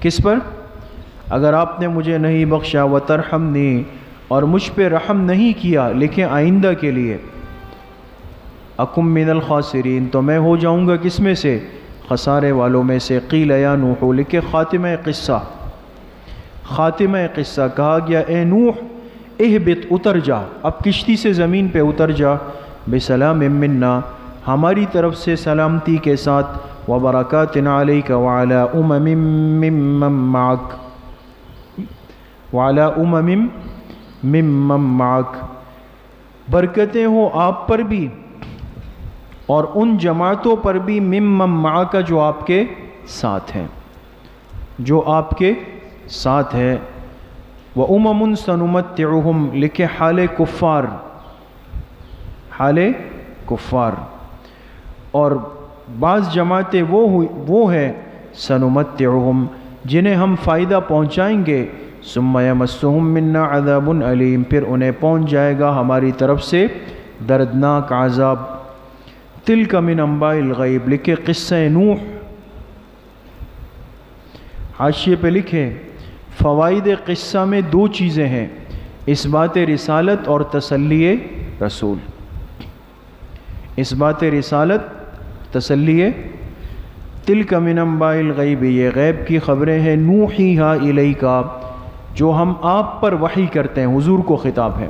کس پر؟ اگر آپ نے مجھے نہیں بخشا. وَتَرْحَمْنِي، اور مجھ پہ رحم نہیں کیا، لکھیں آئندہ کے لیے. اکم من الخاسرین، تو میں ہو جاؤں گا کس میں سے؟ خسارے والوں میں سے. قیل یا نوح، لکھے خاتمہ قصہ، خاتمہ قصہ کہا گیا اے نوح اہبط، اتر جا، اب کشتی سے زمین پہ اتر جا. بسلام منا، ہماری طرف سے سلامتی کے ساتھ. وبرکات علیک وعلی امم ممن معک، وعلی امم ممن معک، برکتیں ہوں آپ پر بھی اور ان جماعتوں پر بھی ممن معک جو آپ کے ساتھ ہیں، جو آپ کے ساتھ ہے. وَأُمَمٌ سَنُمَتِّعُهُمْ، لکھے حال کفار، حال کفار. اور بعض جماعتیں وہ ہیں سَنُمَتِّعُهُمْ جنہیں ہم فائدہ پہنچائیں گے. ثُمَّ يَمَسُّهُمْ مِنَّا عَذَابٌ أَلِيمٌ، پھر انہیں پہنچ جائے گا ہماری طرف سے دردناک عذاب. تِلْكَ مِنْ أَنْبَاءِ الْغَيْبِ، لکھے قصہ نوح. حاشیے پہ لکھے فوائد قصہ میں دو چیزیں ہیں، اس بات رسالت اور تسلی رسول. اس بات رسالت، تسلی. تلک من انباء الغیب، یہ غیب کی خبریں ہیں. نوحیہا الیکا، جو ہم آپ پر وحی کرتے ہیں، حضور کو خطاب ہے،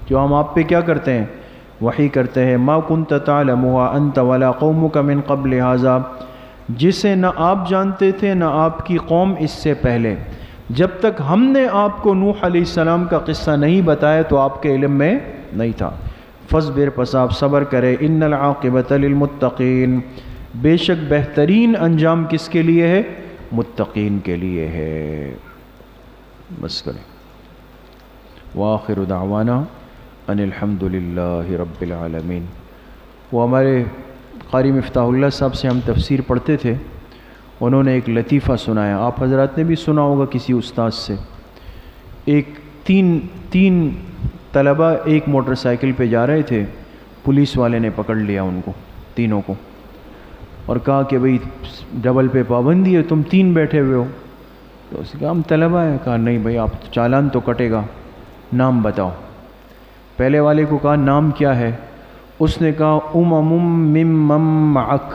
جو ہم آپ پہ کیا کرتے ہیں؟ وحی کرتے ہیں. ما کنت تعلمها انت ولا قومک من قبل ھذا، جسے نہ آپ جانتے تھے نہ آپ کی قوم اس سے پہلے. جب تک ہم نے آپ کو نوح علیہ السلام کا قصہ نہیں بتایا تو آپ کے علم میں نہیں تھا. فاصبر، پس آپ صبر کرے. ان العاقبۃ للمتقین، بے شک بہترین انجام کس کے لیے ہے؟ متقین کے لیے ہے. بس کریں. وآخر دعوانا ان الحمد للہ رب العالمین. وہ ہمارے قاری مفتاح اللہ صاحب سے ہم تفسیر پڑھتے تھے، انہوں نے ایک لطیفہ سنایا، آپ حضرات نے بھی سنا ہوگا کسی استاد سے۔ ایک تین طلبہ ایک موٹر سائیکل پہ جا رہے تھے، پولیس والے نے پکڑ لیا ان کو تینوں کو اور کہا کہ بھئی ڈبل پہ پابندی ہے، تم 3 بیٹھے ہوئے ہو۔ تو اس نے کہا ہم طلبہ ہیں۔ کہا نہیں بھئی آپ چالان تو کٹے گا، نام بتاؤ۔ پہلے والے کو کہا نام کیا ہے؟ اس نے کہا ممن معک،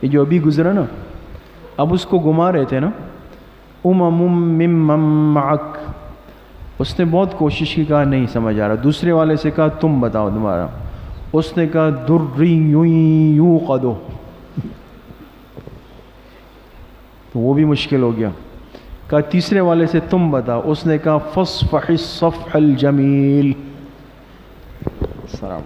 یہ جو ابھی گزرا نا، اب اس کو گھما رہے تھے نا، ممن معک۔ اس نے بہت کوشش کی، کہا نہیں سمجھ آ رہا۔ دوسرے والے سے کہا تم بتاؤ تمہارا۔ اس نے کہا دری یوقد، تو وہ بھی مشکل ہو گیا۔ کہا تیسرے والے سے تم بتاؤ۔ اس نے کہا فاصفح الصفح الجمیل۔ السلام